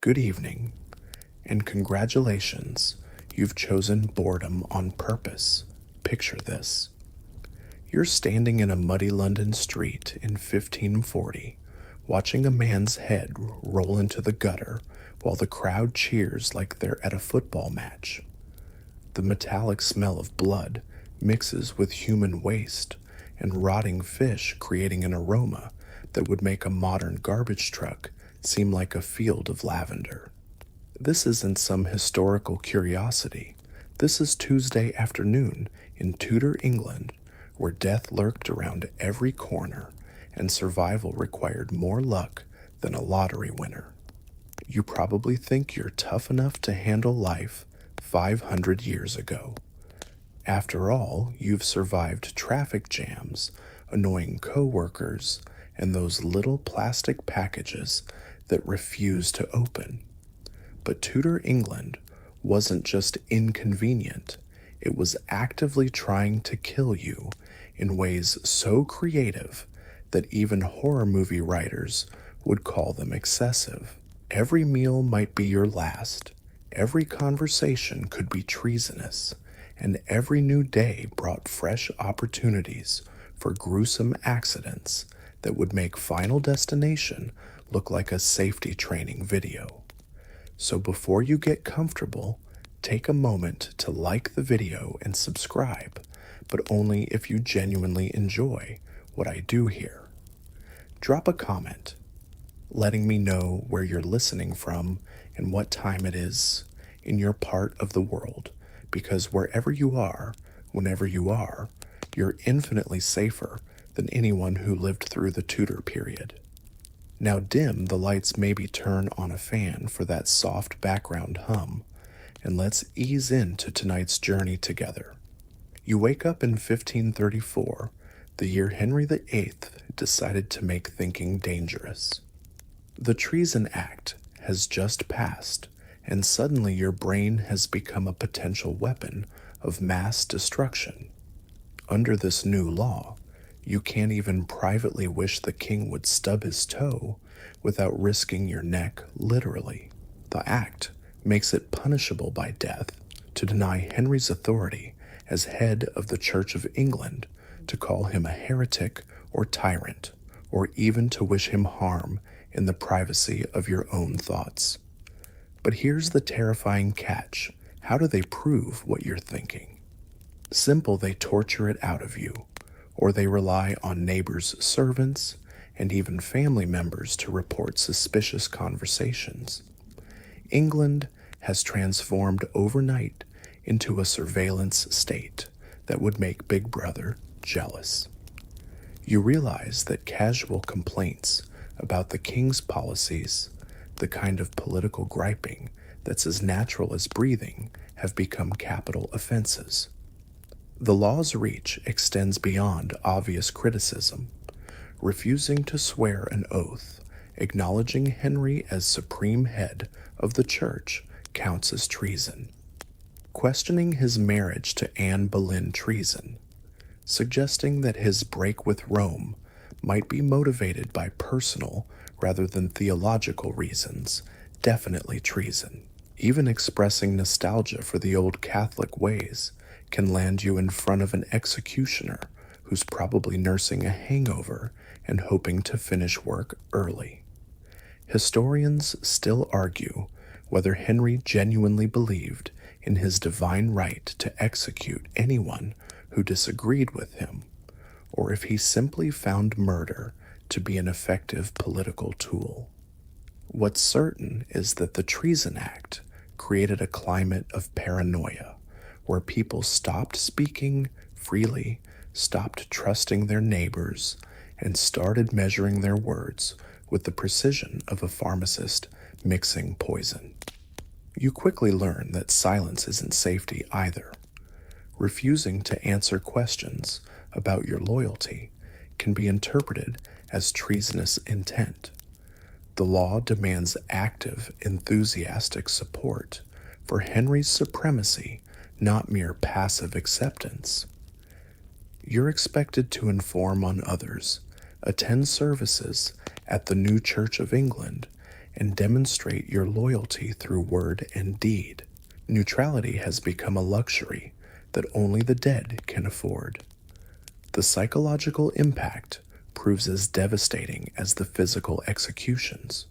Good evening, and congratulations, you've chosen boredom on purpose. Picture this. You're standing in a muddy London street in 1540, watching a man's head roll into the gutter while the crowd cheers like they're at a football match. The metallic smell of blood mixes with human waste and rotting fish, creating an aroma that would make a modern garbage truck seem like a field of lavender. This isn't some historical curiosity. This is Tuesday afternoon in Tudor England, where death lurked around every corner and survival required more luck than a lottery winner. You probably think you're tough enough to handle life 500 years ago. After all, you've survived traffic jams, annoying coworkers, and those little plastic packages that refuse to open. But Tudor England wasn't just inconvenient, it was actively trying to kill you in ways so creative that even horror movie writers would call them excessive. Every meal might be your last, every conversation could be treasonous, and every new day brought fresh opportunities for gruesome accidents that would make Final Destination look like a safety training video. So before you get comfortable, take a moment to like the video and subscribe, but only if you genuinely enjoy what I do here. Drop a comment, letting me know where you're listening from and what time it is in your part of the world, because wherever you are, whenever you are, you're infinitely safer than anyone who lived through the Tudor period. Now dim the lights, maybe turn on a fan for that soft background hum, and let's ease into tonight's journey together. You wake up in 1534, the year Henry VIII decided to make thinking dangerous. The Treason Act has just passed, and suddenly your brain has become a potential weapon of mass destruction. Under this new law, you can't even privately wish the king would stub his toe without risking your neck literally. The act makes it punishable by death to deny Henry's authority as head of the Church of England, to call him a heretic or tyrant, or even to wish him harm in the privacy of your own thoughts. But here's the terrifying catch. How do they prove what you're thinking? Simple, they torture it out of you, or they rely on neighbors, servants, and even family members to report suspicious conversations. England has transformed overnight into a surveillance state that would make Big Brother jealous. You realize that casual complaints about the king's policies, the kind of political griping that's as natural as breathing, have become capital offenses. The law's reach extends beyond obvious criticism. Refusing to swear an oath, acknowledging Henry as supreme head of the church, counts as treason. Questioning his marriage to Anne Boleyn, treason. Suggesting that his break with Rome might be motivated by personal rather than theological reasons, definitely treason. Even expressing nostalgia for the old Catholic ways can land you in front of an executioner who's probably nursing a hangover and hoping to finish work early. Historians still argue whether Henry genuinely believed in his divine right to execute anyone who disagreed with him, or if he simply found murder to be an effective political tool. What's certain is that the Treason Act created a climate of paranoia, where people stopped speaking freely, stopped trusting their neighbors, and started measuring their words with the precision of a pharmacist mixing poison. You quickly learn that silence isn't safety either. Refusing to answer questions about your loyalty can be interpreted as treasonous intent. The law demands active, enthusiastic support for Henry's supremacy, not mere passive acceptance. You're expected to inform on others, attend services at the new Church of England, and demonstrate your loyalty through word and deed. Neutrality has become a luxury that only the dead can afford. The psychological impact proves as devastating as the physical executions.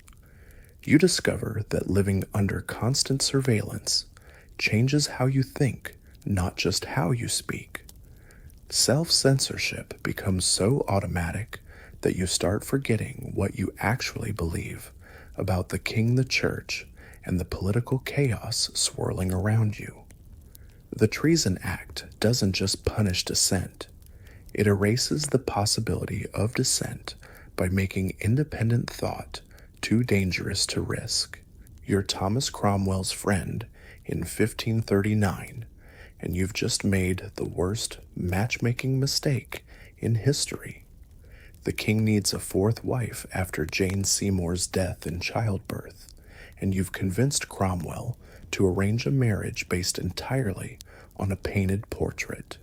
You discover that living under constant surveillance changes how you think, not just how you speak. Self-censorship becomes so automatic that you start forgetting what you actually believe about the king, the church, and the political chaos swirling around you. The Treason Act doesn't just punish dissent, it erases the possibility of dissent by making independent thought too dangerous to risk. You're Thomas Cromwell's friend in 1539, and you've just made the worst matchmaking mistake in history. The king needs a fourth wife after Jane Seymour's death in childbirth, and you've convinced Cromwell to arrange a marriage based entirely on a painted portrait.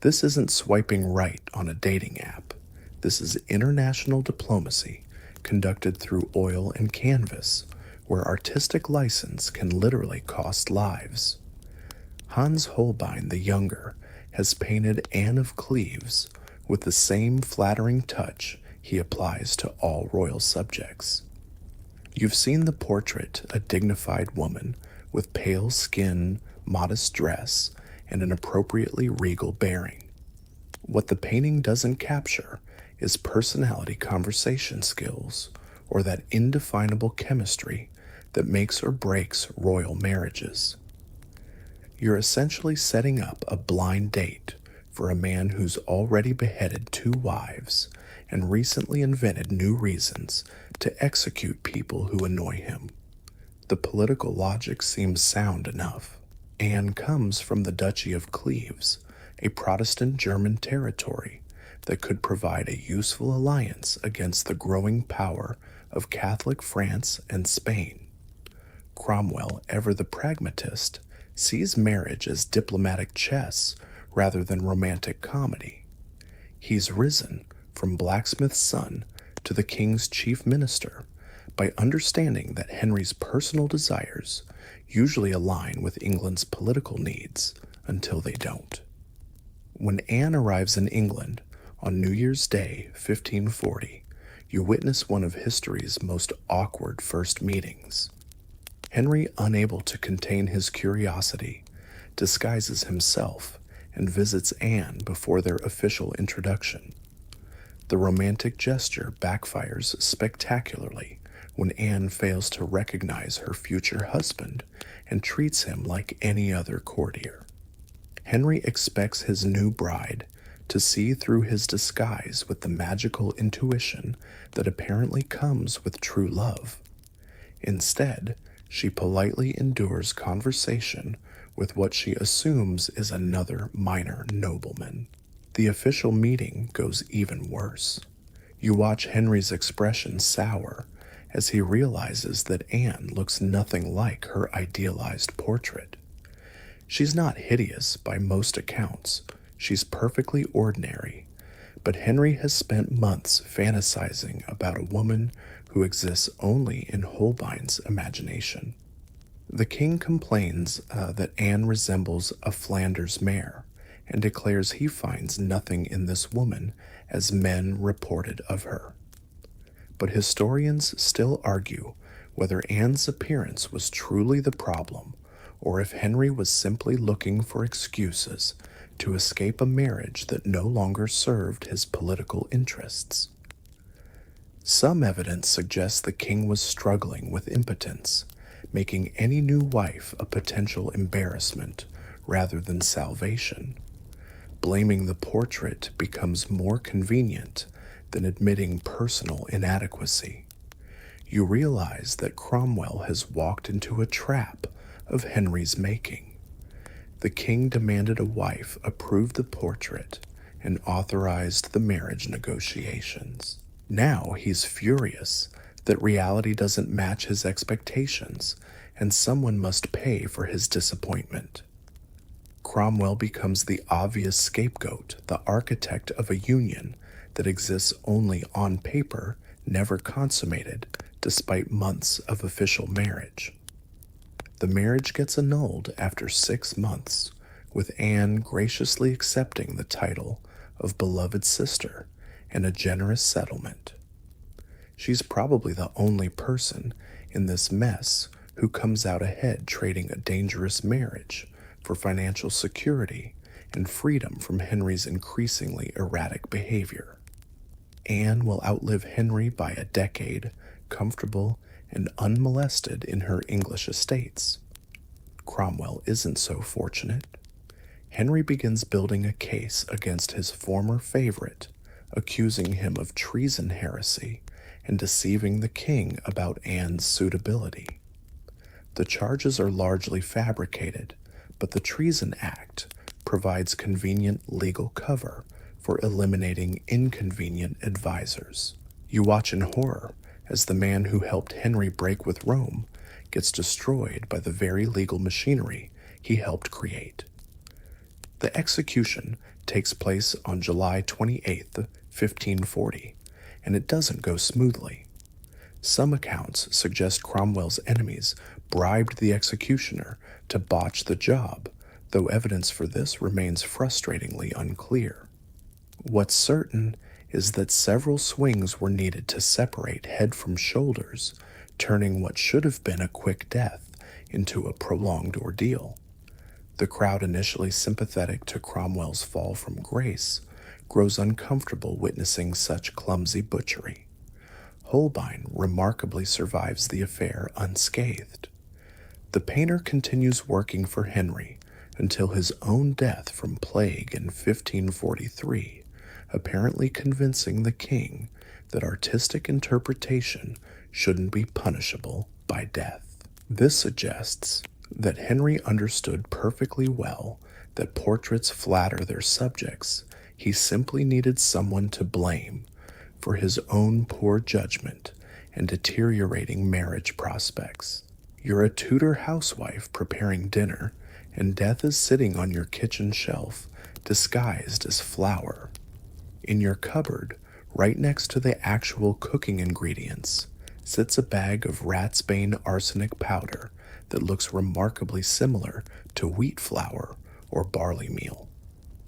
This isn't swiping right on a dating app. This is international diplomacy conducted through oil and canvas, where artistic license can literally cost lives. Hans Holbein the Younger has painted Anne of Cleves with the same flattering touch he applies to all royal subjects. You've seen the portrait, a dignified woman with pale skin, modest dress, and an appropriately regal bearing. What the painting doesn't capture is personality conversation skills, or that indefinable chemistry that makes or breaks royal marriages. You're essentially setting up a blind date for a man who's already beheaded 2 wives and recently invented new reasons to execute people who annoy him. The political logic seems sound enough. Anne comes from the Duchy of Cleves, a Protestant German territory that could provide a useful alliance against the growing power of Catholic France and Spain. Cromwell, ever the pragmatist, sees marriage as diplomatic chess rather than romantic comedy. He's risen from blacksmith's son to the king's chief minister by understanding that Henry's personal desires usually align with England's political needs until they don't. When Anne arrives in England on New Year's Day, 1540, you witness one of history's most awkward first meetings. Henry, unable to contain his curiosity, disguises himself and visits Anne before their official introduction. The romantic gesture backfires spectacularly when Anne fails to recognize her future husband and treats him like any other courtier. Henry expects his new bride to see through his disguise with the magical intuition that apparently comes with true love. Instead, she politely endures conversation with what she assumes is another minor nobleman. The official meeting goes even worse. You watch Henry's expression sour as he realizes that Anne looks nothing like her idealized portrait. She's not hideous by most accounts. She's perfectly ordinary, but Henry has spent months fantasizing about a woman who exists only in Holbein's imagination. The king complains that Anne resembles a Flanders mare and declares he finds nothing in this woman as men reported of her. But historians still argue whether Anne's appearance was truly the problem or if Henry was simply looking for excuses to escape a marriage that no longer served his political interests. Some evidence suggests the king was struggling with impotence, making any new wife a potential embarrassment rather than salvation. Blaming the portrait becomes more convenient than admitting personal inadequacy. You realize that Cromwell has walked into a trap of Henry's making. The king demanded a wife approve the portrait and authorized the marriage negotiations. Now he's furious that reality doesn't match his expectations, and someone must pay for his disappointment. Cromwell becomes the obvious scapegoat, the architect of a union that exists only on paper, never consummated, despite months of official marriage. The marriage gets annulled after 6 months, with Anne graciously accepting the title of beloved sister and a generous settlement. She's probably the only person in this mess who comes out ahead trading a dangerous marriage for financial security and freedom from Henry's increasingly erratic behavior. Anne will outlive Henry by a decade, comfortable and unmolested in her English estates. Cromwell isn't so fortunate. Henry begins building a case against his former favorite, accusing him of treason heresy and deceiving the king about Anne's suitability. The charges are largely fabricated, but the Treason Act provides convenient legal cover for eliminating inconvenient advisors. You watch in horror as the man who helped Henry break with Rome gets destroyed by the very legal machinery he helped create. The execution takes place on July 28th, 1540, and it doesn't go smoothly. Some accounts suggest Cromwell's enemies bribed the executioner to botch the job, though evidence for this remains frustratingly unclear. What's certain is that several swings were needed to separate head from shoulders, turning what should have been a quick death into a prolonged ordeal. The crowd, initially sympathetic to Cromwell's fall from grace, grows uncomfortable witnessing such clumsy butchery. Holbein remarkably survives the affair unscathed. The painter continues working for Henry until his own death from plague in 1543, apparently convincing the king that artistic interpretation shouldn't be punishable by death. This suggests that Henry understood perfectly well that portraits flatter their subjects. He simply needed someone to blame for his own poor judgment and deteriorating marriage prospects. You're a Tudor housewife preparing dinner, and death is sitting on your kitchen shelf, disguised as flour. In your cupboard, right next to the actual cooking ingredients, sits a bag of ratsbane arsenic powder that looks remarkably similar to wheat flour or barley meal.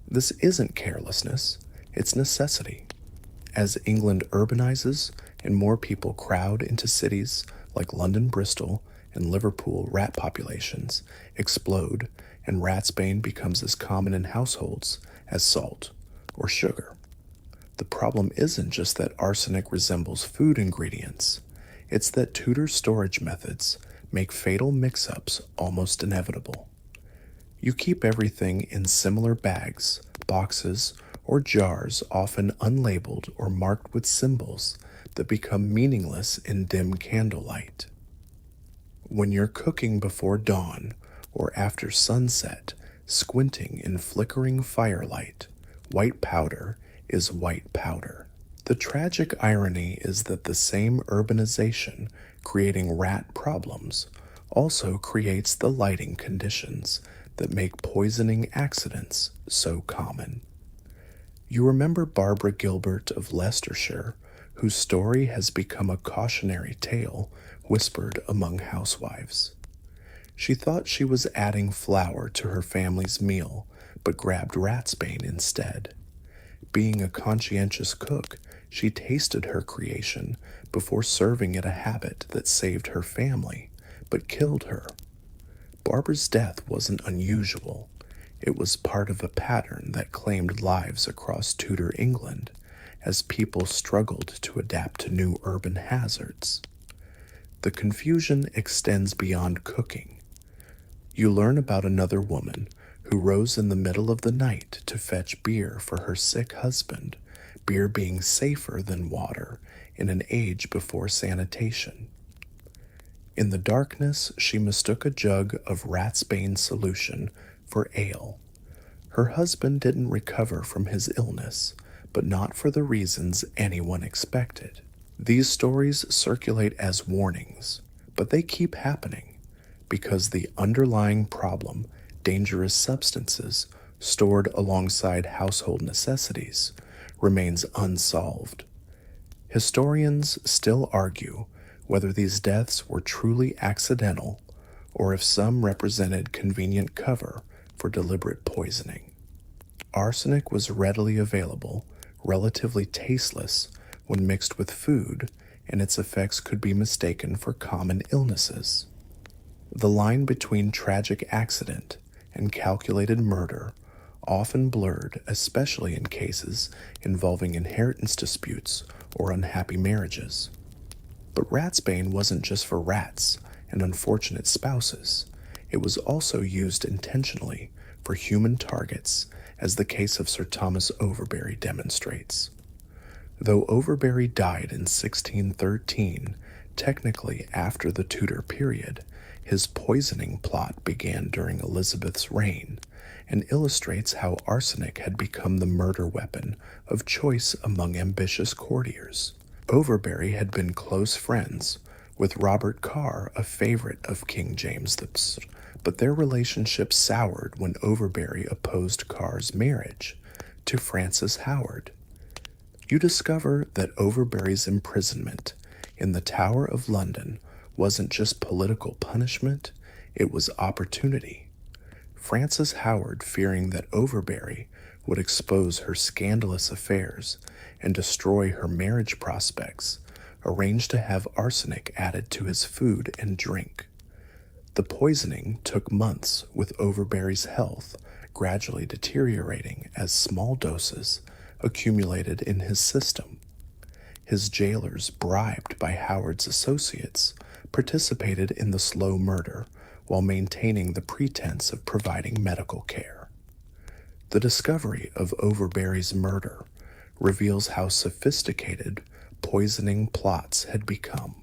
This isn't carelessness, it's necessity. As England urbanizes and more people crowd into cities like London, Bristol, and Liverpool, rat populations explode, and ratsbane becomes as common in households as salt or sugar. The problem isn't just that arsenic resembles food ingredients, it's that Tudor storage methods make fatal mix-ups almost inevitable. You keep everything in similar bags, boxes, or jars, often unlabeled or marked with symbols that become meaningless in dim candlelight. When you're cooking before dawn or after sunset, squinting in flickering firelight, white powder is white powder. The tragic irony is that the same urbanization creating rat problems also creates the lighting conditions that make poisoning accidents so common. You remember Barbara Gilbert of Leicestershire, whose story has become a cautionary tale whispered among housewives. She thought she was adding flour to her family's meal, but grabbed ratsbane instead. Being a conscientious cook, she tasted her creation before serving it, a habit that saved her family, but killed her. Barbara's death wasn't unusual. It was part of a pattern that claimed lives across Tudor England as people struggled to adapt to new urban hazards. The confusion extends beyond cooking. You learn about another woman who rose in the middle of the night to fetch beer for her sick husband, beer being safer than water in an age before sanitation. In the darkness, she mistook a jug of ratsbane solution for ale. Her husband didn't recover from his illness, but not for the reasons anyone expected. These stories circulate as warnings, but they keep happening because the underlying problem, dangerous substances stored alongside household necessities, remains unsolved. Historians still argue whether these deaths were truly accidental or if some represented convenient cover for deliberate poisoning. Arsenic was readily available, relatively tasteless when mixed with food, and its effects could be mistaken for common illnesses. The line between tragic accident and calculated murder often blurred, especially in cases involving inheritance disputes or unhappy marriages. But ratsbane wasn't just for rats and unfortunate spouses. It was also used intentionally for human targets, as the case of Sir Thomas Overbury demonstrates. Though Overbury died in 1613, technically after the Tudor period, his poisoning plot began during Elizabeth's reign and illustrates how arsenic had become the murder weapon of choice among ambitious courtiers. Overbury had been close friends with Robert Carr, a favorite of King James VI, but their relationship soured when Overbury opposed Carr's marriage to Frances Howard. You discover that Overbury's imprisonment in the Tower of London wasn't just political punishment, it was opportunity. Frances Howard, fearing that Overbury would expose her scandalous affairs and destroy her marriage prospects, arranged to have arsenic added to his food and drink. The poisoning took months, with Overbury's health gradually deteriorating as small doses accumulated in his system. His jailers, bribed by Howard's associates, participated in the slow murder while maintaining the pretense of providing medical care. The discovery of Overbury's murder reveals how sophisticated poisoning plots had become.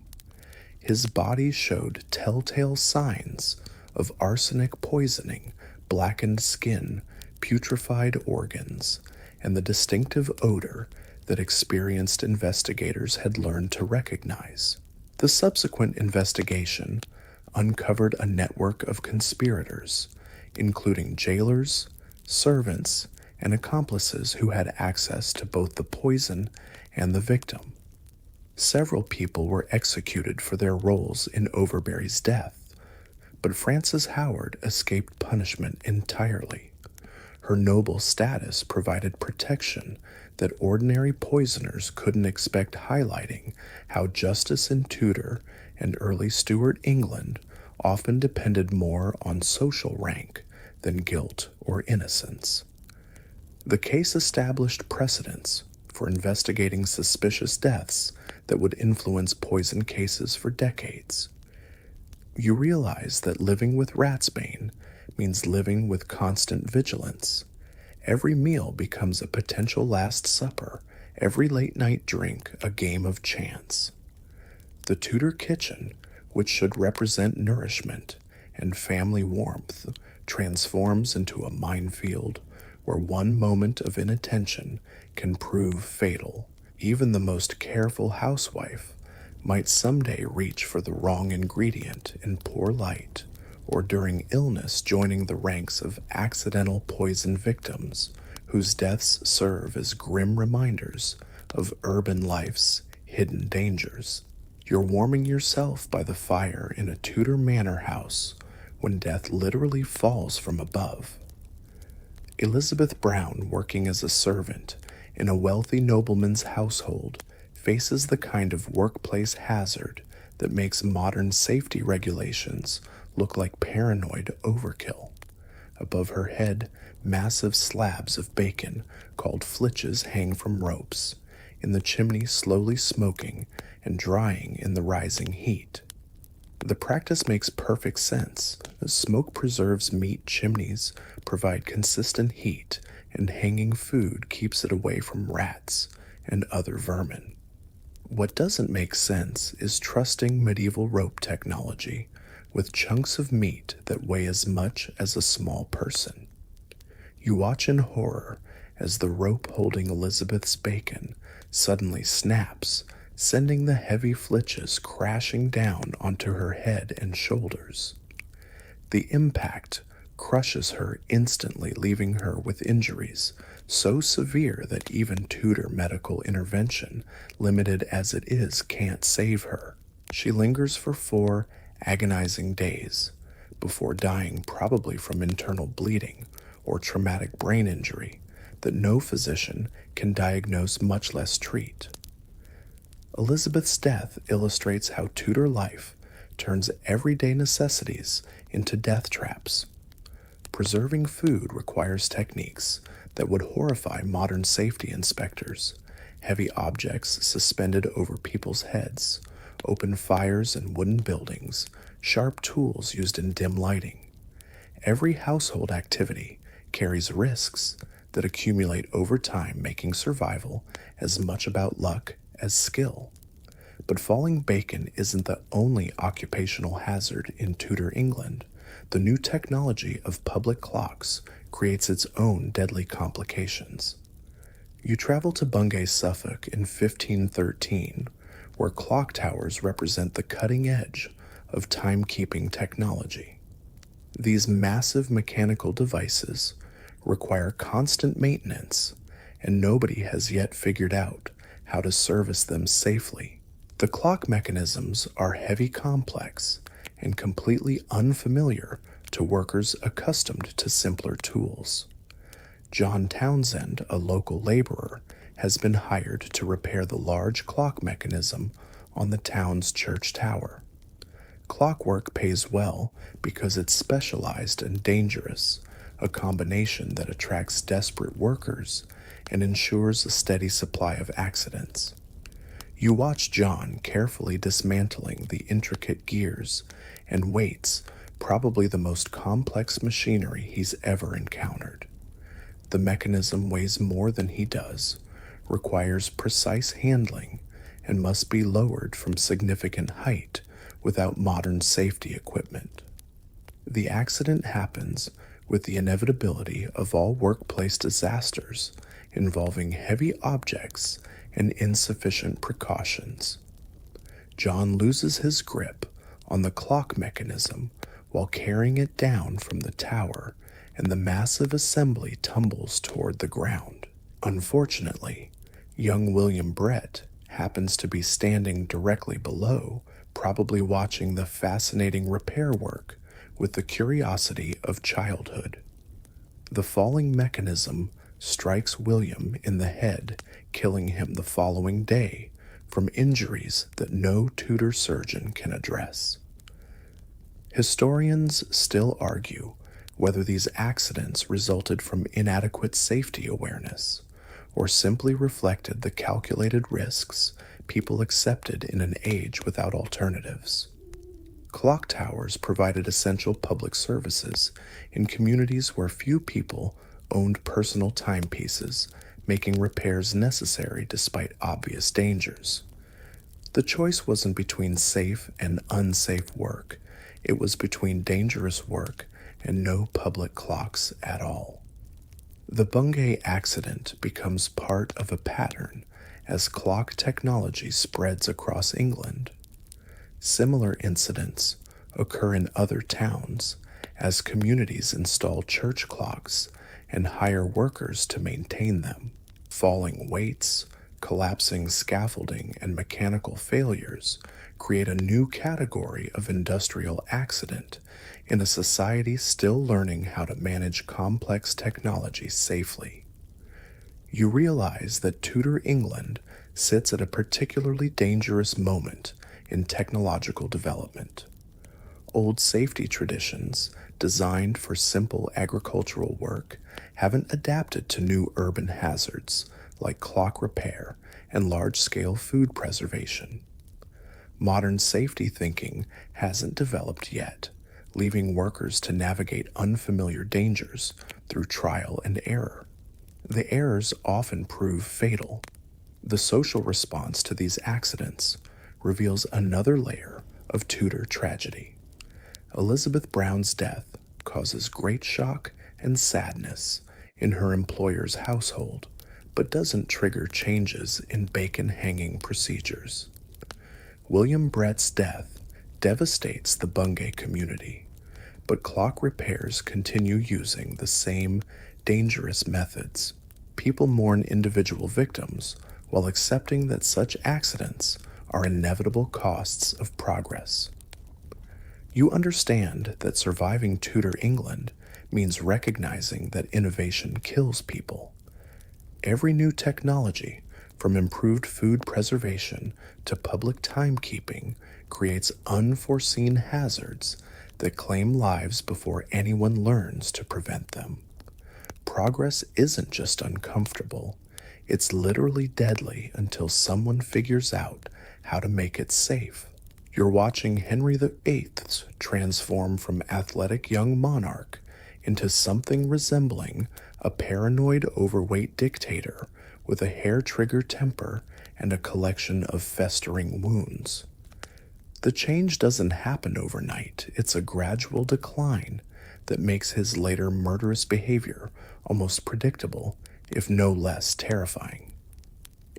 His body showed telltale signs of arsenic poisoning, blackened skin, putrefied organs, and the distinctive odor that experienced investigators had learned to recognize. The subsequent investigation uncovered a network of conspirators, including jailers, servants, and accomplices who had access to both the poison and the victim. Several people were executed for their roles in Overbury's death, but Frances Howard escaped punishment entirely. Her noble status provided protection that ordinary poisoners couldn't expect, highlighting how justice in Tudor and early Stuart England often depended more on social rank than guilt or innocence. The case established precedents for investigating suspicious deaths that would influence poison cases for decades. You realize that living with ratsbane means living with constant vigilance. Every meal becomes a potential Last Supper, every late-night drink a game of chance. The Tudor kitchen, which should represent nourishment and family warmth, transforms into a minefield where one moment of inattention can prove fatal. Even the most careful housewife might someday reach for the wrong ingredient in poor light, or during illness joining the ranks of accidental poison victims whose deaths serve as grim reminders of urban life's hidden dangers. You're warming yourself by the fire in a Tudor manor house when death literally falls from above. Elizabeth Brown, working as a servant in a wealthy nobleman's household, faces the kind of workplace hazard that makes modern safety regulations look like paranoid overkill. Above her head, massive slabs of bacon called flitches hang from ropes, in the chimney slowly smoking and drying in the rising heat. The practice makes perfect sense, as smoke preserves meat chimneys, provide consistent heat, and hanging food keeps it away from rats and other vermin. What doesn't make sense is trusting medieval rope technology with chunks of meat that weigh as much as a small person. You watch in horror as the rope holding Elizabeth's bacon suddenly snaps, sending the heavy flitches crashing down onto her head and shoulders. The impact crushes her instantly, leaving her with injuries so severe that even Tudor medical intervention, limited as it is, can't save her. She lingers for 4 agonizing days before dying, probably from internal bleeding or traumatic brain injury that no physician can diagnose, much less treat. Elizabeth's death illustrates how Tudor life turns everyday necessities into death traps. Preserving food requires techniques that would horrify modern safety inspectors: heavy objects suspended over people's heads, open fires in wooden buildings, sharp tools used in dim lighting. Every household activity carries risks that accumulate over time, making survival as much about luck as skill. But falling bacon isn't the only occupational hazard in Tudor England. The new technology of public clocks creates its own deadly complications. You travel to Bungay, Suffolk in 1513, where clock towers represent the cutting edge of timekeeping technology. These massive mechanical devices require constant maintenance, and nobody has yet figured out how to service them safely. The clock mechanisms are heavy, complex, and completely unfamiliar to workers accustomed to simpler tools. John Townsend, a local laborer, has been hired to repair the large clock mechanism on the town's church tower. Clockwork pays well because it's specialized and dangerous, a combination that attracts desperate workers and ensures a steady supply of accidents. You watch John carefully dismantling the intricate gears and weights, probably the most complex machinery he's ever encountered. The mechanism weighs more than he does, requires precise handling, and must be lowered from significant height without modern safety equipment. The accident happens with the inevitability of all workplace disasters involving heavy objects and insufficient precautions. John loses his grip on the clock mechanism while carrying it down from the tower, and the massive assembly tumbles toward the ground. Unfortunately, young William Brett happens to be standing directly below, probably watching the fascinating repair work with the curiosity of childhood. The falling mechanism strikes William in the head, killing him the following day from injuries that no Tudor surgeon can address. Historians still argue whether these accidents resulted from inadequate safety awareness or simply reflected the calculated risks people accepted in an age without alternatives. Clock towers provided essential public services in communities where few people owned personal timepieces, making repairs necessary despite obvious dangers. The choice wasn't between safe and unsafe work, it was between dangerous work and no public clocks at all. The Bungay accident becomes part of a pattern as clock technology spreads across England. Similar incidents occur in other towns as communities install church clocks and hire workers to maintain them. Falling weights, collapsing scaffolding, and mechanical failures create a new category of industrial accident in a society still learning how to manage complex technology safely. You realize that Tudor England sits at a particularly dangerous moment in technological development. Old safety traditions, designed for simple agricultural work, haven't adapted to new urban hazards like clock repair and large-scale food preservation. Modern safety thinking hasn't developed yet, leaving workers to navigate unfamiliar dangers through trial and error. The errors often prove fatal. The social response to these accidents reveals another layer of Tudor tragedy. Elizabeth Brown's death causes great shock and sadness in her employer's household, but doesn't trigger changes in bacon hanging procedures. William Brett's death devastates the Bungay community, but clock repairs continue using the same dangerous methods. People mourn individual victims while accepting that such accidents are inevitable costs of progress. You understand that surviving Tudor England means recognizing that innovation kills people. Every new technology, from improved food preservation to public timekeeping, creates unforeseen hazards that claim lives before anyone learns to prevent them. Progress isn't just uncomfortable, it's literally deadly until someone figures out how to make it safe. You're watching Henry VIII transform from athletic young monarch into something resembling a paranoid overweight dictator with a hair-trigger temper and a collection of festering wounds. The change doesn't happen overnight, it's a gradual decline that makes his later murderous behavior almost predictable, if no less terrifying.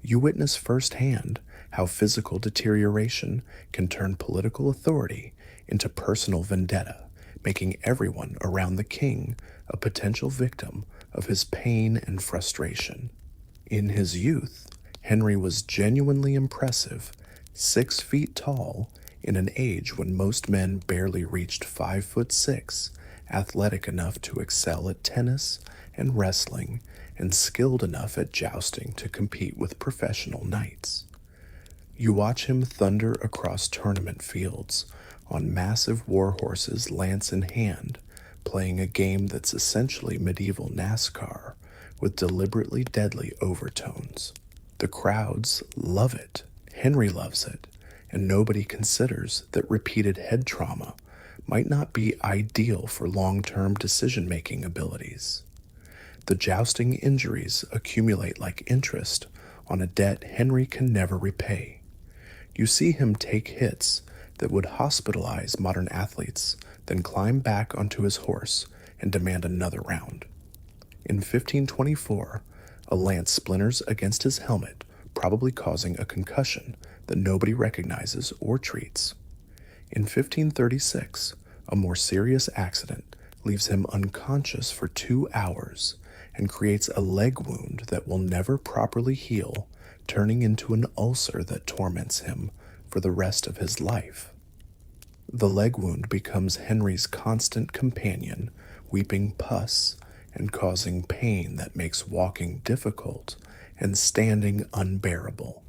You witness firsthand how physical deterioration can turn political authority into personal vendetta, making everyone around the king a potential victim of his pain and frustration. In his youth, Henry was genuinely impressive, 6 feet tall, in an age when most men barely reached 5'6", athletic enough to excel at tennis and wrestling, and skilled enough at jousting to compete with professional knights. You watch him thunder across tournament fields on massive war horses lance in hand, playing a game that's essentially medieval NASCAR with deliberately deadly overtones. The crowds love it, Henry loves it, and nobody considers that repeated head trauma might not be ideal for long-term decision-making abilities. The jousting injuries accumulate like interest on a debt Henry can never repay. You see him take hits that would hospitalize modern athletes, then climb back onto his horse and demand another round. In 1524, a lance splinters against his helmet, probably causing a concussion that nobody recognizes or treats. In 1536, a more serious accident leaves him unconscious for 2 hours and creates a leg wound that will never properly heal, turning into an ulcer that torments him for the rest of his life. The leg wound becomes Henry's constant companion, weeping pus and causing pain that makes walking difficult and standing unbearable.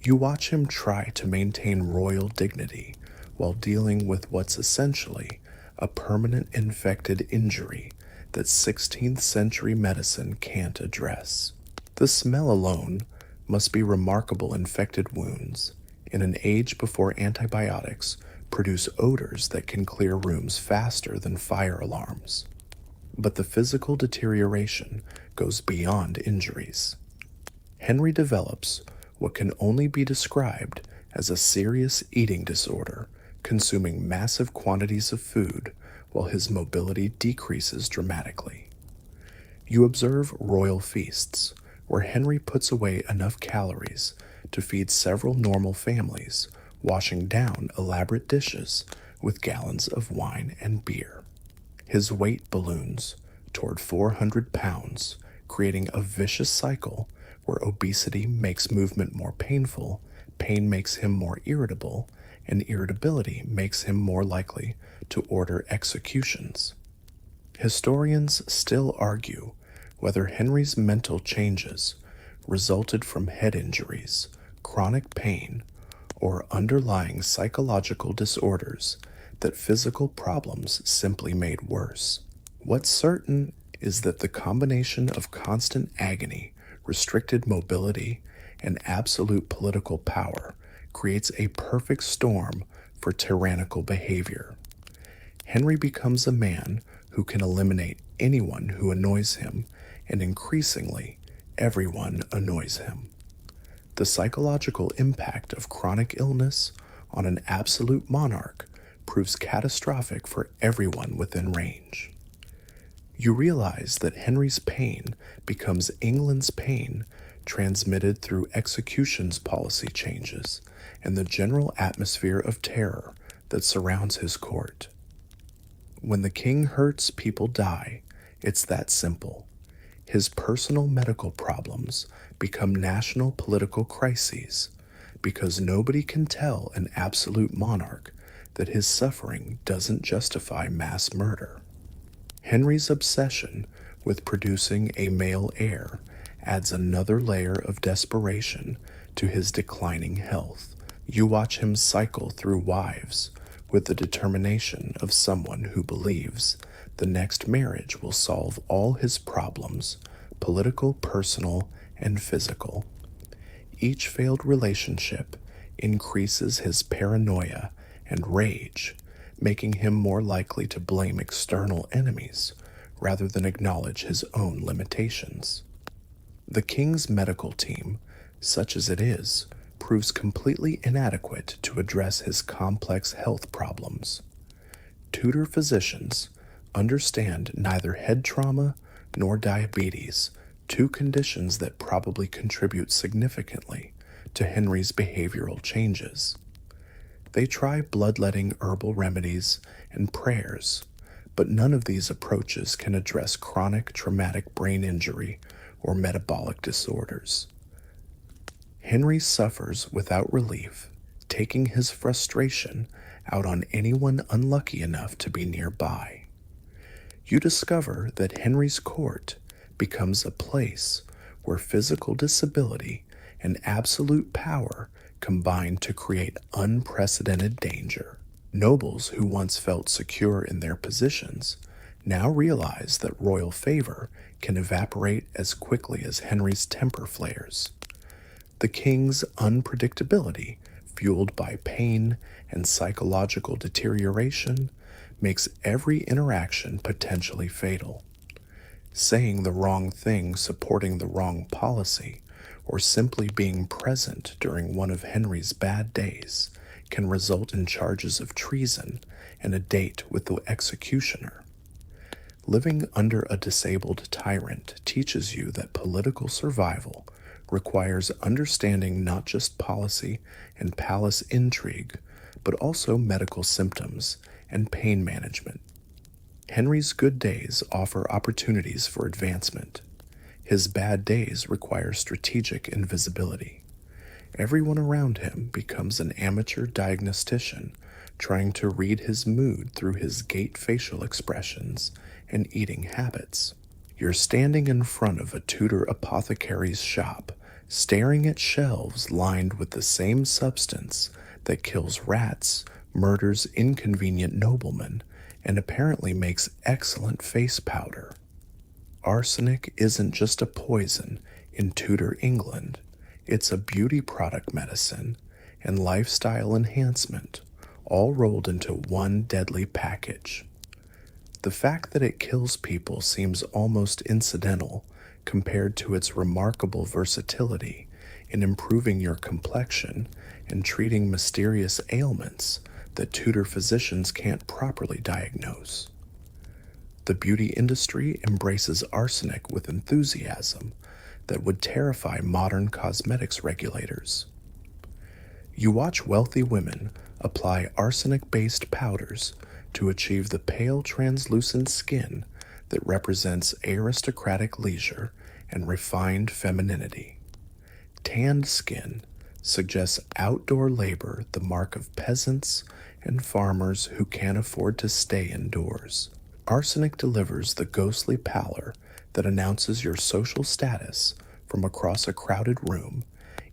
You watch him try to maintain royal dignity while dealing with what's essentially a permanent infected injury that 16th century medicine can't address. The smell alone must be remarkable. Infected wounds, in an age before antibiotics, produce odors that can clear rooms faster than fire alarms. But the physical deterioration goes beyond injuries. Henry develops what can only be described as a serious eating disorder, consuming massive quantities of food while his mobility decreases dramatically. You observe royal feasts, where Henry puts away enough calories to feed several normal families, washing down elaborate dishes with gallons of wine and beer. His weight balloons toward 400 pounds, creating a vicious cycle where obesity makes movement more painful, pain makes him more irritable, and irritability makes him more likely to order executions. Historians still argue whether Henry's mental changes resulted from head injuries, chronic pain, or underlying psychological disorders that physical problems simply made worse. What's certain is that the combination of constant agony, restricted mobility, and absolute political power creates a perfect storm for tyrannical behavior. Henry becomes a man who can eliminate anyone who annoys him, and increasingly, everyone annoys him. The psychological impact of chronic illness on an absolute monarch proves catastrophic for everyone within range. You realize that Henry's pain becomes England's pain, transmitted through executions policy changes and the general atmosphere of terror that surrounds his court. When the king hurts, people die. It's that simple. His personal medical problems become national political crises because nobody can tell an absolute monarch that his suffering doesn't justify mass murder. Henry's obsession with producing a male heir adds another layer of desperation to his declining health. You watch him cycle through wives with the determination of someone who believes the next marriage will solve all his problems, political, personal, and physical. Each failed relationship increases his paranoia and rage, making him more likely to blame external enemies rather than acknowledge his own limitations. The king's medical team, such as it is, proves completely inadequate to address his complex health problems. Tudor physicians understand neither head trauma nor diabetes, two conditions that probably contribute significantly to Henry's behavioral changes. They try bloodletting herbal remedies and prayers, but none of these approaches can address chronic traumatic brain injury or metabolic disorders. Henry suffers without relief, taking his frustration out on anyone unlucky enough to be nearby. You discover that Henry's court becomes a place where physical disability and absolute power combine to create unprecedented danger. Nobles who once felt secure in their positions now realize that royal favor can evaporate as quickly as Henry's temper flares. The king's unpredictability, fueled by pain and psychological deterioration, makes every interaction potentially fatal. Saying the wrong thing, supporting the wrong policy, or simply being present during one of Henry's bad days can result in charges of treason and a date with the executioner. Living under a disabled tyrant teaches you that political survival requires understanding not just policy and palace intrigue, but also medical symptoms and pain management. Henry's good days offer opportunities for advancement. His bad days require strategic invisibility. Everyone around him becomes an amateur diagnostician trying to read his mood through his gait facial expressions and eating habits. You're standing in front of a Tudor apothecary's shop, staring at shelves lined with the same substance that kills rats, murders inconvenient noblemen, and apparently makes excellent face powder. Arsenic isn't just a poison in Tudor England, it's a beauty product medicine and lifestyle enhancement, all rolled into one deadly package. The fact that it kills people seems almost incidental compared to its remarkable versatility in improving your complexion and treating mysterious ailments that Tudor physicians can't properly diagnose. The beauty industry embraces arsenic with enthusiasm that would terrify modern cosmetics regulators. You watch wealthy women apply arsenic-based powders to achieve the pale, translucent skin that represents aristocratic leisure and refined femininity. Tanned skin suggests outdoor labor, the mark of peasants and farmers who can't afford to stay indoors. Arsenic delivers the ghostly pallor that announces your social status from across a crowded room,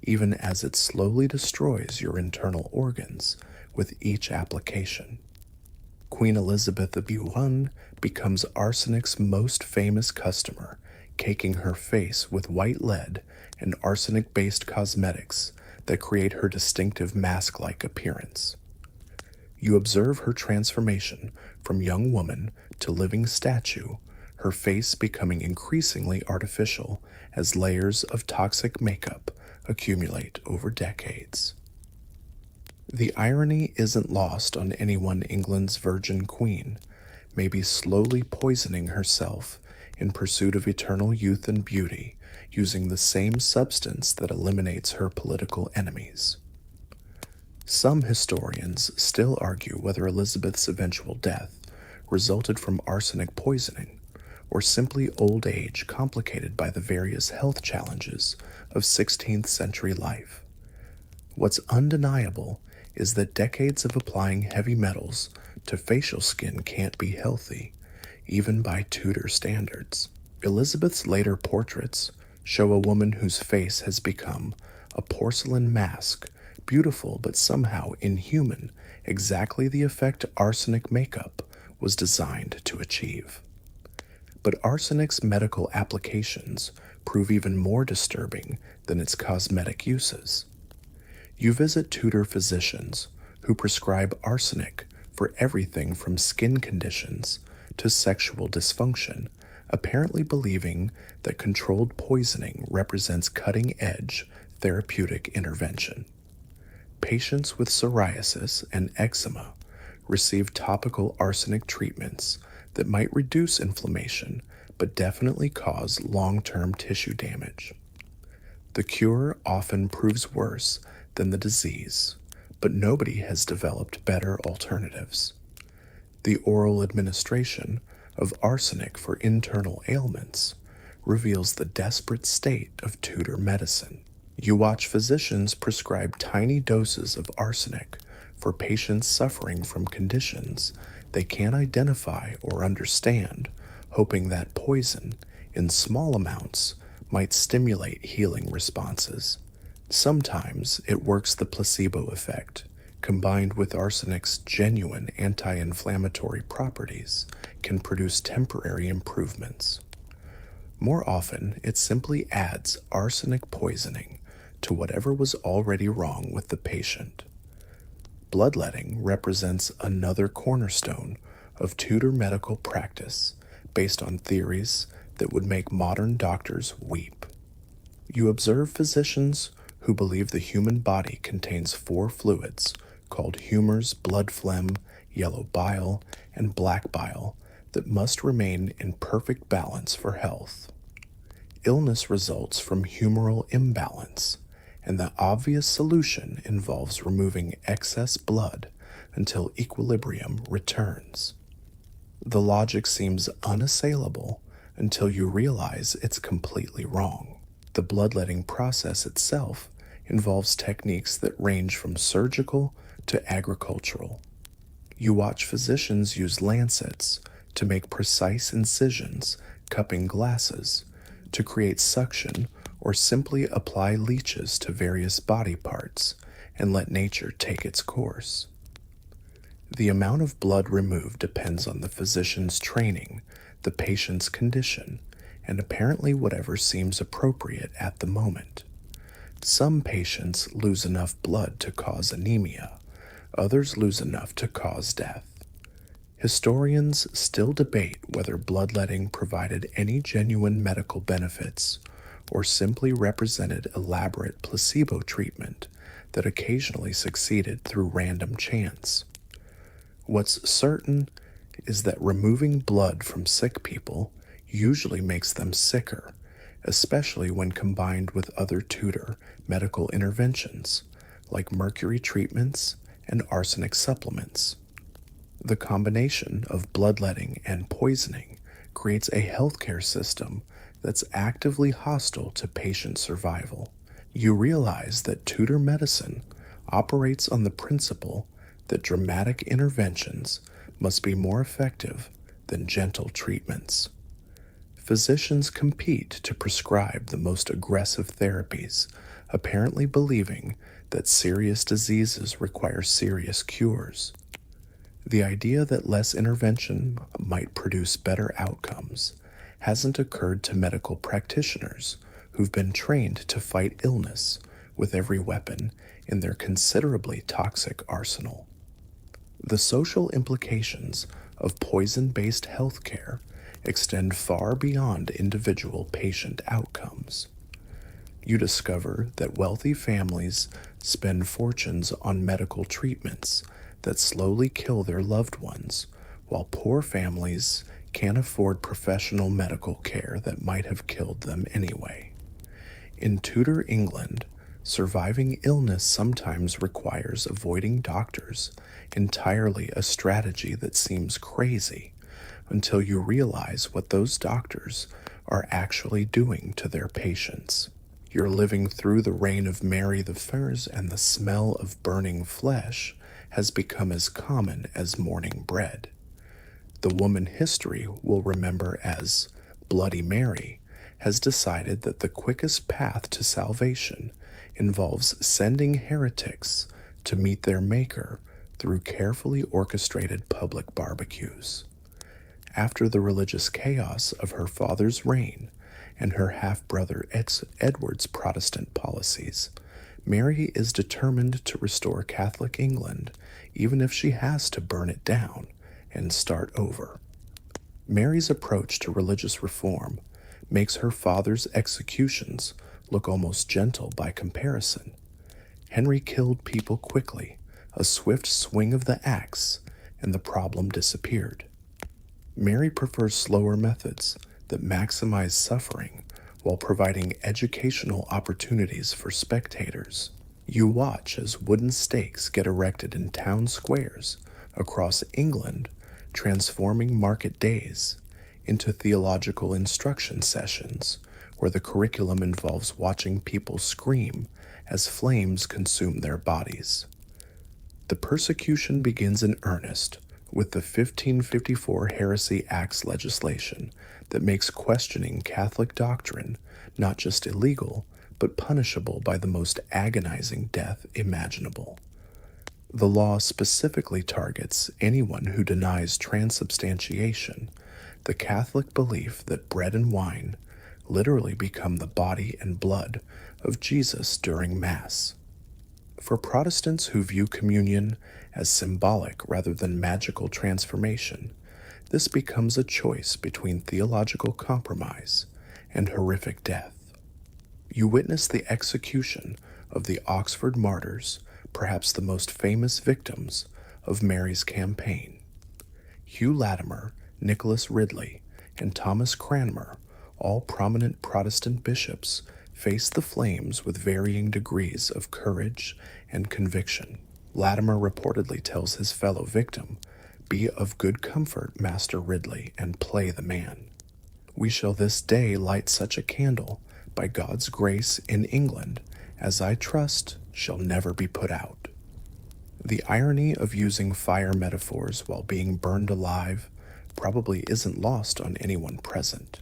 even as it slowly destroys your internal organs with each application. Queen Elizabeth I becomes arsenic's most famous customer, caking her face with white lead and arsenic-based cosmetics that create her distinctive mask-like appearance. You observe her transformation from young woman to living statue, her face becoming increasingly artificial as layers of toxic makeup accumulate over decades. The irony isn't lost on anyone England's virgin queen may be slowly poisoning herself in pursuit of eternal youth and beauty, using the same substance that eliminates her political enemies. Some historians still argue whether Elizabeth's eventual death resulted from arsenic poisoning or simply old age complicated by the various health challenges of 16th century life. What's undeniable is that decades of applying heavy metals to facial skin can't be healthy, even by Tudor standards. Elizabeth's later portraits show a woman whose face has become a porcelain mask, beautiful but somehow inhuman, exactly the effect arsenic makeup was designed to achieve. But arsenic's medical applications prove even more disturbing than its cosmetic uses. You visit Tudor physicians who prescribe arsenic for everything from skin conditions to sexual dysfunction, apparently believing that controlled poisoning represents cutting-edge therapeutic intervention. Patients with psoriasis and eczema receive topical arsenic treatments that might reduce inflammation but definitely cause long-term tissue damage. The cure often proves worse than the disease, but nobody has developed better alternatives. The oral administration of arsenic for internal ailments reveals the desperate state of Tudor medicine. You watch physicians prescribe tiny doses of arsenic for patients suffering from conditions they can't identify or understand, hoping that poison, in small amounts, might stimulate healing responses. Sometimes it works the placebo effect, combined with arsenic's genuine anti-inflammatory properties, can produce temporary improvements. More often, it simply adds arsenic poisoning to whatever was already wrong with the patient. Bloodletting represents another cornerstone of Tudor medical practice based on theories that would make modern doctors weep. You observe physicians who believe the human body contains 4 fluids called humors, blood phlegm, yellow bile, and black bile that must remain in perfect balance for health. Illness results from humoral imbalance, and the obvious solution involves removing excess blood until equilibrium returns. The logic seems unassailable until you realize it's completely wrong. The bloodletting process itself involves techniques that range from surgical to agricultural. You watch physicians use lancets to make precise incisions, cupping glasses, to create suction, or simply apply leeches to various body parts and let nature take its course. The amount of blood removed depends on the physician's training, the patient's condition, and apparently whatever seems appropriate at the moment. Some patients lose enough blood to cause anemia, others lose enough to cause death. Historians still debate whether bloodletting provided any genuine medical benefits or simply represented elaborate placebo treatment that occasionally succeeded through random chance. What's certain is that removing blood from sick people usually makes them sicker, especially when combined with other Tudor medical interventions like mercury treatments and arsenic supplements. The combination of bloodletting and poisoning creates a healthcare system that's actively hostile to patient survival. You realize that Tudor medicine operates on the principle that dramatic interventions must be more effective than gentle treatments. Physicians compete to prescribe the most aggressive therapies, apparently believing that serious diseases require serious cures. The idea that less intervention might produce better outcomes hasn't occurred to medical practitioners who've been trained to fight illness with every weapon in their considerably toxic arsenal. The social implications of poison-based healthcare extend far beyond individual patient outcomes. You discover that wealthy families spend fortunes on medical treatments that slowly kill their loved ones, while poor families can't afford professional medical care that might have killed them anyway. In Tudor England, surviving illness sometimes requires avoiding doctors, entirely a strategy that seems crazy, until you realize what those doctors are actually doing to their patients. You're living through the reign of Mary the First, and the smell of burning flesh has become as common as morning bread. The woman history will remember as Bloody Mary has decided that the quickest path to salvation involves sending heretics to meet their Maker through carefully orchestrated public barbecues. After the religious chaos of her father's reign and her half-brother Edward's Protestant policies, Mary is determined to restore Catholic England, even if she has to burn it down and start over. Mary's approach to religious reform makes her father's executions look almost gentle by comparison. Henry killed people quickly, a swift swing of the axe, and the problem disappeared. Mary prefers slower methods that maximize suffering while providing educational opportunities for spectators. You watch as wooden stakes get erected in town squares across England, transforming market days into theological instruction sessions where the curriculum involves watching people scream as flames consume their bodies. The persecution begins in earnest with the 1554 Heresy Acts legislation that makes questioning Catholic doctrine not just illegal, but punishable by the most agonizing death imaginable. The law specifically targets anyone who denies transubstantiation, the Catholic belief that bread and wine literally become the body and blood of Jesus during Mass. For Protestants who view communion as symbolic rather than magical transformation, this becomes a choice between theological compromise and horrific death. You witness the execution of the Oxford martyrs, perhaps the most famous victims of Mary's campaign. Hugh Latimer, Nicholas Ridley, and Thomas Cranmer, all prominent Protestant bishops, faced the flames with varying degrees of courage and conviction. Latimer reportedly tells his fellow victim, "Be of good comfort, Master Ridley, and play the man. We shall this day light such a candle, by God's grace, in England, as I trust shall never be put out." The irony of using fire metaphors while being burned alive probably isn't lost on anyone present.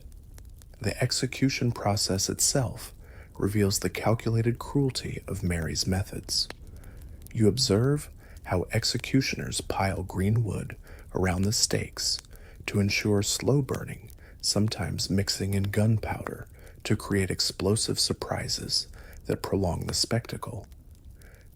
The execution process itself reveals the calculated cruelty of Mary's methods. You observe how executioners pile green wood around the stakes to ensure slow burning, sometimes mixing in gunpowder to create explosive surprises that prolong the spectacle.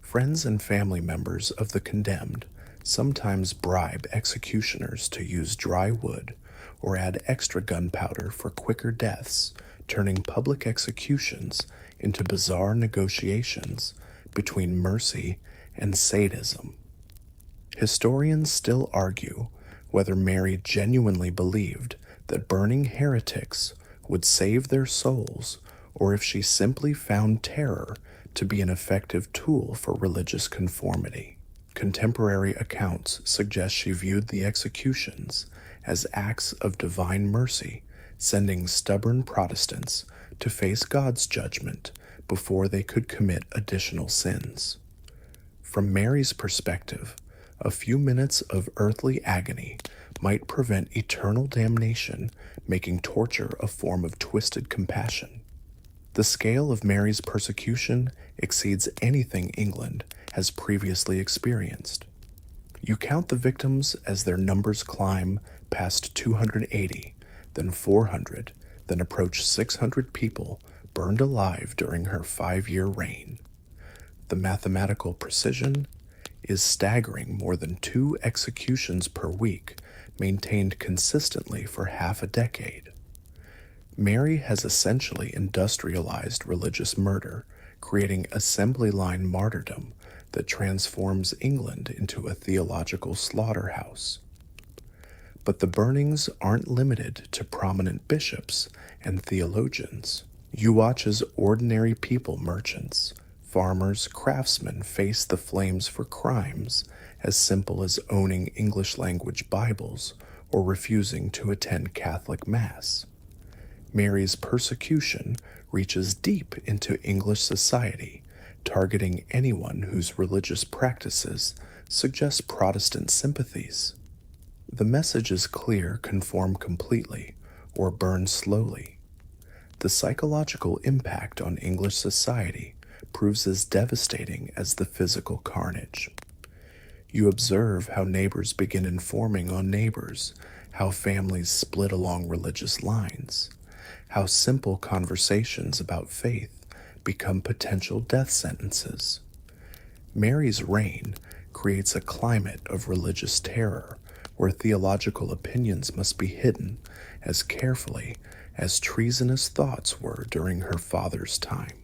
Friends and family members of the condemned sometimes bribe executioners to use dry wood or add extra gunpowder for quicker deaths, turning public executions into bizarre negotiations between mercy and sadism. Historians still argue whether Mary genuinely believed that burning heretics would save their souls, or if she simply found terror to be an effective tool for religious conformity. Contemporary accounts suggest she viewed the executions as acts of divine mercy, sending stubborn Protestants to face God's judgment before they could commit additional sins. From Mary's perspective, a few minutes of earthly agony might prevent eternal damnation, making torture a form of twisted compassion. The scale of Mary's persecution exceeds anything England has previously experienced. You count the victims as their numbers climb past 280, then 400, then approach 600 people burned alive during her 5-year reign. The mathematical precision is staggering. More than 2 executions per week, maintained consistently for half a decade. Mary has essentially industrialized religious murder, creating assembly line martyrdom that transforms England into a theological slaughterhouse. But the burnings aren't limited to prominent bishops and theologians. You watch as ordinary people, merchants, farmers, craftsmen face the flames for crimes as simple as owning English-language Bibles or refusing to attend Catholic Mass. Mary's persecution reaches deep into English society, targeting anyone whose religious practices suggest Protestant sympathies. The message is clear: conform completely or burn slowly. The psychological impact on English society proves as devastating as the physical carnage. You observe how neighbors begin informing on neighbors, how families split along religious lines, how simple conversations about faith become potential death sentences. Mary's reign creates a climate of religious terror where theological opinions must be hidden as carefully as treasonous thoughts were during her father's time.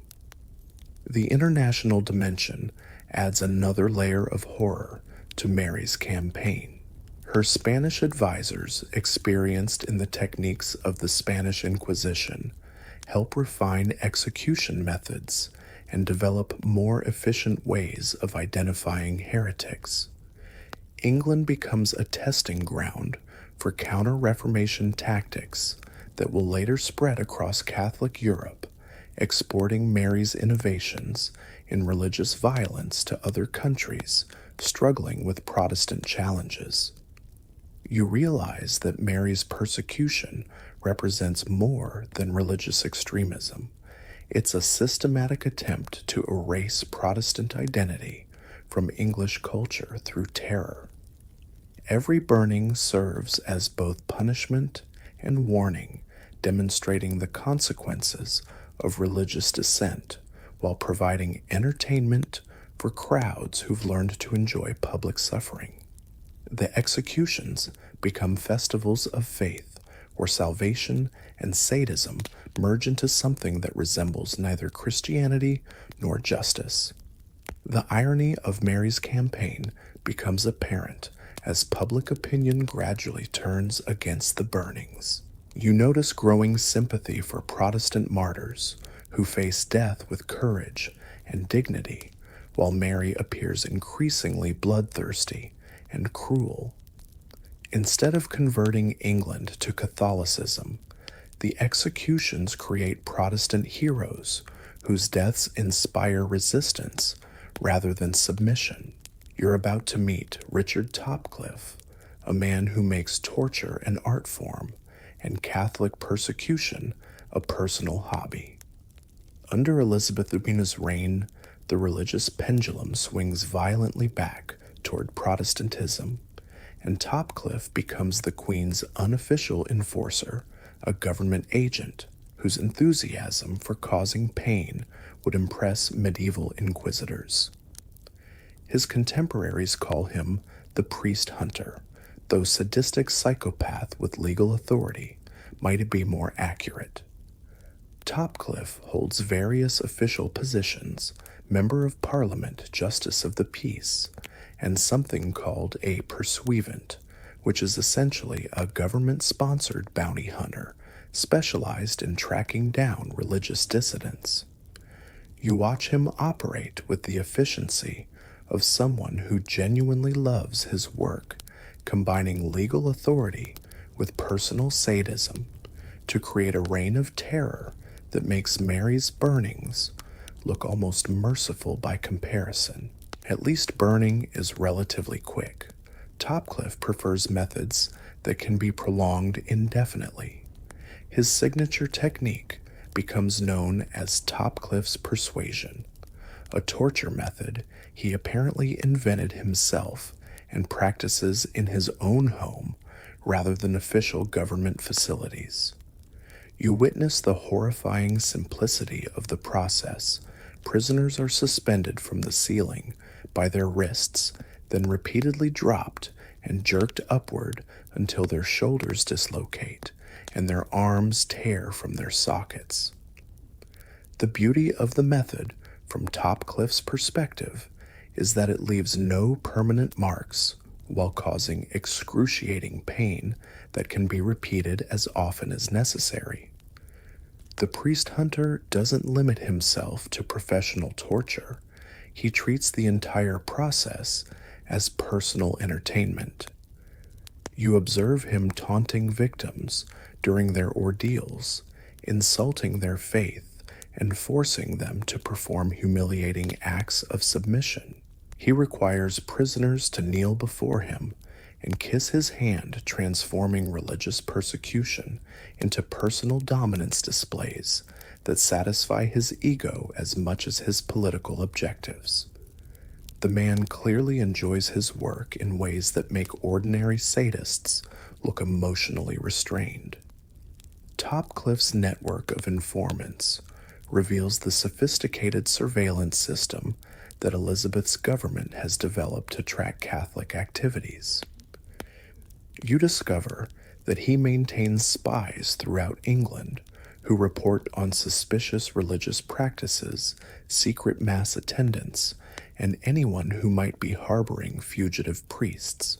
The international dimension adds another layer of horror to Mary's campaign. Her Spanish advisors, experienced in the techniques of the Spanish Inquisition, help refine execution methods and develop more efficient ways of identifying heretics. England becomes a testing ground for counter-Reformation tactics that will later spread across Catholic Europe, exporting Mary's innovations in religious violence to other countries struggling with Protestant challenges. You realize that Mary's persecution represents more than religious extremism. It's a systematic attempt to erase Protestant identity from English culture through terror. Every burning serves as both punishment and warning, demonstrating the consequences of religious dissent while providing entertainment for crowds who've learned to enjoy public suffering. The executions become festivals of faith where salvation and sadism merge into something that resembles neither Christianity nor justice. The irony of Mary's campaign becomes apparent as public opinion gradually turns against the burnings. You notice growing sympathy for Protestant martyrs who face death with courage and dignity, while Mary appears increasingly bloodthirsty and cruel. Instead of converting England to Catholicism, the executions create Protestant heroes whose deaths inspire resistance rather than submission. You're about to meet Richard Topcliffe, a man who makes torture an art form and Catholic persecution a personal hobby. Under Elizabetha's reign, the religious pendulum swings violently back toward Protestantism, and Topcliffe becomes the Queen's unofficial enforcer, a government agent whose enthusiasm for causing pain would impress medieval inquisitors. His contemporaries call him the priest hunter, though sadistic psychopath with legal authority might be more accurate. Topcliffe holds various official positions: Member of Parliament, Justice of the Peace, and something called a pursuivant, which is essentially a government-sponsored bounty hunter specialized in tracking down religious dissidents. You watch him operate with the efficiency of someone who genuinely loves his work, combining legal authority with personal sadism to create a reign of terror that makes Mary's burnings look almost merciful by comparison. At least burning is relatively quick. Topcliffe prefers methods that can be prolonged indefinitely. His signature technique becomes known as Topcliffe's persuasion, a torture method he apparently invented himself and practices in his own home rather than official government facilities. You witness the horrifying simplicity of the process. Prisoners are suspended from the ceiling by their wrists, then repeatedly dropped and jerked upward until their shoulders dislocate and their arms tear from their sockets. The beauty of the method, from Topcliffe's perspective, is that it leaves no permanent marks while causing excruciating pain that can be repeated as often as necessary. The priest hunter doesn't limit himself to professional torture. He treats the entire process as personal entertainment. You observe him taunting victims during their ordeals, insulting their faith, and forcing them to perform humiliating acts of submission. He requires prisoners to kneel before him and kiss his hand, transforming religious persecution into personal dominance displays that satisfy his ego as much as his political objectives. The man clearly enjoys his work in ways that make ordinary sadists look emotionally restrained. Topcliffe's network of informants reveals the sophisticated surveillance system that Elizabeth's government has developed to track Catholic activities. You discover that he maintains spies throughout England who report on suspicious religious practices, secret mass attendance, and anyone who might be harboring fugitive priests.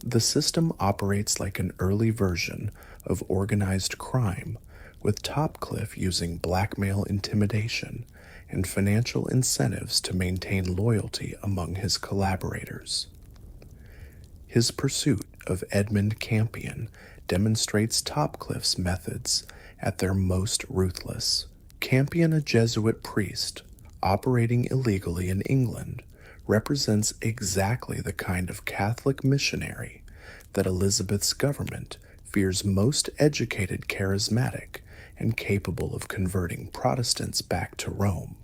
The system operates like an early version of organized crime, with Topcliffe using blackmail, intimidation, and financial incentives to maintain loyalty among his collaborators. His pursuit of Edmund Campion demonstrates Topcliffe's methods at their most ruthless. Campion, a Jesuit priest operating illegally in England, represents exactly the kind of Catholic missionary that Elizabeth's government fears most educated, charismatic, and capable of converting Protestants back to Rome.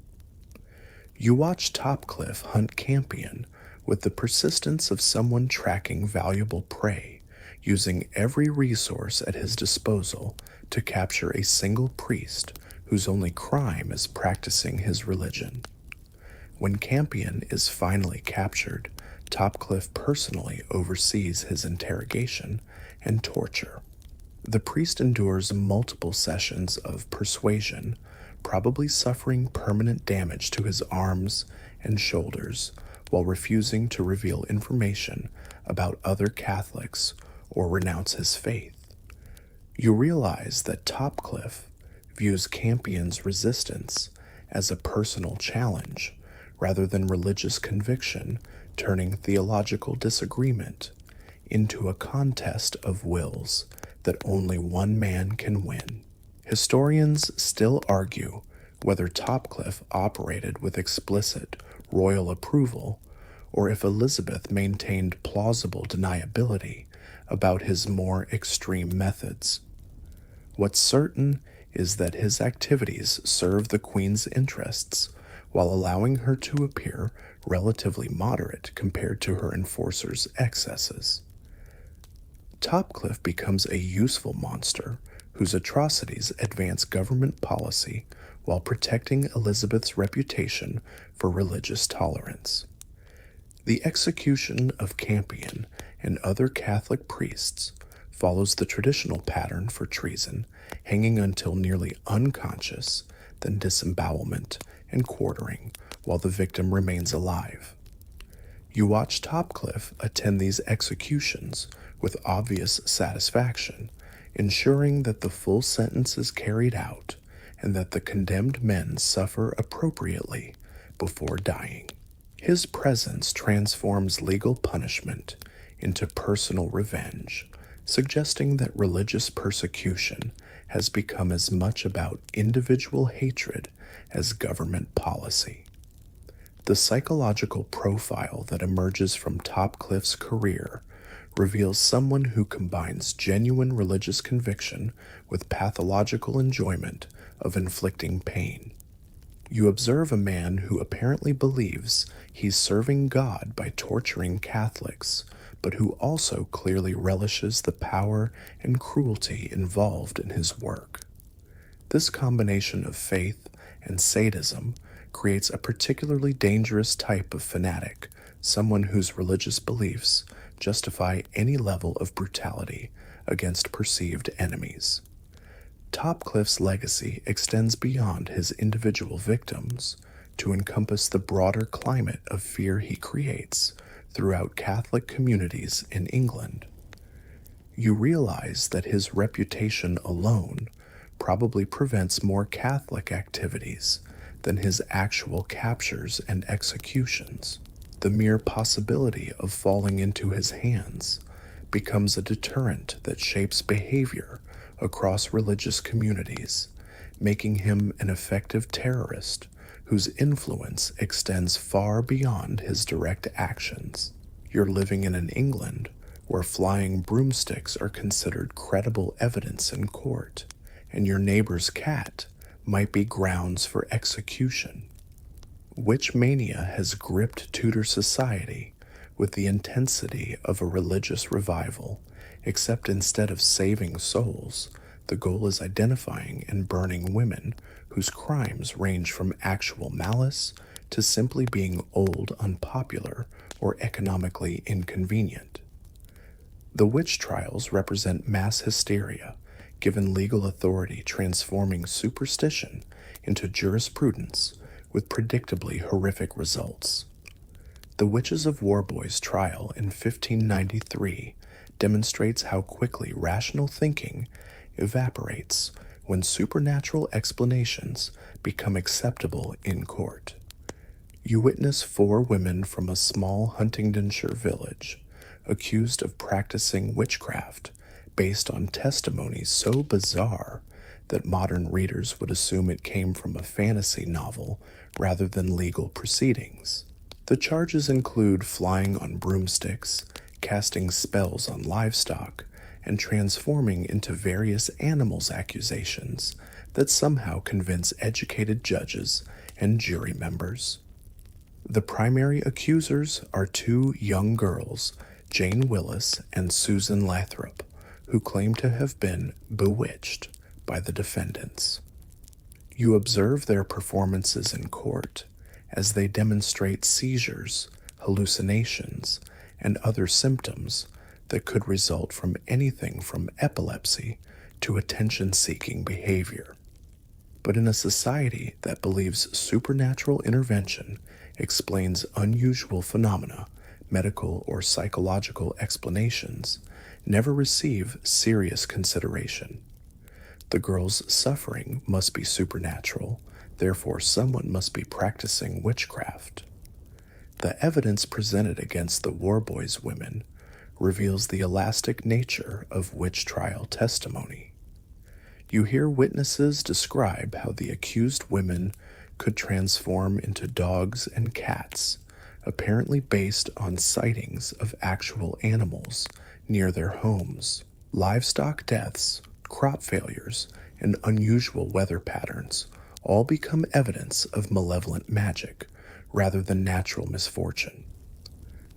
You watch Topcliffe hunt Campion with the persistence of someone tracking valuable prey, using every resource at his disposal to capture a single priest whose only crime is practicing his religion. When Campion is finally captured, Topcliffe personally oversees his interrogation and torture. The priest endures multiple sessions of persuasion, probably suffering permanent damage to his arms and shoulders while refusing to reveal information about other Catholics or renounce his faith. You realize that Topcliffe views Campion's resistance as a personal challenge rather than religious conviction, turning theological disagreement into a contest of wills that only one man can win. Historians still argue whether Topcliffe operated with explicit royal approval or if Elizabeth maintained plausible deniability about his more extreme methods. What's certain is that his activities serve the Queen's interests while allowing her to appear relatively moderate compared to her enforcers' excesses. Topcliffe becomes a useful monster whose atrocities advance government policy while protecting Elizabeth's reputation for religious tolerance. The execution of Campion and other Catholic priests follows the traditional pattern for treason, hanging until nearly unconscious, then disembowelment and quartering while the victim remains alive. You watch Topcliffe attend these executions with obvious satisfaction, ensuring that the full sentence is carried out and that the condemned men suffer appropriately before dying. His presence transforms legal punishment into personal revenge, suggesting that religious persecution has become as much about individual hatred as government policy. The psychological profile that emerges from Topcliffe's career reveals someone who combines genuine religious conviction with pathological enjoyment of inflicting pain. You observe a man who apparently believes he's serving God by torturing Catholics, but who also clearly relishes the power and cruelty involved in his work. This combination of faith and sadism creates a particularly dangerous type of fanatic, someone whose religious beliefs justify any level of brutality against perceived enemies. Topcliffe's legacy extends beyond his individual victims to encompass the broader climate of fear he creates throughout Catholic communities in England. You realize that his reputation alone probably prevents more Catholic activities than his actual captures and executions. The mere possibility of falling into his hands becomes a deterrent that shapes behavior across religious communities, making him an effective terrorist whose influence extends far beyond his direct actions. You're living in an England where flying broomsticks are considered credible evidence in court, and your neighbor's cat might be grounds for execution. Witch mania has gripped Tudor society with the intensity of a religious revival, except instead of saving souls, the goal is identifying and burning women whose crimes range from actual malice to simply being old, unpopular, or economically inconvenient. The witch trials represent mass hysteria, given legal authority transforming superstition into jurisprudence with predictably horrific results. The Witches of Warboys trial in 1593 demonstrates how quickly rational thinking evaporates when supernatural explanations become acceptable in court. You witness 4 women from a small Huntingdonshire village accused of practicing witchcraft based on testimonies so bizarre that modern readers would assume it came from a fantasy novel rather than legal proceedings. The charges include flying on broomsticks, casting spells on livestock, and transforming into various animals accusations that somehow convince educated judges and jury members. The primary accusers are 2 young girls, Jane Willis and Susan Lathrop, who claim to have been bewitched by the defendants. You observe their performances in court as they demonstrate seizures, hallucinations, and other symptoms that could result from anything from epilepsy to attention-seeking behavior. But in a society that believes supernatural intervention explains unusual phenomena, medical or psychological explanations never receive serious consideration. The girl's suffering must be supernatural, therefore someone must be practicing witchcraft. The evidence presented against the Warboys women reveals the elastic nature of witch trial testimony. You hear witnesses describe how the accused women could transform into dogs and cats, apparently based on sightings of actual animals near their homes. Livestock deaths, crop failures, and unusual weather patterns all become evidence of malevolent magic rather than natural misfortune.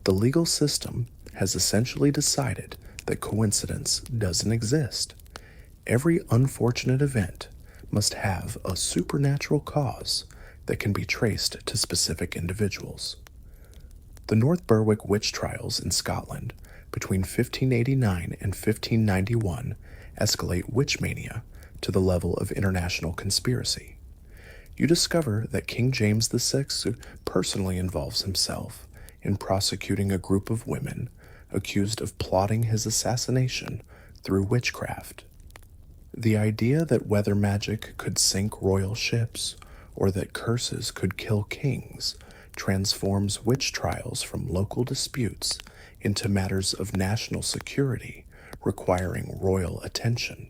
The legal system has essentially decided that coincidence doesn't exist. Every unfortunate event must have a supernatural cause that can be traced to specific individuals. The North Berwick witch trials in Scotland between 1589 and 1591 escalate witch mania to the level of international conspiracy. You discover that King James VI personally involves himself in prosecuting a group of women accused of plotting his assassination through witchcraft. The idea that weather magic could sink royal ships or that curses could kill kings transforms witch trials from local disputes into matters of national security requiring royal attention.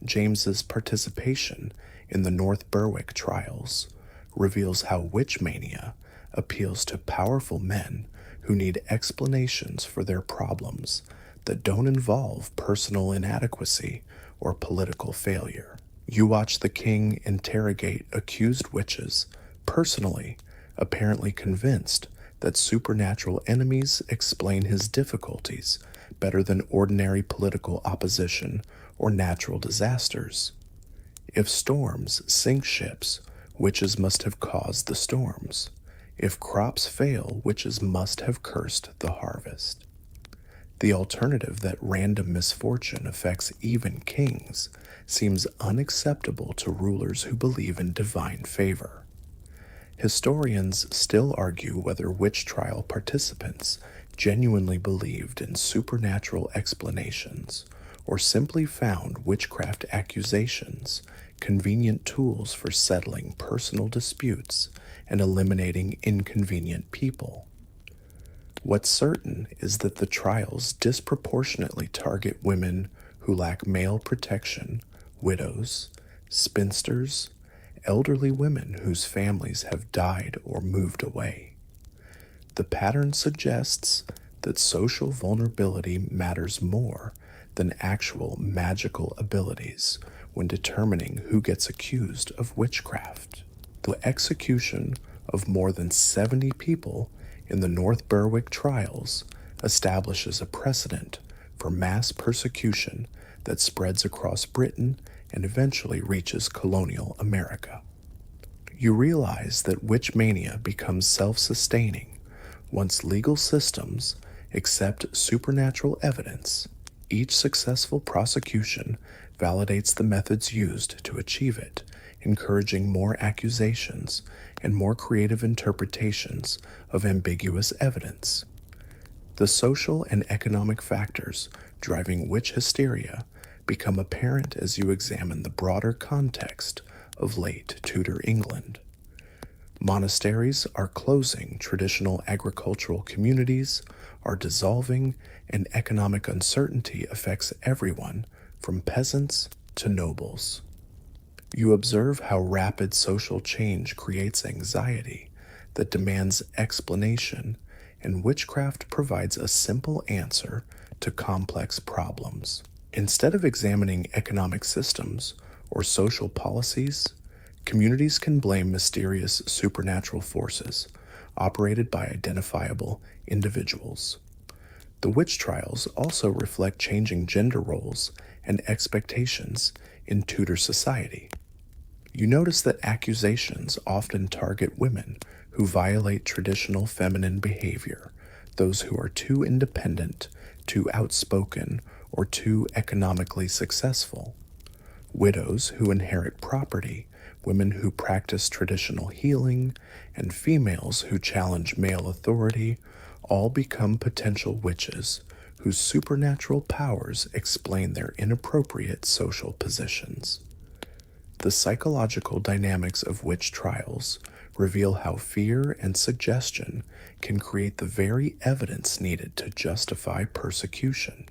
James's participation in the North Berwick trials reveals how witch mania appeals to powerful men who need explanations for their problems that don't involve personal inadequacy or political failure. You watch the king interrogate accused witches, personally, apparently convinced that supernatural enemies explain his difficulties better than ordinary political opposition or natural disasters. If storms sink ships, witches must have caused the storms. If crops fail, witches must have cursed the harvest. The alternative that random misfortune affects even kings seems unacceptable to rulers who believe in divine favor. Historians still argue whether witch trial participants genuinely believed in supernatural explanations or simply found witchcraft accusations convenient tools for settling personal disputes and eliminating inconvenient people. What's certain is that the trials disproportionately target women who lack male protection, widows, spinsters, elderly women whose families have died or moved away. The pattern suggests that social vulnerability matters more than actual magical abilities when determining who gets accused of witchcraft. The execution of more than 70 people in the North Berwick trials establishes a precedent for mass persecution that spreads across Britain and eventually reaches colonial America. You realize that witch mania becomes self-sustaining once legal systems accept supernatural evidence. Each successful prosecution validates the methods used to achieve it, encouraging more accusations and more creative interpretations of ambiguous evidence. The social and economic factors driving witch hysteria become apparent as you examine the broader context of late Tudor England. Monasteries are closing, traditional agricultural communities are dissolving, and economic uncertainty affects everyone from peasants to nobles. You observe how rapid social change creates anxiety that demands explanation, and witchcraft provides a simple answer to complex problems. Instead of examining economic systems or social policies, communities can blame mysterious supernatural forces operated by identifiable individuals. The witch trials also reflect changing gender roles and expectations in Tudor society. You notice that accusations often target women who violate traditional feminine behavior, those who are too independent, too outspoken, or too economically successful. Widows who inherit property, women who practice traditional healing, and females who challenge male authority all become potential witches whose supernatural powers explain their inappropriate social positions. The psychological dynamics of witch trials reveal how fear and suggestion can create the very evidence needed to justify persecution.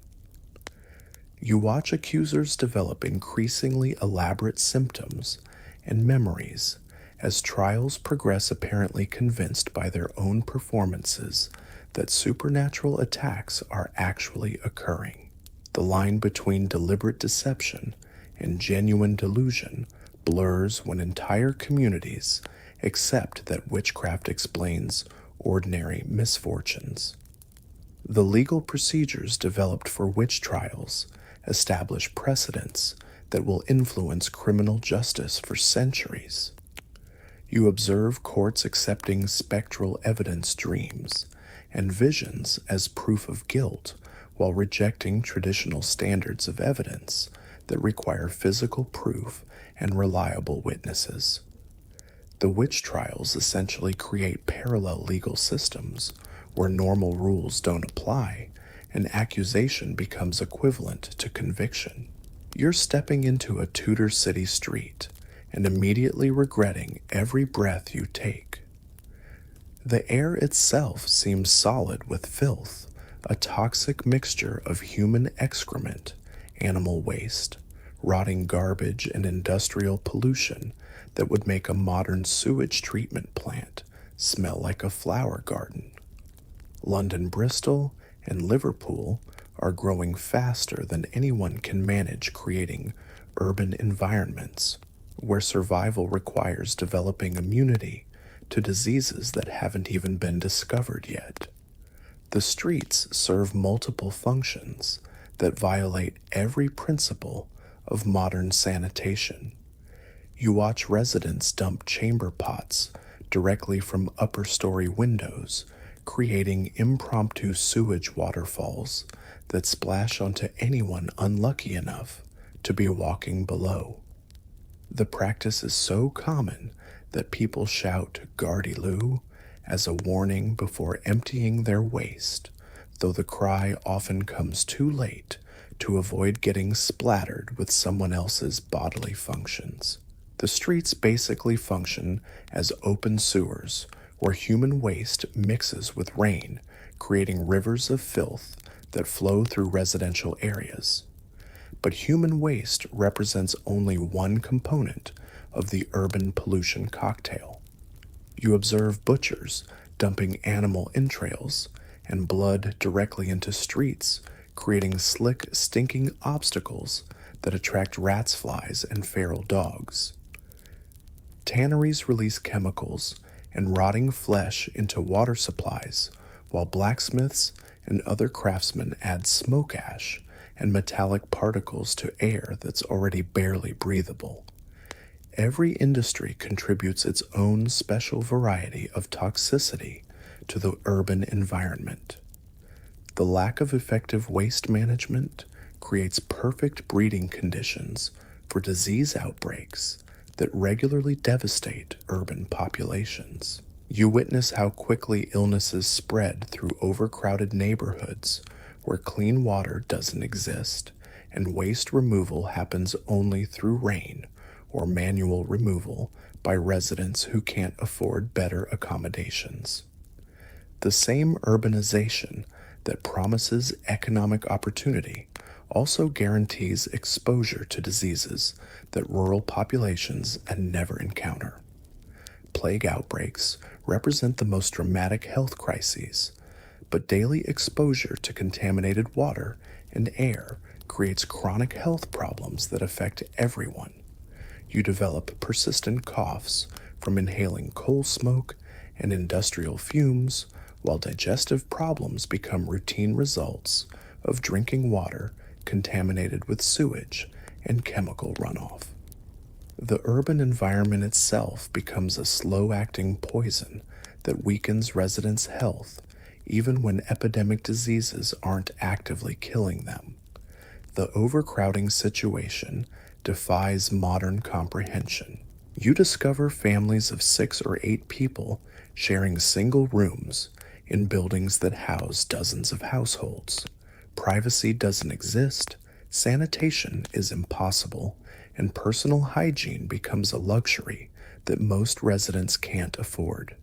You watch accusers develop increasingly elaborate symptoms and memories as trials progress, apparently convinced by their own performances that supernatural attacks are actually occurring. The line between deliberate deception and genuine delusion blurs when entire communities accept that witchcraft explains ordinary misfortunes. The legal procedures developed for witch trials establish precedents that will influence criminal justice for centuries. You observe courts accepting spectral evidence dreams and visions as proof of guilt while rejecting traditional standards of evidence that require physical proof and reliable witnesses. The witch trials essentially create parallel legal systems where normal rules don't apply and accusation becomes equivalent to conviction. You're stepping into a Tudor city street and immediately regretting every breath you take. The air itself seems solid with filth, a toxic mixture of human excrement, animal waste, rotting garbage, and industrial pollution that would make a modern sewage treatment plant smell like a flower garden. London, Bristol, and Liverpool are growing faster than anyone can manage, creating urban environments where survival requires developing immunity to diseases that haven't even been discovered yet. The streets serve multiple functions that violate every principle of modern sanitation. You watch residents dump chamber pots directly from upper-story windows, creating impromptu sewage waterfalls that splash onto anyone unlucky enough to be walking below. The practice is so common that people shout "Gardy-loo" as a warning before emptying their waste, though the cry often comes too late to avoid getting splattered with someone else's bodily functions. The streets basically function as open sewers where human waste mixes with rain, creating rivers of filth that flow through residential areas. But human waste represents only one component of the urban pollution cocktail. You observe butchers dumping animal entrails and blood directly into streets, creating slick, stinking obstacles that attract rats, flies, and feral dogs. Tanneries release chemicals and rotting flesh into water supplies, while blacksmiths and other craftsmen add smoke ash and metallic particles to air that's already barely breathable. Every industry contributes its own special variety of toxicity to the urban environment. The lack of effective waste management creates perfect breeding conditions for disease outbreaks that regularly devastate urban populations. You witness how quickly illnesses spread through overcrowded neighborhoods where clean water doesn't exist and waste removal happens only through rain or manual removal by residents who can't afford better accommodations. The same urbanization that promises economic opportunity also guarantees exposure to diseases that rural populations never encounter. Plague outbreaks represent the most dramatic health crises, but daily exposure to contaminated water and air creates chronic health problems that affect everyone. You develop persistent coughs from inhaling coal smoke and industrial fumes, while digestive problems become routine results of drinking water contaminated with sewage and chemical runoff. The urban environment itself becomes a slow-acting poison that weakens residents' health even when epidemic diseases aren't actively killing them. The overcrowding situation defies modern comprehension. You discover families of 6 or 8 people sharing single rooms in buildings that house dozens of households. Privacy doesn't exist, sanitation is impossible, and personal hygiene becomes a luxury that most residents can't afford.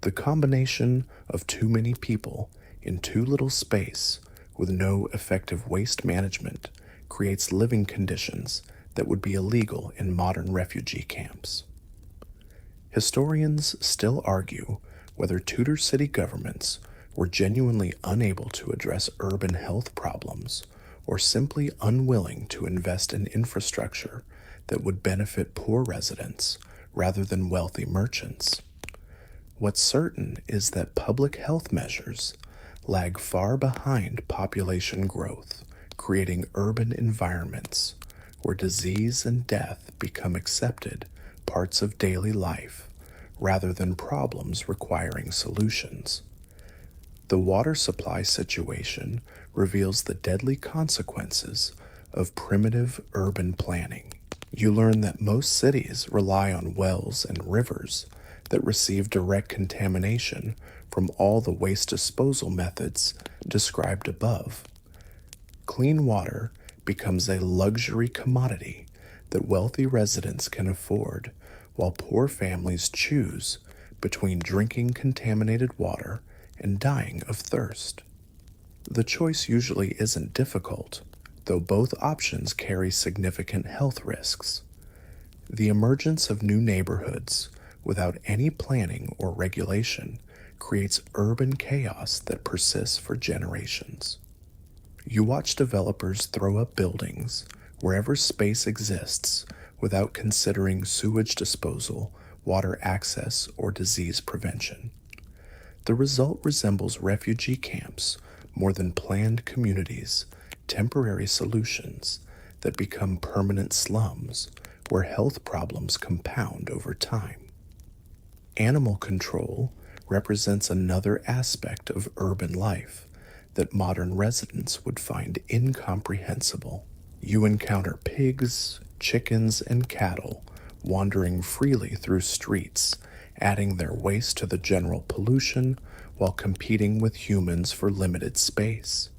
The combination of too many people in too little space with no effective waste management creates living conditions that would be illegal in modern refugee camps. Historians still argue whether Tudor city governments were genuinely unable to address urban health problems or simply unwilling to invest in infrastructure that would benefit poor residents rather than wealthy merchants. What's certain is that public health measures lag far behind population growth, creating urban environments where disease and death become accepted parts of daily life rather than problems requiring solutions. The water supply situation reveals the deadly consequences of primitive urban planning. You learn that most cities rely on wells and rivers that receive direct contamination from all the waste disposal methods described above. Clean water becomes a luxury commodity that wealthy residents can afford, while poor families choose between drinking contaminated water and dying of thirst. The choice usually isn't difficult, though both options carry significant health risks. The emergence of new neighborhoods without any planning or regulation creates urban chaos that persists for generations. You watch developers throw up buildings wherever space exists without considering sewage disposal, water access, or disease prevention. The result resembles refugee camps more than planned communities, temporary solutions that become permanent slums where health problems compound over time. Animal control represents another aspect of urban life that modern residents would find incomprehensible. You encounter pigs, chickens, and cattle wandering freely through streets, adding their waste to the general pollution while competing with humans for limited space.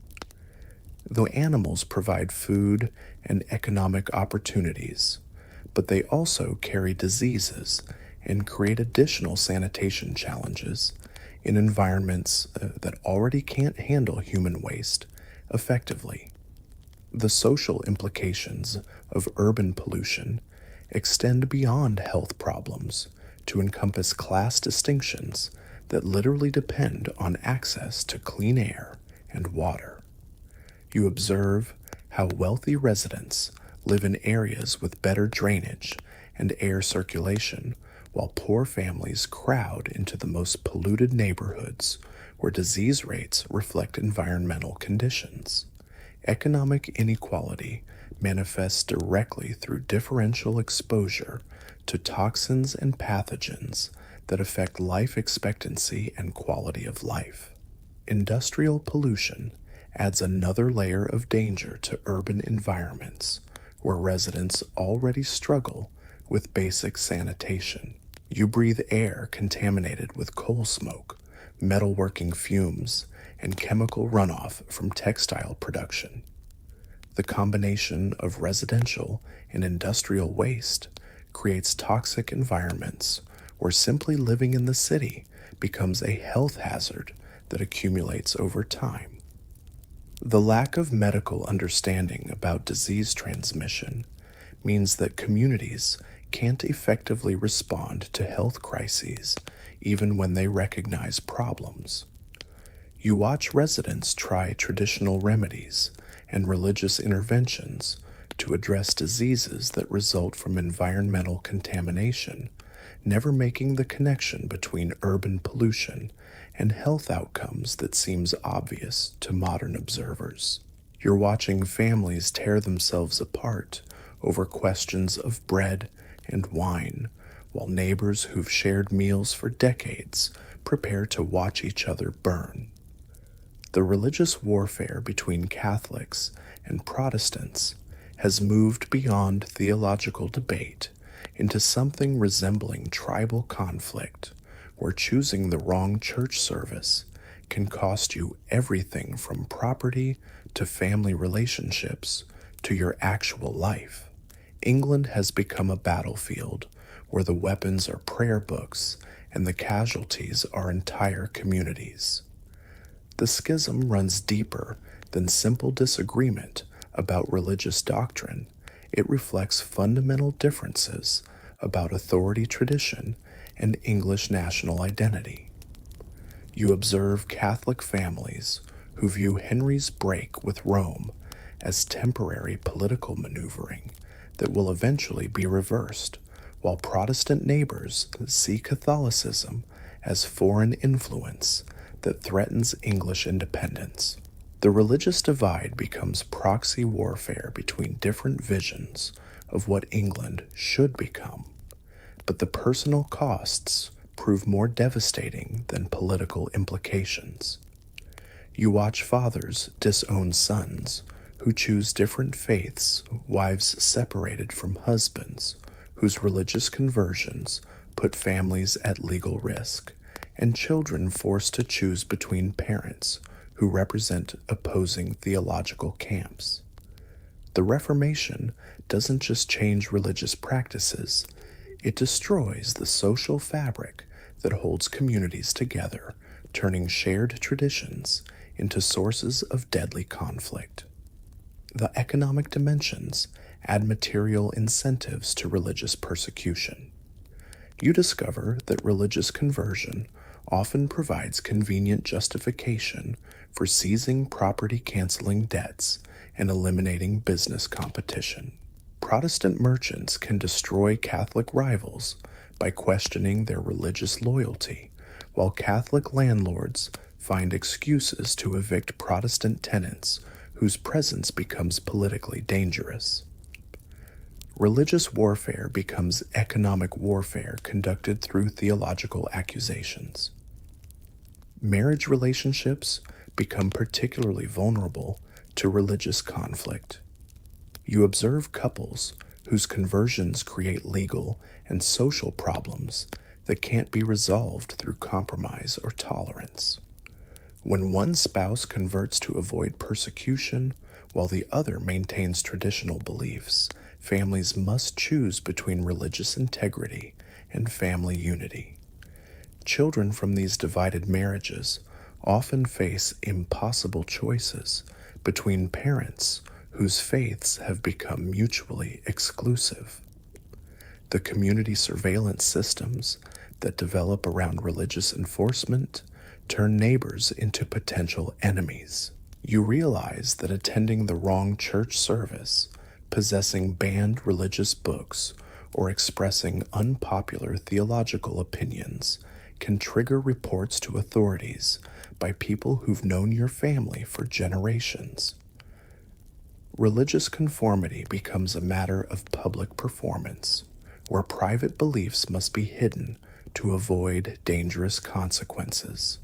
Though animals provide food and economic opportunities, but they also carry diseases and create additional sanitation challenges in environments that already can't handle human waste effectively. The social implications of urban pollution extend beyond health problems to encompass class distinctions that literally depend on access to clean air and water. You observe how wealthy residents live in areas with better drainage and air circulation, while poor families crowd into the most polluted neighborhoods where disease rates reflect environmental conditions. Economic inequality manifests directly through differential exposure to toxins and pathogens that affect life expectancy and quality of life. Industrial pollution adds another layer of danger to urban environments where residents already struggle with basic sanitation. You breathe air contaminated with coal smoke, metalworking fumes, and chemical runoff from textile production. The combination of residential and industrial waste creates toxic environments where simply living in the city becomes a health hazard that accumulates over time. The lack of medical understanding about disease transmission means that communities can't effectively respond to health crises even when they recognize problems. You watch residents try traditional remedies and religious interventions to address diseases that result from environmental contamination, never making the connection between urban pollution and health outcomes that seems obvious to modern observers. You're watching families tear themselves apart over questions of bread and wine, while neighbors who've shared meals for decades prepare to watch each other burn. The religious warfare between Catholics and Protestants has moved beyond theological debate into something resembling tribal conflict, where choosing the wrong church service can cost you everything from property to family relationships to your actual life. England has become a battlefield where the weapons are prayer books and the casualties are entire communities. The schism runs deeper than simple disagreement about religious doctrine. It reflects fundamental differences about authority tradition and English national identity. You observe Catholic families who view Henry's break with Rome as temporary political maneuvering that will eventually be reversed, while Protestant neighbors see Catholicism as foreign influence that threatens English independence. The religious divide becomes proxy warfare between different visions of what England should become, but the personal costs prove more devastating than political implications. You watch fathers disown sons who choose different faiths, wives separated from husbands whose religious conversions put families at legal risk, and children forced to choose between parents who represent opposing theological camps. The Reformation doesn't just change religious practices, it destroys the social fabric that holds communities together, turning shared traditions into sources of deadly conflict. The economic dimensions add material incentives to religious persecution. You discover that religious conversion often provides convenient justification for seizing property-canceling debts and eliminating business competition. Protestant merchants can destroy Catholic rivals by questioning their religious loyalty, while Catholic landlords find excuses to evict Protestant tenants whose presence becomes politically dangerous. Religious warfare becomes economic warfare conducted through theological accusations. Marriage relationships become particularly vulnerable to religious conflict. You observe couples whose conversions create legal and social problems that can't be resolved through compromise or tolerance. When one spouse converts to avoid persecution while the other maintains traditional beliefs, families must choose between religious integrity and family unity. Children from these divided marriages often face impossible choices between parents whose faiths have become mutually exclusive. The community surveillance systems that develop around religious enforcement turn neighbors into potential enemies. You realize that attending the wrong church service, possessing banned religious books, or expressing unpopular theological opinions can trigger reports to authorities by people who've known your family for generations. Religious conformity becomes a matter of public performance, where private beliefs must be hidden to avoid dangerous consequences.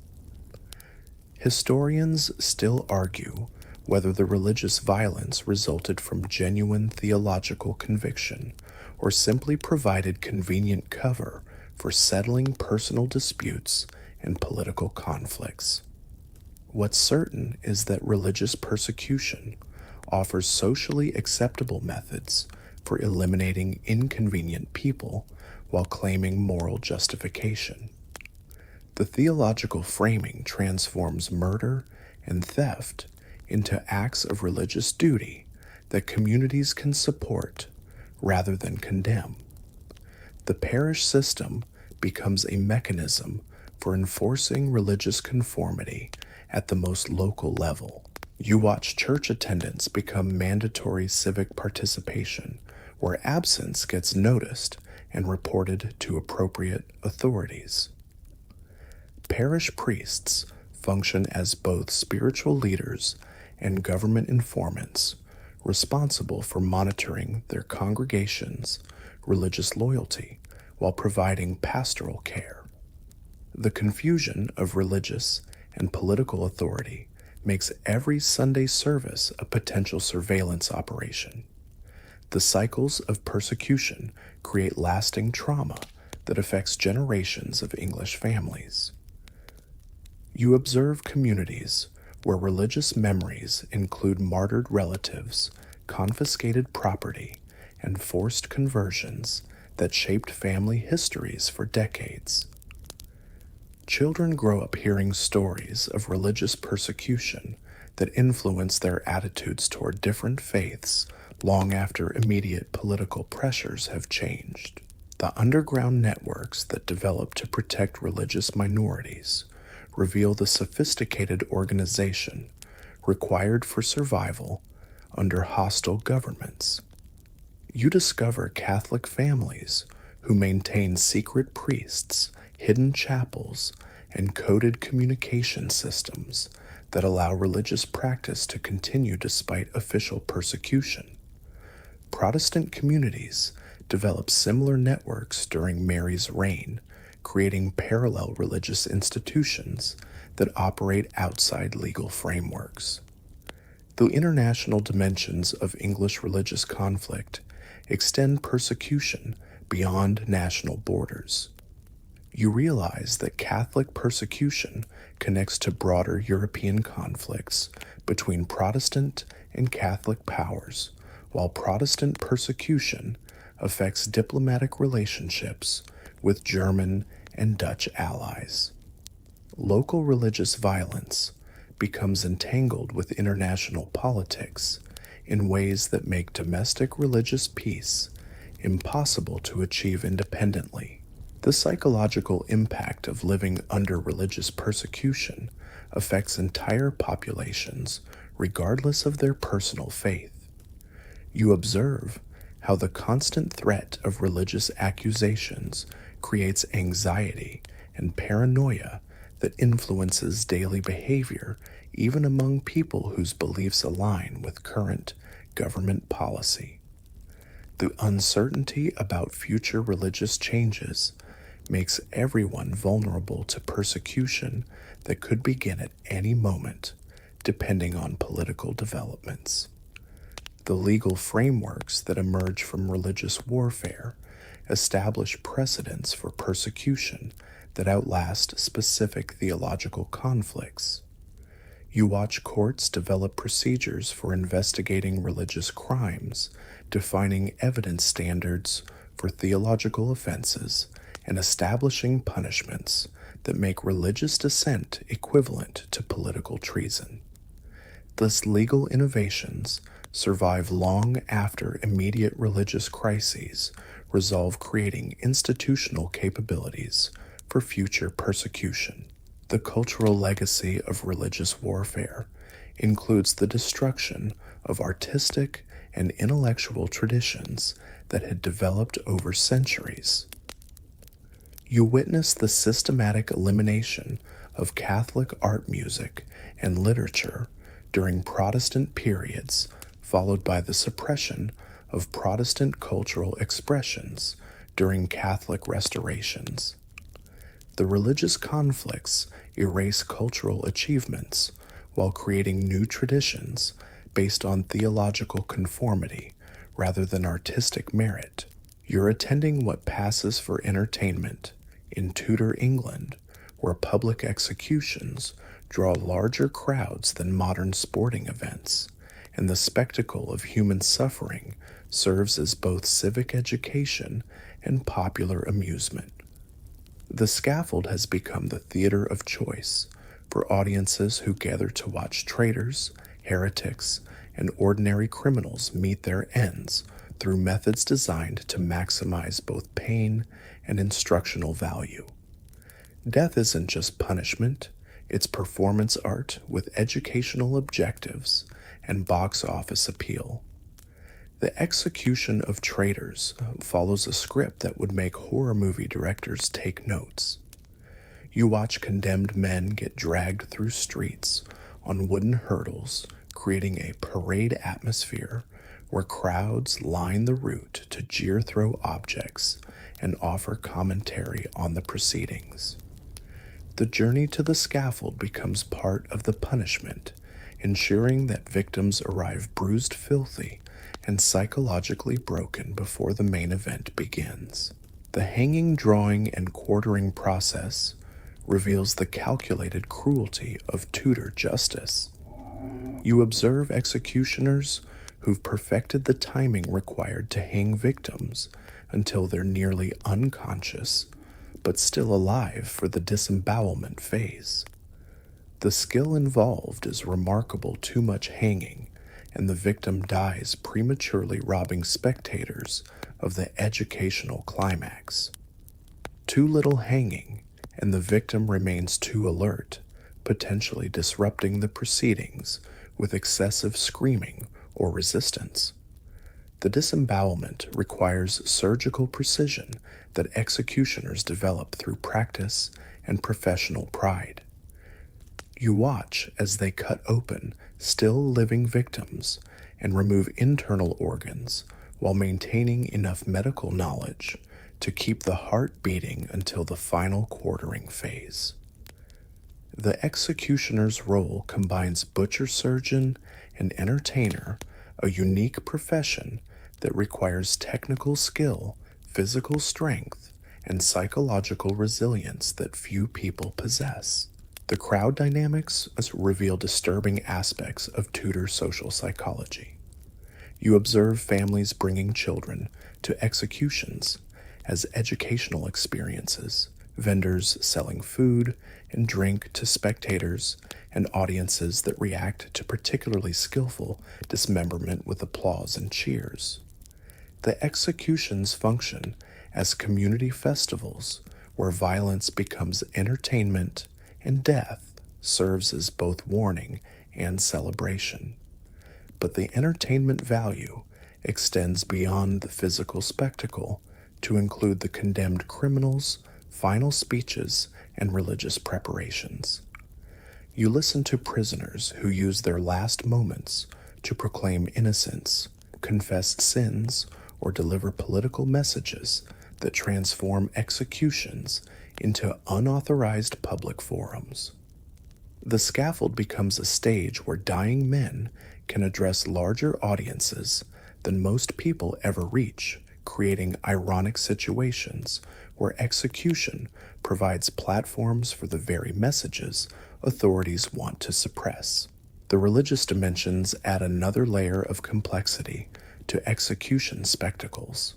Historians still argue whether the religious violence resulted from genuine theological conviction or simply provided convenient cover for settling personal disputes and political conflicts. What's certain is that religious persecution offers socially acceptable methods for eliminating inconvenient people while claiming moral justification. The theological framing transforms murder and theft into acts of religious duty that communities can support rather than condemn. The parish system becomes a mechanism for enforcing religious conformity at the most local level. You watch church attendance become mandatory civic participation, where absence gets noticed and reported to appropriate authorities. Parish priests function as both spiritual leaders and government informants, responsible for monitoring their congregations' religious loyalty while providing pastoral care. The confusion of religious and political authority makes every Sunday service a potential surveillance operation. The cycles of persecution create lasting trauma that affects generations of English families. You observe communities where religious memories include martyred relatives, confiscated property, and forced conversions that shaped family histories for decades. Children grow up hearing stories of religious persecution that influence their attitudes toward different faiths long after immediate political pressures have changed. The underground networks that develop to protect religious minorities reveal the sophisticated organization required for survival under hostile governments. You discover Catholic families who maintain secret priests, hidden chapels, and coded communication systems that allow religious practice to continue despite official persecution. Protestant communities develop similar networks during Mary's reign, creating parallel religious institutions that operate outside legal frameworks. The international dimensions of English religious conflict extend persecution beyond national borders. You realize that Catholic persecution connects to broader European conflicts between Protestant and Catholic powers, while Protestant persecution affects diplomatic relationships with German and Dutch allies. Local religious violence becomes entangled with international politics in ways that make domestic religious peace impossible to achieve independently. The psychological impact of living under religious persecution affects entire populations regardless of their personal faith. You observe how the constant threat of religious accusations creates anxiety and paranoia that influences daily behavior even among people whose beliefs align with current government policy. The uncertainty about future religious changes makes everyone vulnerable to persecution that could begin at any moment, depending on political developments. The legal frameworks that emerge from religious warfare establish precedents for persecution that outlast specific theological conflicts. You watch courts develop procedures for investigating religious crimes, defining evidence standards for theological offenses, and establishing punishments that make religious dissent equivalent to political treason. These legal innovations survive long after immediate religious crises resolve, creating institutional capabilities for future persecution. The cultural legacy of religious warfare includes the destruction of artistic and intellectual traditions that had developed over centuries. You witness the systematic elimination of Catholic art, music, and literature during Protestant periods, followed by the suppression of Protestant cultural expressions during Catholic restorations. The religious conflicts erase cultural achievements while creating new traditions based on theological conformity rather than artistic merit. You're attending what passes for entertainment in Tudor England, where public executions draw larger crowds than modern sporting events, and the spectacle of human suffering serves as both civic education and popular amusement. The scaffold has become the theater of choice for audiences who gather to watch traitors, heretics, and ordinary criminals meet their ends through methods designed to maximize both pain and instructional value. Death isn't just punishment, it's performance art with educational objectives and box office appeal. The execution of traitors follows a script that would make horror movie directors take notes. You watch condemned men get dragged through streets on wooden hurdles, creating a parade atmosphere where crowds line the route to jeer throw objects and offer commentary on the proceedings. The journey to the scaffold becomes part of the punishment, ensuring that victims arrive bruised, filthy, and psychologically broken before the main event begins. The hanging, drawing, and quartering process reveals the calculated cruelty of Tudor justice. You observe executioners who've perfected the timing required to hang victims until they're nearly unconscious, but still alive for the disembowelment phase. The skill involved is remarkable. Too much hanging, and the victim dies prematurely, robbing spectators of the educational climax. Too little hanging, and the victim remains too alert, potentially disrupting the proceedings with excessive screaming or resistance. The disembowelment requires surgical precision that executioners develop through practice and professional pride. You watch as they cut open still living victims and remove internal organs while maintaining enough medical knowledge to keep the heart beating until the final quartering phase. The executioner's role combines butcher, surgeon, and entertainer, a unique profession that requires technical skill, physical strength, and psychological resilience that few people possess. The crowd dynamics reveal disturbing aspects of Tudor social psychology. You observe families bringing children to executions as educational experiences, vendors selling food and drink to spectators, and audiences that react to particularly skillful dismemberment with applause and cheers. The executions function as community festivals where violence becomes entertainment and death serves as both warning and celebration. But the entertainment value extends beyond the physical spectacle to include the condemned criminals, final speeches, and religious preparations. You listen to prisoners who use their last moments to proclaim innocence, confess sins, or deliver political messages that transform executions into unauthorized public forums. The scaffold becomes a stage where dying men can address larger audiences than most people ever reach, creating ironic situations where execution provides platforms for the very messages authorities want to suppress. The religious dimensions add another layer of complexity to execution spectacles.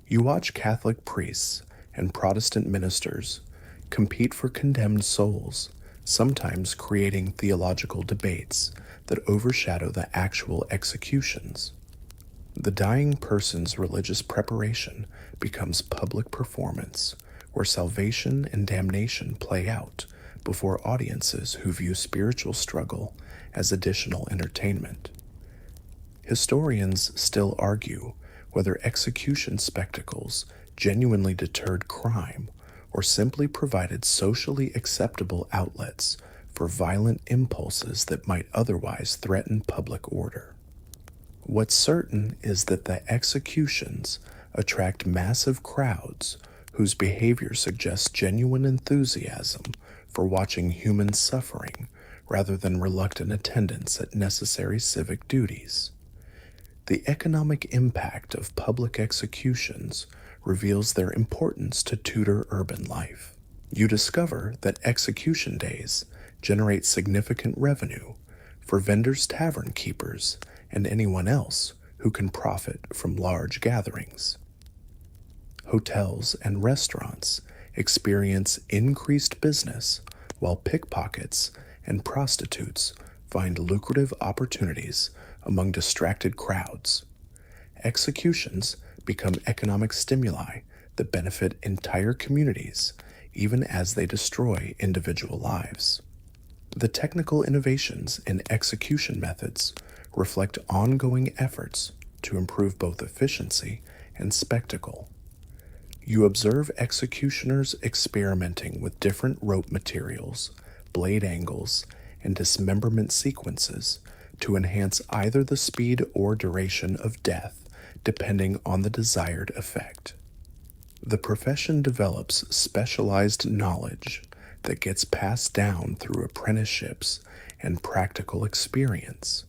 You watch Catholic priests and Protestant ministers compete for condemned souls, sometimes creating theological debates that overshadow the actual executions. The dying person's religious preparation becomes public performance, where salvation and damnation play out before audiences who view spiritual struggle as additional entertainment. Historians still argue whether execution spectacles genuinely deterred crime or simply provided socially acceptable outlets for violent impulses that might otherwise threaten public order. What's certain is that the executions attract massive crowds whose behavior suggests genuine enthusiasm for watching humans suffering rather than reluctant attendance at necessary civic duties. The economic impact of public executions reveals their importance to Tudor urban life. You discover that execution days generate significant revenue for vendors, tavern keepers, and anyone else who can profit from large gatherings. Hotels and restaurants experience increased business, while pickpockets and prostitutes find lucrative opportunities among distracted crowds. Executions become economic stimuli that benefit entire communities, even as they destroy individual lives. The technical innovations in execution methods reflect ongoing efforts to improve both efficiency and spectacle. You observe executioners experimenting with different rope materials, blade angles, and dismemberment sequences to enhance either the speed or duration of death, depending on the desired effect. The profession develops specialized knowledge that gets passed down through apprenticeships and practical experience.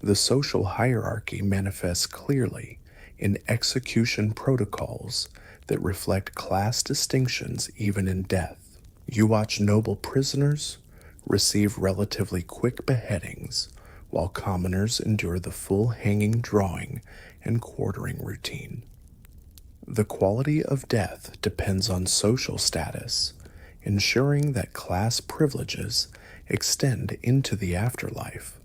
The social hierarchy manifests clearly in execution protocols that reflect class distinctions even in death. You watch noble prisoners receive relatively quick beheadings, while commoners endure the full hanging, drawing, and quartering routine. The quality of death depends on social status, ensuring that class privileges extend into the afterlife,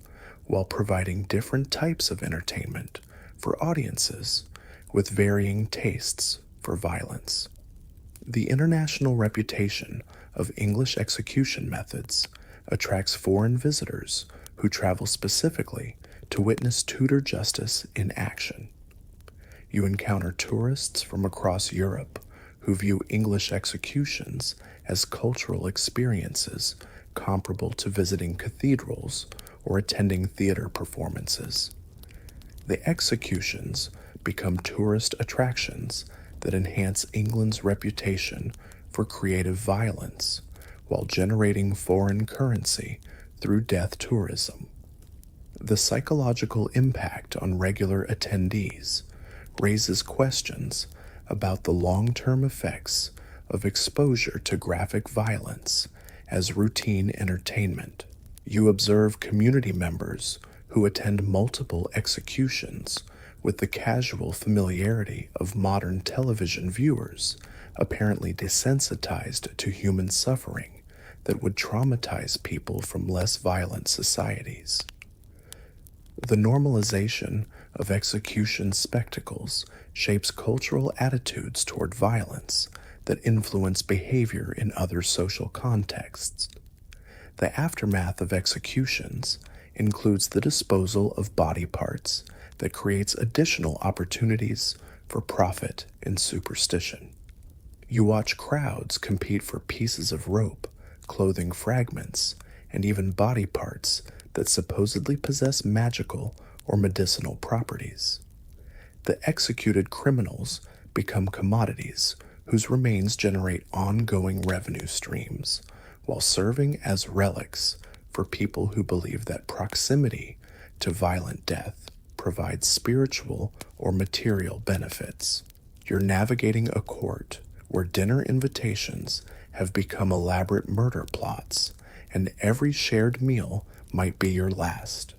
while providing different types of entertainment for audiences with varying tastes for violence. The international reputation of English execution methods attracts foreign visitors who travel specifically to witness Tudor justice in action. You encounter tourists from across Europe who view English executions as cultural experiences comparable to visiting cathedrals or attending theater performances. The executions become tourist attractions that enhance England's reputation for creative violence while generating foreign currency through death tourism. The psychological impact on regular attendees raises questions about the long-term effects of exposure to graphic violence as routine entertainment. You observe community members who attend multiple executions with the casual familiarity of modern television viewers, apparently desensitized to human suffering that would traumatize people from less violent societies. The normalization of execution spectacles shapes cultural attitudes toward violence that influence behavior in other social contexts. The aftermath of executions includes the disposal of body parts that creates additional opportunities for profit and superstition. You watch crowds compete for pieces of rope, clothing fragments, and even body parts that supposedly possess magical or medicinal properties. The executed criminals become commodities whose remains generate ongoing revenue streams, while serving as relics for people who believe that proximity to violent death provides spiritual or material benefits. You're navigating a court where dinner invitations have become elaborate murder plots, and every shared meal might be your last.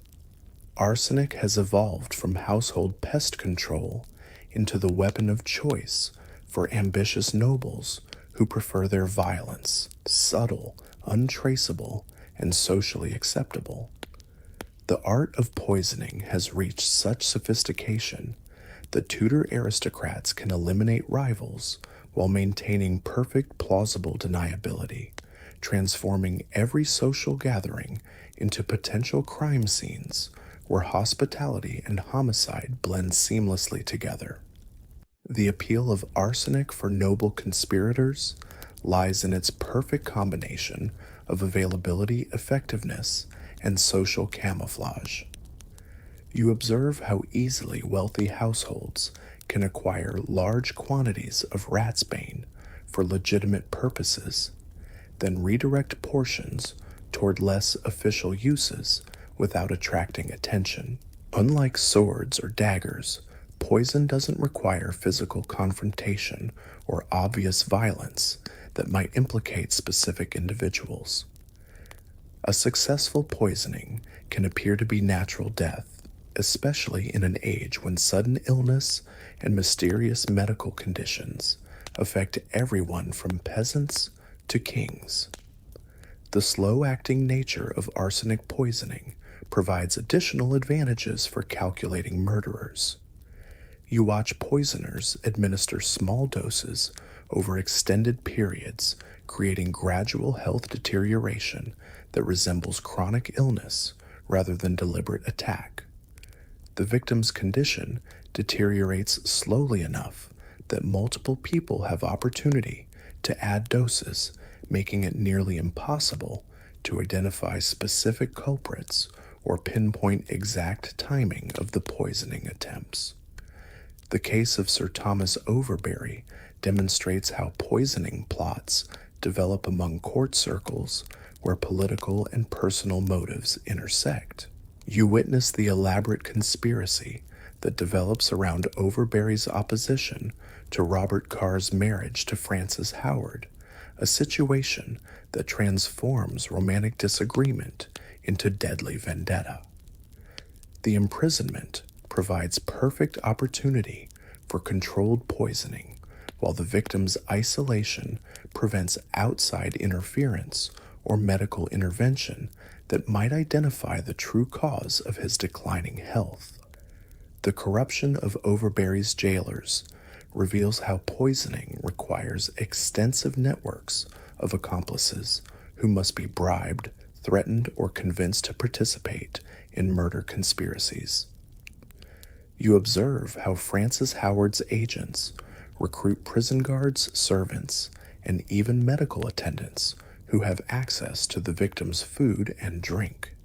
Arsenic has evolved from household pest control into the weapon of choice for ambitious nobles who prefer their violence, subtle, untraceable, and socially acceptable. The art of poisoning has reached such sophistication that Tudor aristocrats can eliminate rivals while maintaining perfect plausible deniability, transforming every social gathering into potential crime scenes where hospitality and homicide blend seamlessly together. The appeal of arsenic for noble conspirators lies in its perfect combination of availability, effectiveness, and social camouflage. You observe how easily wealthy households can acquire large quantities of ratsbane for legitimate purposes, then redirect portions toward less official uses without attracting attention. Unlike swords or daggers, poison doesn't require physical confrontation or obvious violence that might implicate specific individuals. A successful poisoning can appear to be natural death, especially in an age when sudden illness and mysterious medical conditions affect everyone from peasants to kings. The slow-acting nature of arsenic poisoning provides additional advantages for calculating murderers. You watch poisoners administer small doses over extended periods, creating gradual health deterioration that resembles chronic illness rather than deliberate attack. The victim's condition deteriorates slowly enough that multiple people have opportunity to add doses, making it nearly impossible to identify specific culprits or pinpoint exact timing of the poisoning attempts. The case of Sir Thomas Overbury demonstrates how poisoning plots develop among court circles where political and personal motives intersect. You witness the elaborate conspiracy that develops around Overbury's opposition to Robert Carr's marriage to Frances Howard, a situation that transforms romantic disagreement into deadly vendetta. The imprisonment provides perfect opportunity for controlled poisoning, while the victim's isolation prevents outside interference or medical intervention that might identify the true cause of his declining health. The corruption of Overbury's jailers reveals how poisoning requires extensive networks of accomplices who must be bribed, threatened, or convinced to participate in murder conspiracies. You observe how Frances Howard's agents recruit prison guards, servants, and even medical attendants who have access to the victim's food and drink.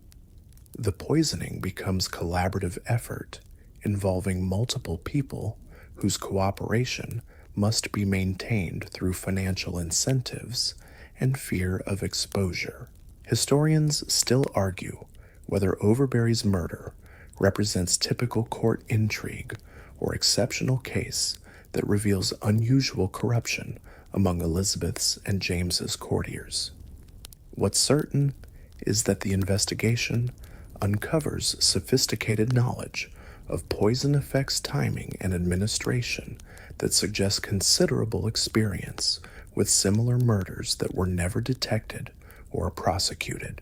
The poisoning becomes collaborative effort involving multiple people whose cooperation must be maintained through financial incentives and fear of exposure. Historians still argue whether Overbury's murder represents typical court intrigue or exceptional case that reveals unusual corruption among Elizabeth's and James's courtiers. What's certain is that the investigation uncovers sophisticated knowledge of poison effects, timing, and administration that suggests considerable experience with similar murders that were never detected or prosecuted.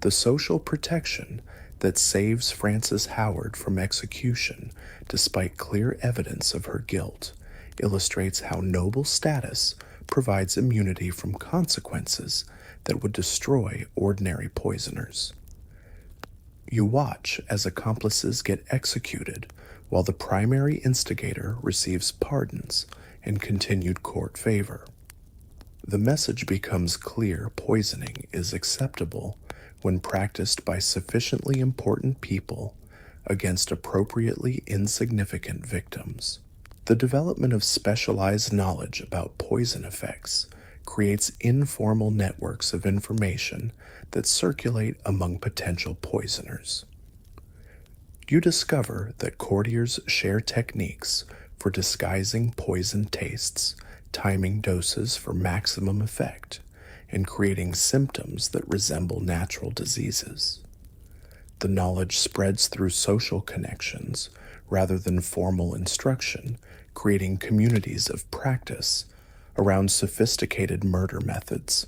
The social protection that saves Frances Howard from execution despite clear evidence of her guilt illustrates how noble status provides immunity from consequences that would destroy ordinary poisoners. You watch as accomplices get executed while the primary instigator receives pardons and continued court favor. The message becomes clear: poisoning is acceptable when practiced by sufficiently important people against appropriately insignificant victims. The development of specialized knowledge about poison effects creates informal networks of information that circulate among potential poisoners. You discover that courtiers share techniques for disguising poison tastes, timing doses for maximum effect, and creating symptoms that resemble natural diseases. The knowledge spreads through social connections rather than formal instruction, creating communities of practice around sophisticated murder methods.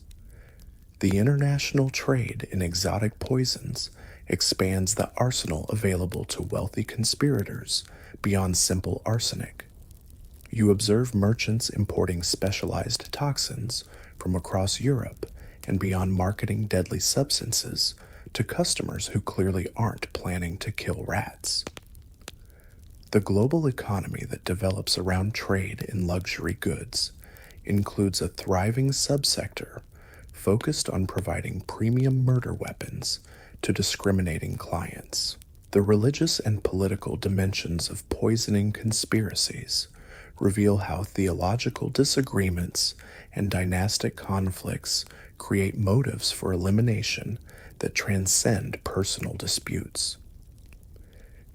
The international trade in exotic poisons expands the arsenal available to wealthy conspirators beyond simple arsenic. You observe merchants importing specialized toxins from across Europe and beyond, marketing deadly substances to customers who clearly aren't planning to kill rats. The global economy that develops around trade in luxury goods includes a thriving subsector focused on providing premium murder weapons to discriminating clients. The religious and political dimensions of poisoning conspiracies reveal how theological disagreements and dynastic conflicts create motives for elimination that transcend personal disputes.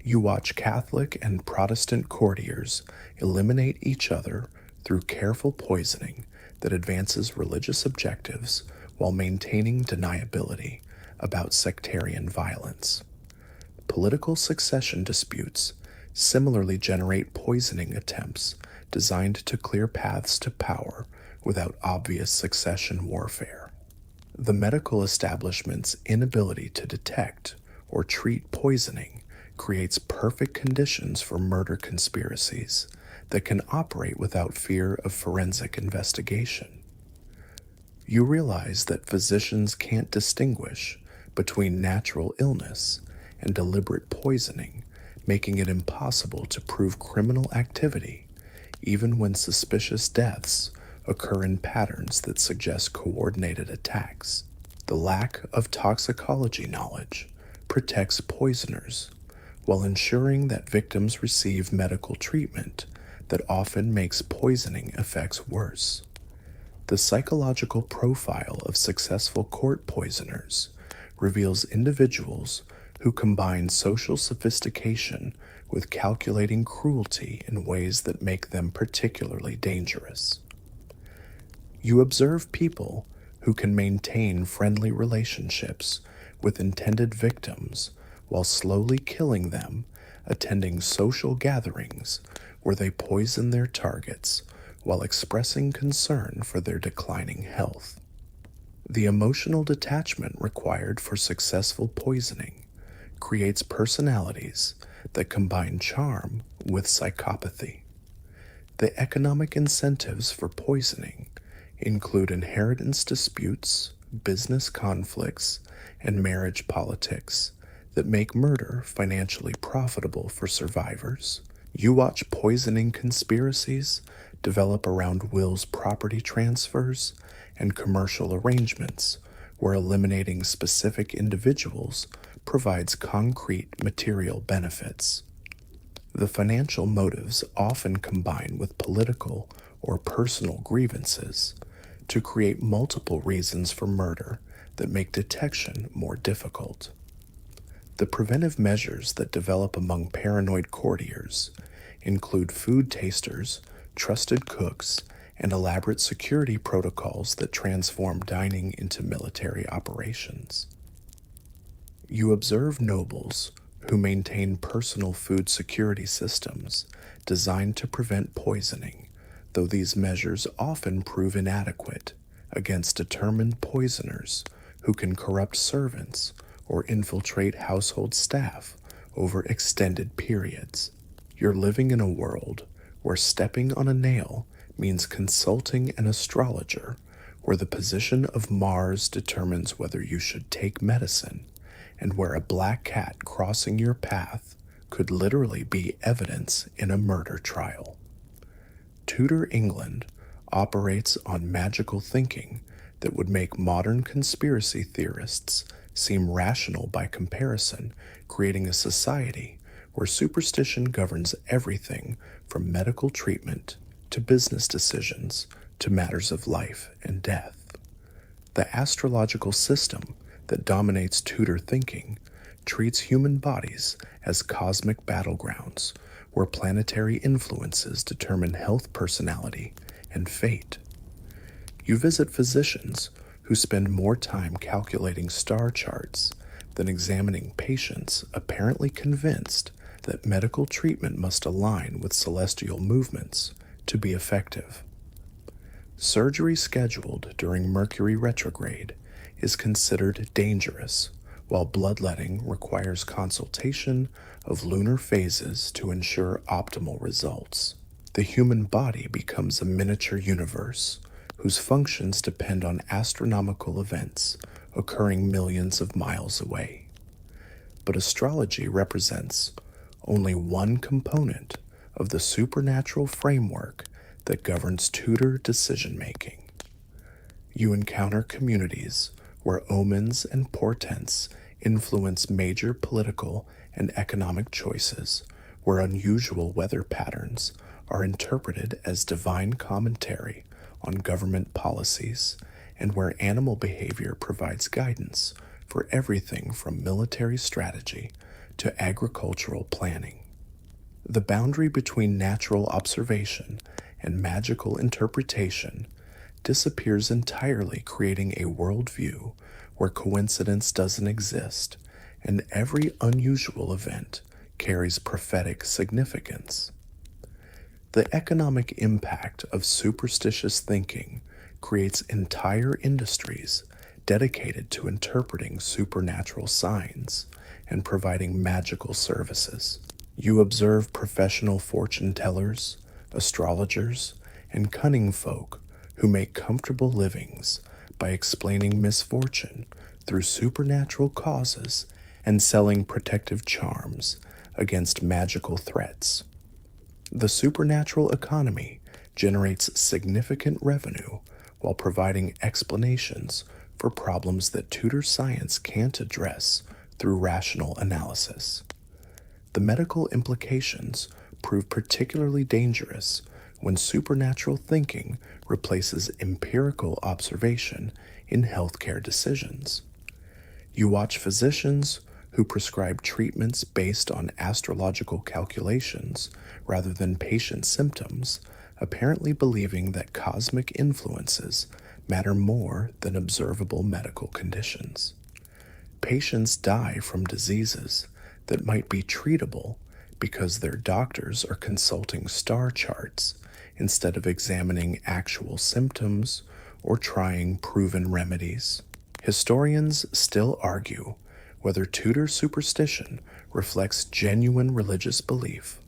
You watch Catholic and Protestant courtiers eliminate each other through careful poisoning that advances religious objectives while maintaining deniability about sectarian violence. Political succession disputes similarly generate poisoning attempts designed to clear paths to power without obvious succession warfare. The medical establishment's inability to detect or treat poisoning creates perfect conditions for murder conspiracies that can operate without fear of forensic investigation. You realize that physicians can't distinguish between natural illness and deliberate poisoning, making it impossible to prove criminal activity, even when suspicious deaths occur in patterns that suggest coordinated attacks. The lack of toxicology knowledge protects poisoners while ensuring that victims receive medical treatment that often makes poisoning effects worse. The psychological profile of successful court poisoners reveals individuals who combine social sophistication with calculating cruelty in ways that make them particularly dangerous. You observe people who can maintain friendly relationships with intended victims while slowly killing them, attending social gatherings where they poison their targets while expressing concern for their declining health. The emotional detachment required for successful poisoning creates personalities that combine charm with psychopathy. The economic incentives for poisoning include inheritance disputes, business conflicts, and marriage politics that make murder financially profitable for survivors. You watch poisoning conspiracies develop around wills, property transfers, and commercial arrangements where eliminating specific individuals provides concrete material benefits. The financial motives often combine with political or personal grievances to create multiple reasons for murder that make detection more difficult. The preventive measures that develop among paranoid courtiers include food tasters, trusted cooks, and elaborate security protocols that transform dining into military operations. You observe nobles who maintain personal food security systems designed to prevent poisoning, though these measures often prove inadequate against determined poisoners who can corrupt servants or infiltrate household staff over extended periods. You're living in a world where stepping on a nail means consulting an astrologer, where the position of Mars determines whether you should take medicine, and where a black cat crossing your path could literally be evidence in a murder trial. Tudor England operates on magical thinking that would make modern conspiracy theorists seem rational by comparison, creating a society where superstition governs everything from medical treatment to business decisions to matters of life and death. The astrological system that dominates Tudor thinking treats human bodies as cosmic battlegrounds where planetary influences determine health, personality, and fate. You visit physicians who spend more time calculating star charts than examining patients, apparently convinced that medical treatment must align with celestial movements to be effective. Surgery scheduled during Mercury retrograde is considered dangerous, while bloodletting requires consultation of lunar phases to ensure optimal results. The human body becomes a miniature universe whose functions depend on astronomical events occurring millions of miles away. But astrology represents only one component of the supernatural framework that governs Tudor decision-making. You encounter communities where omens and portents influence major political and economic choices, where unusual weather patterns are interpreted as divine commentary on government policies, and where animal behavior provides guidance for everything from military strategy to agricultural planning. The boundary between natural observation and magical interpretation disappears entirely, creating a worldview where coincidence doesn't exist and every unusual event carries prophetic significance. The economic impact of superstitious thinking creates entire industries dedicated to interpreting supernatural signs and providing magical services. You observe professional fortune tellers, astrologers, and cunning folk who make comfortable livings by explaining misfortune through supernatural causes and selling protective charms against magical threats. The supernatural economy generates significant revenue while providing explanations for problems that Tudor science can't address through rational analysis. The medical implications prove particularly dangerous when supernatural thinking replaces empirical observation in healthcare decisions. You watch physicians who prescribe treatments based on astrological calculations rather than patient symptoms, apparently believing that cosmic influences matter more than observable medical conditions. Patients die from diseases that might be treatable because their doctors are consulting star charts instead of examining actual symptoms or trying proven remedies. Historians still argue whether Tudor superstition reflects genuine religious belief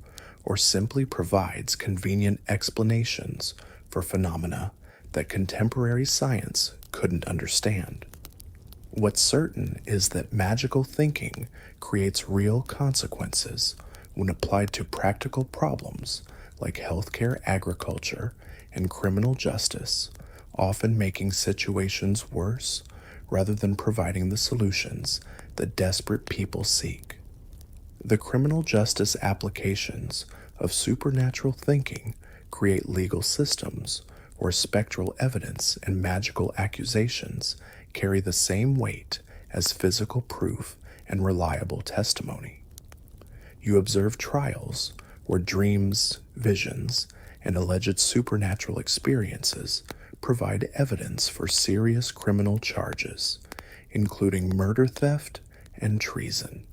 or simply provides convenient explanations for phenomena that contemporary science couldn't understand. What's certain is that magical thinking creates real consequences when applied to practical problems like healthcare, agriculture, and criminal justice, often making situations worse rather than providing the solutions that desperate people seek. The criminal justice applications of supernatural thinking create legal systems where spectral evidence and magical accusations carry the same weight as physical proof and reliable testimony. You observe trials where dreams, visions, and alleged supernatural experiences provide evidence for serious criminal charges, including murder, theft, and treason.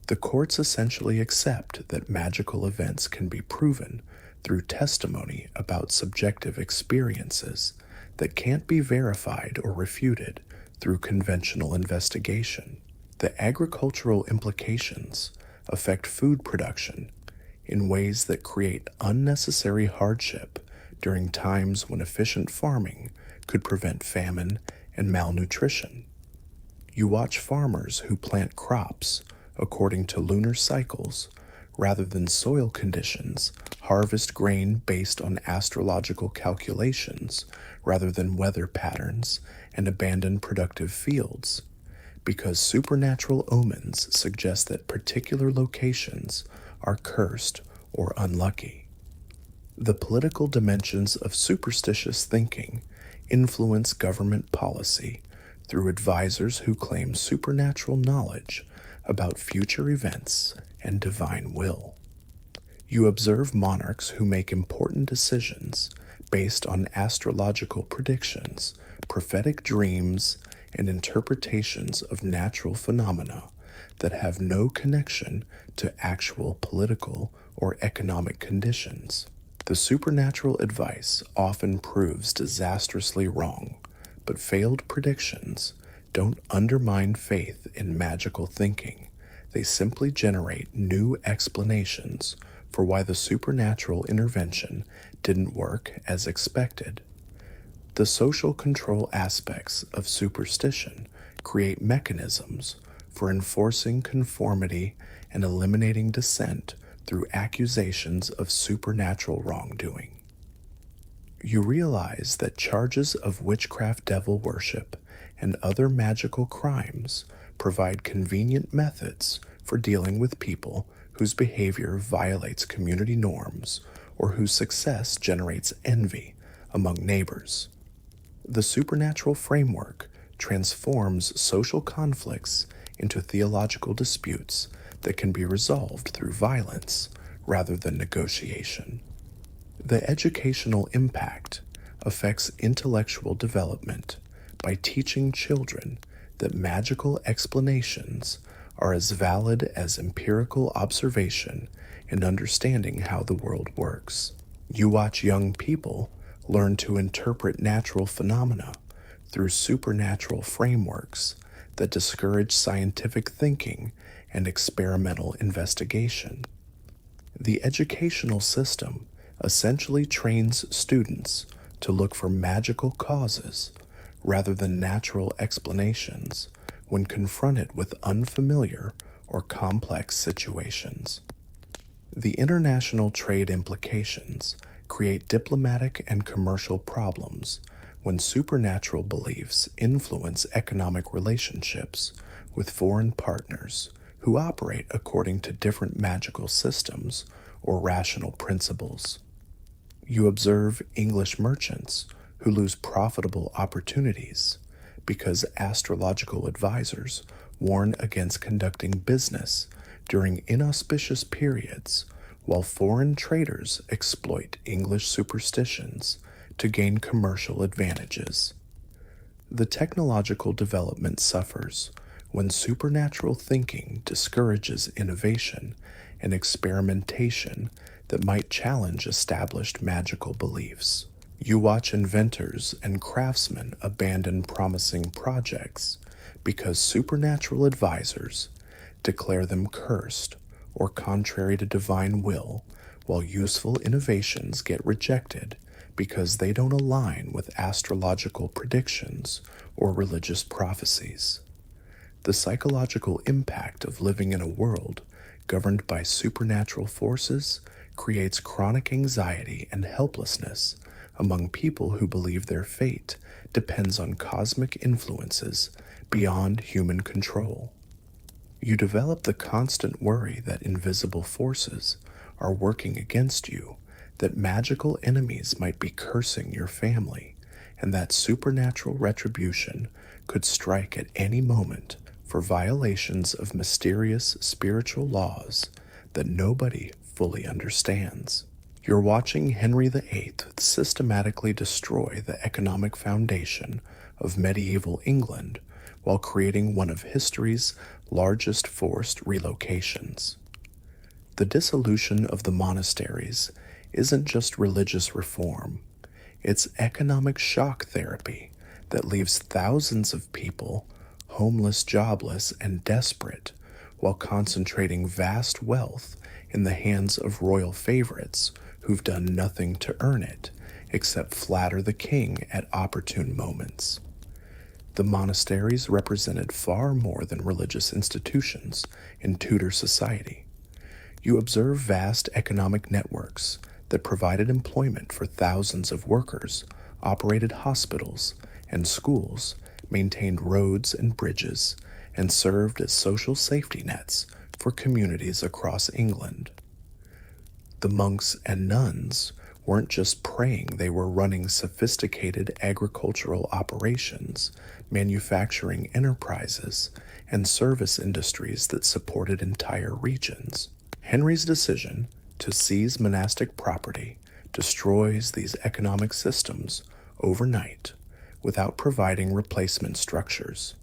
The courts essentially accept that magical events can be proven through testimony about subjective experiences that can't be verified or refuted through conventional investigation. The agricultural implications affect food production in ways that create unnecessary hardship during times when efficient farming could prevent famine and malnutrition. You watch farmers who plant crops according to lunar cycles rather than soil conditions, harvest grain based on astrological calculations rather than weather patterns, and abandon productive fields, because supernatural omens suggest that particular locations are cursed or unlucky. The political dimensions of superstitious thinking influence government policy through advisors who claim supernatural knowledge about future events and divine will. You observe monarchs who make important decisions based on astrological predictions, prophetic dreams, and interpretations of natural phenomena that have no connection to actual political or economic conditions. The supernatural advice often proves disastrously wrong, but failed predictions don't undermine faith in magical thinking. They simply generate new explanations for why the supernatural intervention didn't work as expected. The social control aspects of superstition create mechanisms for enforcing conformity and eliminating dissent through accusations of supernatural wrongdoing. You realize that charges of witchcraft, devil worship, and other magical crimes provide convenient methods for dealing with people whose behavior violates community norms or whose success generates envy among neighbors. The supernatural framework transforms social conflicts into theological disputes that can be resolved through violence rather than negotiation. The educational impact affects intellectual development by teaching children that magical explanations are as valid as empirical observation in understanding how the world works. You watch young people learn to interpret natural phenomena through supernatural frameworks that discourage scientific thinking and experimental investigation. The educational system essentially trains students to look for magical causes rather than natural explanations when confronted with unfamiliar or complex situations. The international trade implications create diplomatic and commercial problems when supernatural beliefs influence economic relationships with foreign partners who operate according to different magical systems or rational principles. You observe English merchants who lose profitable opportunities because astrological advisors warn against conducting business during inauspicious periods, while foreign traders exploit English superstitions to gain commercial advantages. The technological development suffers when supernatural thinking discourages innovation and experimentation that might challenge established magical beliefs. You watch inventors and craftsmen abandon promising projects because supernatural advisors declare them cursed or contrary to divine will, while useful innovations get rejected because they don't align with astrological predictions or religious prophecies. The psychological impact of living in a world governed by supernatural forces creates chronic anxiety and helplessness among people who believe their fate depends on cosmic influences beyond human control. You develop the constant worry that invisible forces are working against you, that magical enemies might be cursing your family, and that supernatural retribution could strike at any moment for violations of mysterious spiritual laws that nobody fully understands. You're watching Henry VIII systematically destroy the economic foundation of medieval England while creating one of history's largest forced relocations. The dissolution of the monasteries isn't just religious reform, it's economic shock therapy that leaves thousands of people homeless, jobless, and desperate while concentrating vast wealth in the hands of royal favorites who've done nothing to earn it except flatter the king at opportune moments. The monasteries represented far more than religious institutions in Tudor society. You observe vast economic networks that provided employment for thousands of workers, operated hospitals and schools, maintained roads and bridges, and served as social safety nets for communities across England. The monks and nuns weren't just praying, they were running sophisticated agricultural operations, manufacturing enterprises, and service industries that supported entire regions. Henry's decision to seize monastic property destroys these economic systems overnight without providing replacement structures.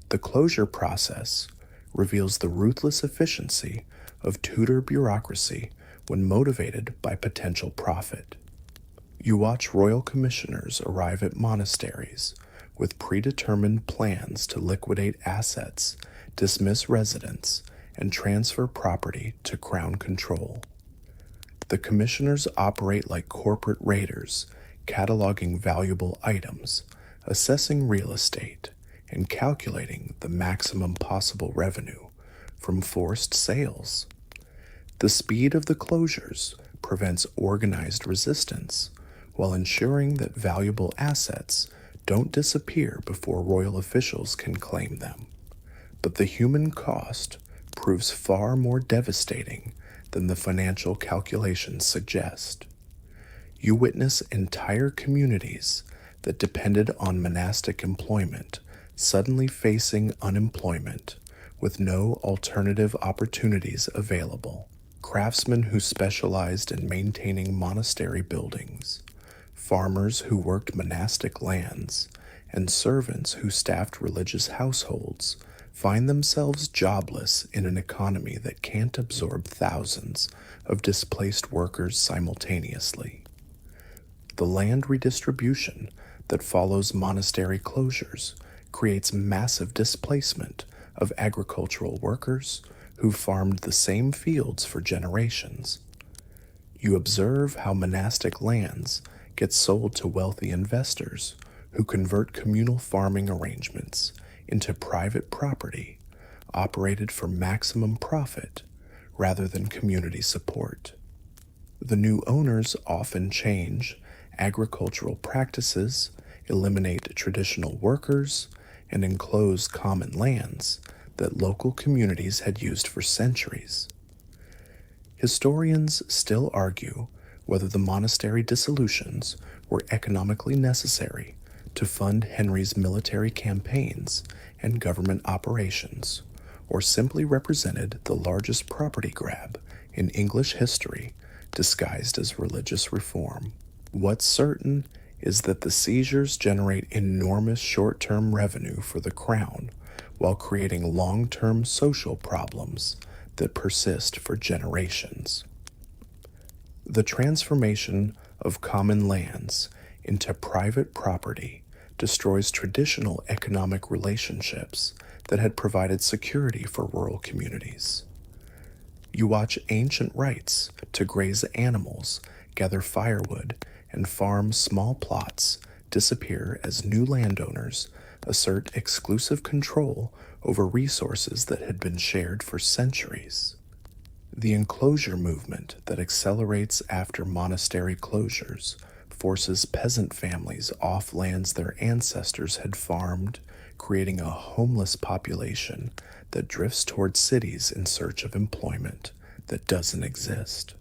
The closure process reveals the ruthless efficiency of Tudor bureaucracy when motivated by potential profit. You watch royal commissioners arrive at monasteries with predetermined plans to liquidate assets, dismiss residents, and transfer property to Crown control. The commissioners operate like corporate raiders, cataloging valuable items, assessing real estate, and calculating the maximum possible revenue from forced sales. The speed of the closures prevents organized resistance, while ensuring that valuable assets don't disappear before royal officials can claim them. But the human cost proves far more devastating than the financial calculations suggest. You witness entire communities that depended on monastic employment suddenly facing unemployment with no alternative opportunities available. Craftsmen who specialized in maintaining monastery buildings, farmers who worked monastic lands, and servants who staffed religious households find themselves jobless in an economy that can't absorb thousands of displaced workers simultaneously. The land redistribution that follows monastery closures creates massive displacement of agricultural workers who farmed the same fields for generations. You observe how monastic lands get sold to wealthy investors who convert communal farming arrangements into private property operated for maximum profit rather than community support. The new owners often change agricultural practices, eliminate traditional workers, and enclose common lands that local communities had used for centuries. Historians still argue whether the monastery dissolutions were economically necessary to fund Henry's military campaigns and government operations, or simply represented the largest property grab in English history disguised as religious reform. What's certain is that the seizures generate enormous short-term revenue for the crown while creating long-term social problems that persist for generations. The transformation of common lands into private property destroys traditional economic relationships that had provided security for rural communities. You watch ancient rights to graze animals, gather firewood, and farm small plots disappear as new landowners assert exclusive control over resources that had been shared for centuries. The enclosure movement that accelerates after monastery closures forces peasant families off lands their ancestors had farmed, creating a homeless population that drifts toward cities in search of employment that doesn't exist.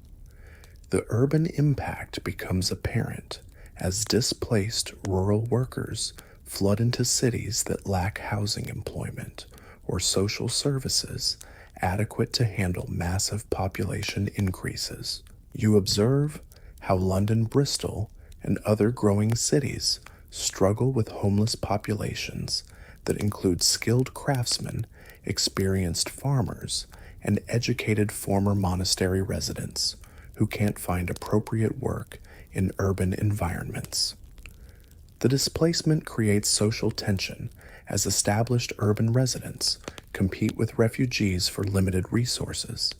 The urban impact becomes apparent as displaced rural workers flood into cities that lack housing employment or social services adequate to handle massive population increases. You observe how London, Bristol, and other growing cities struggle with homeless populations that include skilled craftsmen, experienced farmers, and educated former monastery residents who can't find appropriate work in urban environments. The displacement creates social tension as established urban residents compete with refugees for limited resources.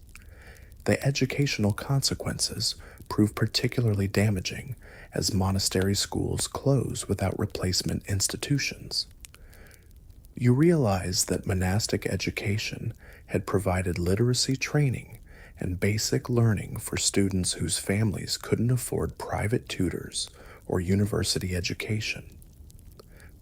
The educational consequences prove particularly damaging as monastery schools close without replacement institutions. You realize that monastic education had provided literacy training and basic learning for students whose families couldn't afford private tutors or university education.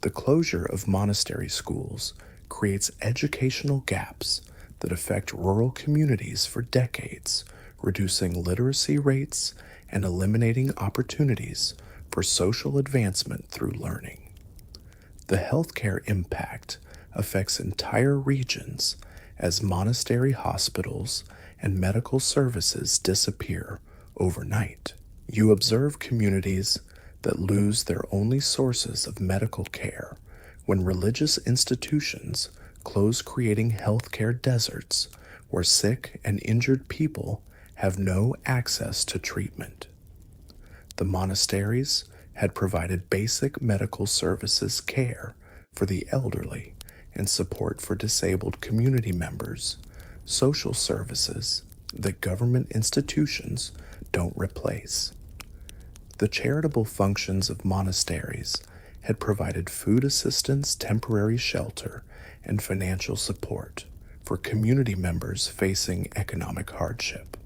The closure of monastery schools creates educational gaps that affect rural communities for decades, reducing literacy rates and eliminating opportunities for social advancement through learning. The healthcare impact affects entire regions as monastery hospitals and medical services disappear overnight. You observe communities that lose their only sources of medical care when religious institutions close, creating healthcare deserts where sick and injured people have no access to treatment. The monasteries had provided basic medical services care for the elderly, and support for disabled community members, social services that government institutions don't replace. The charitable functions of monasteries had provided food assistance, temporary shelter, and financial support for community members facing economic hardship.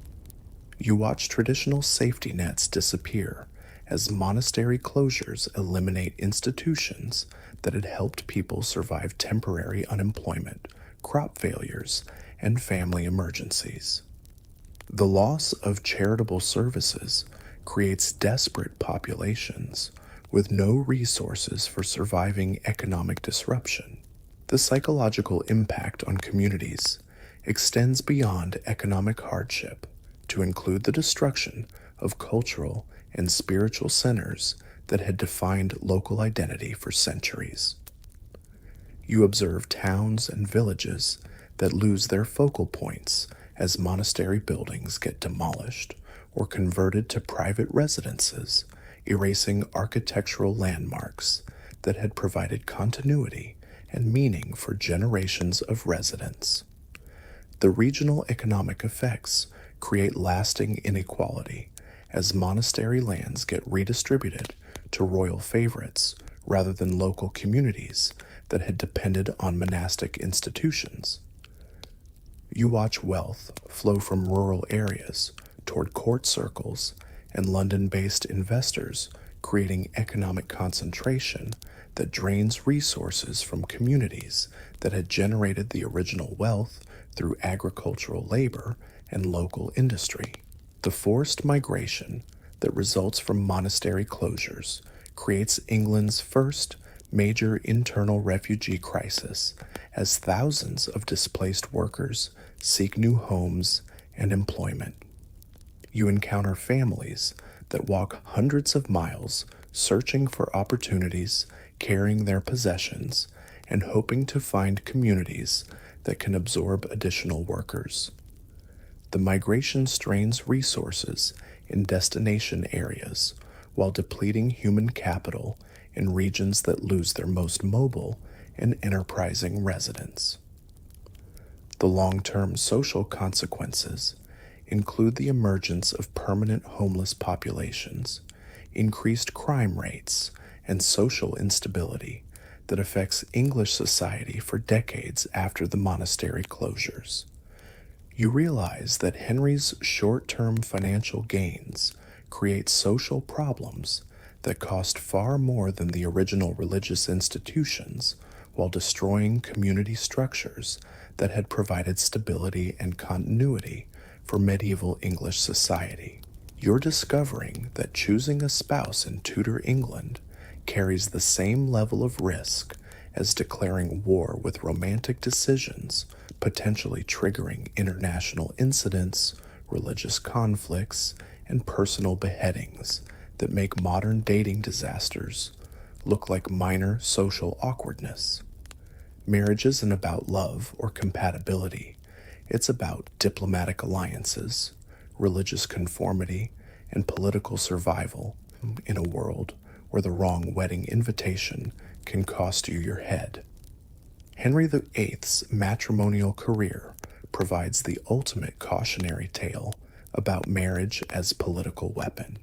You watch traditional safety nets disappear as monastery closures eliminate institutions that had helped people survive temporary unemployment, crop failures, and family emergencies. The loss of charitable services creates desperate populations with no resources for surviving economic disruption. The psychological impact on communities extends beyond economic hardship to include the destruction of cultural and spiritual centers that had defined local identity for centuries. You observe towns and villages that lose their focal points as monastery buildings get demolished or converted to private residences, erasing architectural landmarks that had provided continuity and meaning for generations of residents. The regional economic effects create lasting inequality as monastery lands get redistributed to royal favorites rather than local communities that had depended on monastic institutions. You watch wealth flow from rural areas toward court circles and London-based investors, creating economic concentration that drains resources from communities that had generated the original wealth through agricultural labor and local industry. The forced migration that results from monastery closures creates England's first major internal refugee crisis as thousands of displaced workers seek new homes and employment. You encounter families that walk hundreds of miles searching for opportunities, carrying their possessions, and hoping to find communities that can absorb additional workers. The migration strains resources in destination areas while depleting human capital in regions that lose their most mobile and enterprising residents. The long-term social consequences include the emergence of permanent homeless populations, increased crime rates, and social instability that affects English society for decades after the monastery closures. You realize that Henry's short-term financial gains create social problems that cost far more than the original religious institutions while destroying community structures that had provided stability and continuity for medieval English society. You're discovering that choosing a spouse in Tudor England carries the same level of risk as declaring war with romantic decisions, potentially triggering international incidents, religious conflicts, and personal beheadings that make modern dating disasters look like minor social awkwardness. Marriage isn't about love or compatibility. It's about diplomatic alliances, religious conformity, and political survival in a world where the wrong wedding invitation can cost you your head. Henry VIII's matrimonial career provides the ultimate cautionary tale about marriage as political weapon.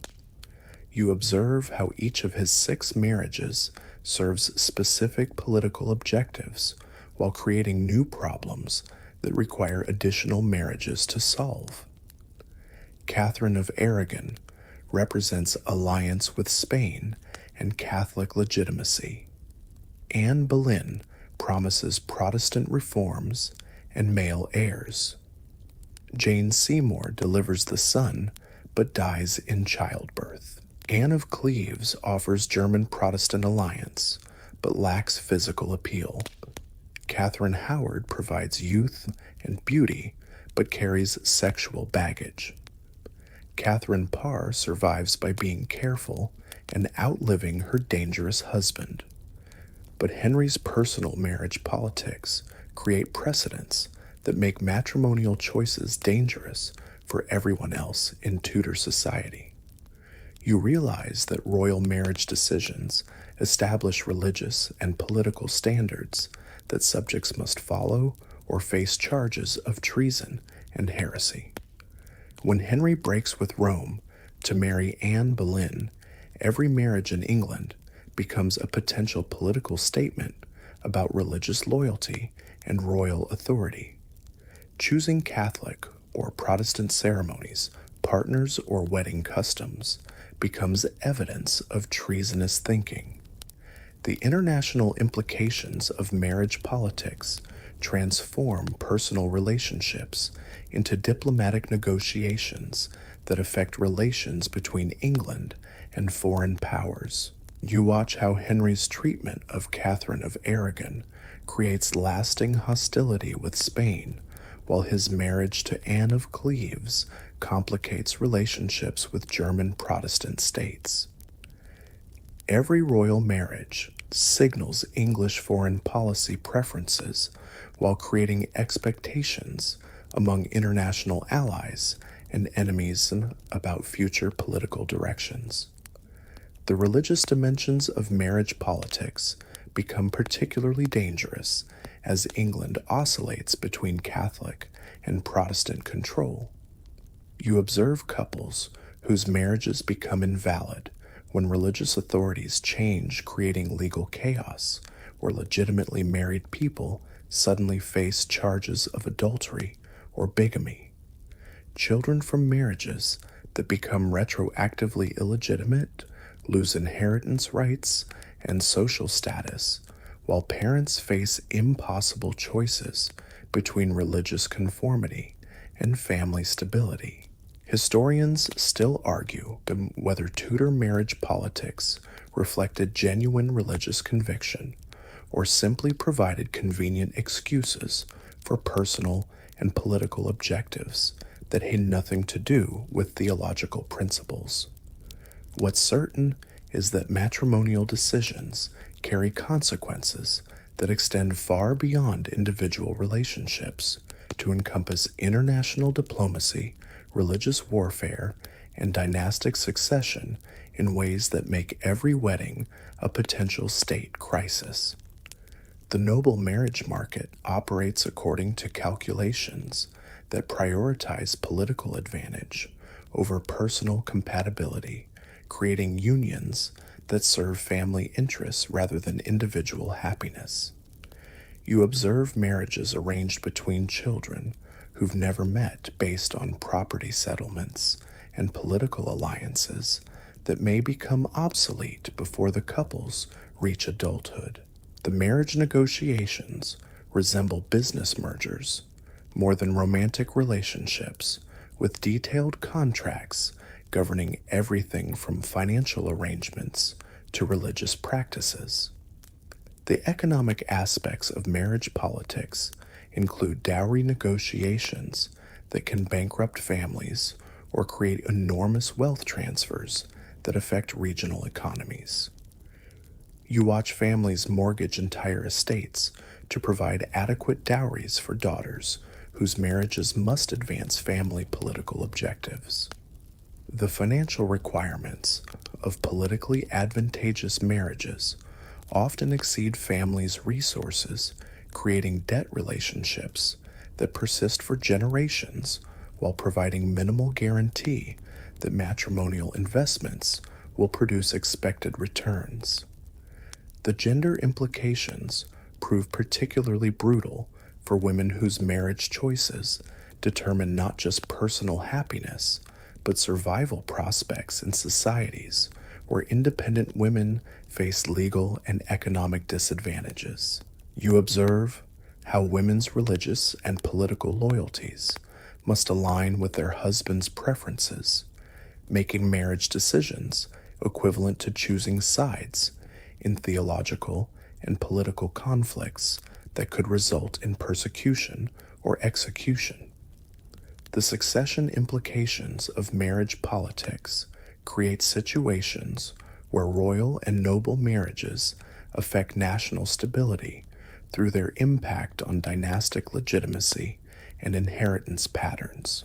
You observe how each of his 6 marriages serves specific political objectives while creating new problems that require additional marriages to solve. Catherine of Aragon represents alliance with Spain and Catholic legitimacy. Anne Boleyn promises Protestant reforms and male heirs. Jane Seymour delivers the son but dies in childbirth. Anne of Cleves offers German Protestant alliance but lacks physical appeal. Catherine Howard provides youth and beauty but carries sexual baggage. Catherine Parr survives by being careful and outliving her dangerous husband. But Henry's personal marriage politics create precedents that make matrimonial choices dangerous for everyone else in Tudor society. You realize that royal marriage decisions establish religious and political standards that subjects must follow or face charges of treason and heresy. When Henry breaks with Rome to marry Anne Boleyn, every marriage in England becomes a potential political statement about religious loyalty and royal authority. Choosing Catholic or Protestant ceremonies, partners, or wedding customs becomes evidence of treasonous thinking. The international implications of marriage politics transform personal relationships into diplomatic negotiations that affect relations between England and foreign powers. You watch how Henry's treatment of Catherine of Aragon creates lasting hostility with Spain, while his marriage to Anne of Cleves complicates relationships with German Protestant states. Every royal marriage signals English foreign policy preferences while creating expectations among international allies and enemies about future political directions. The religious dimensions of marriage politics become particularly dangerous as England oscillates between Catholic and Protestant control. You observe couples whose marriages become invalid when religious authorities change, creating legal chaos, where legitimately married people suddenly face charges of adultery or bigamy. Children from marriages that become retroactively illegitimate lose inheritance rights and social status, while parents face impossible choices between religious conformity and family stability. Historians still argue whether Tudor marriage politics reflected genuine religious conviction or simply provided convenient excuses for personal and political objectives that had nothing to do with theological principles. What's certain is that matrimonial decisions carry consequences that extend far beyond individual relationships to encompass international diplomacy, religious warfare, and dynastic succession in ways that make every wedding a potential state crisis. The noble marriage market operates according to calculations that prioritize political advantage over personal compatibility, creating unions that serve family interests rather than individual happiness. You observe marriages arranged between children who've never met based on property settlements and political alliances that may become obsolete before the couples reach adulthood. The marriage negotiations resemble business mergers more than romantic relationships, with detailed contracts governing everything from financial arrangements to religious practices. The economic aspects of marriage politics include dowry negotiations that can bankrupt families or create enormous wealth transfers that affect regional economies. You watch families mortgage entire estates to provide adequate dowries for daughters whose marriages must advance family political objectives. The financial requirements of politically advantageous marriages often exceed families' resources, creating debt relationships that persist for generations while providing minimal guarantee that matrimonial investments will produce expected returns. The gender implications prove particularly brutal for women whose marriage choices determine not just personal happiness, but survival prospects in societies where independent women face legal and economic disadvantages. You observe how women's religious and political loyalties must align with their husband's preferences, making marriage decisions equivalent to choosing sides in theological and political conflicts that could result in persecution or execution. The succession implications of marriage politics create situations where royal and noble marriages affect national stability through their impact on dynastic legitimacy and inheritance patterns.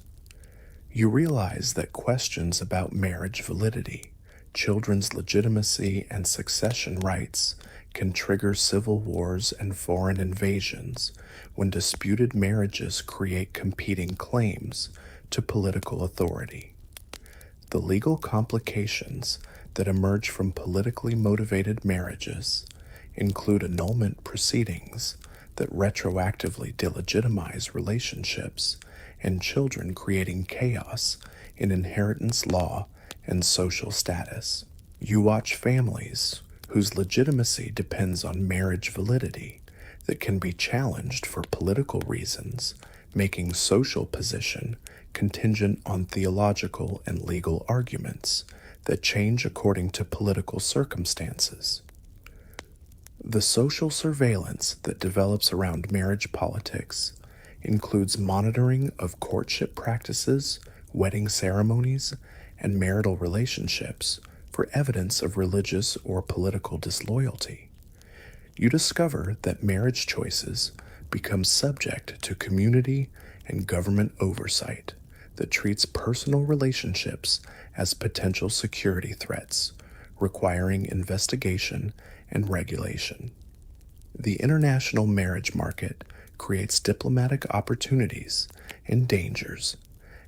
You realize that questions about marriage validity Children's legitimacy and succession rights can trigger civil wars and foreign invasions when disputed marriages create competing claims to political authority. The legal complications that emerge from politically motivated marriages include annulment proceedings that retroactively delegitimize relationships and children creating chaos in inheritance law and social status. You watch families whose legitimacy depends on marriage validity that can be challenged for political reasons, making social position contingent on theological and legal arguments that change according to political circumstances. The social surveillance that develops around marriage politics includes monitoring of courtship practices, wedding ceremonies, and marital relationships for evidence of religious or political disloyalty. You discover that marriage choices become subject to community and government oversight that treats personal relationships as potential security threats, requiring investigation and regulation. The international marriage market creates diplomatic opportunities and dangers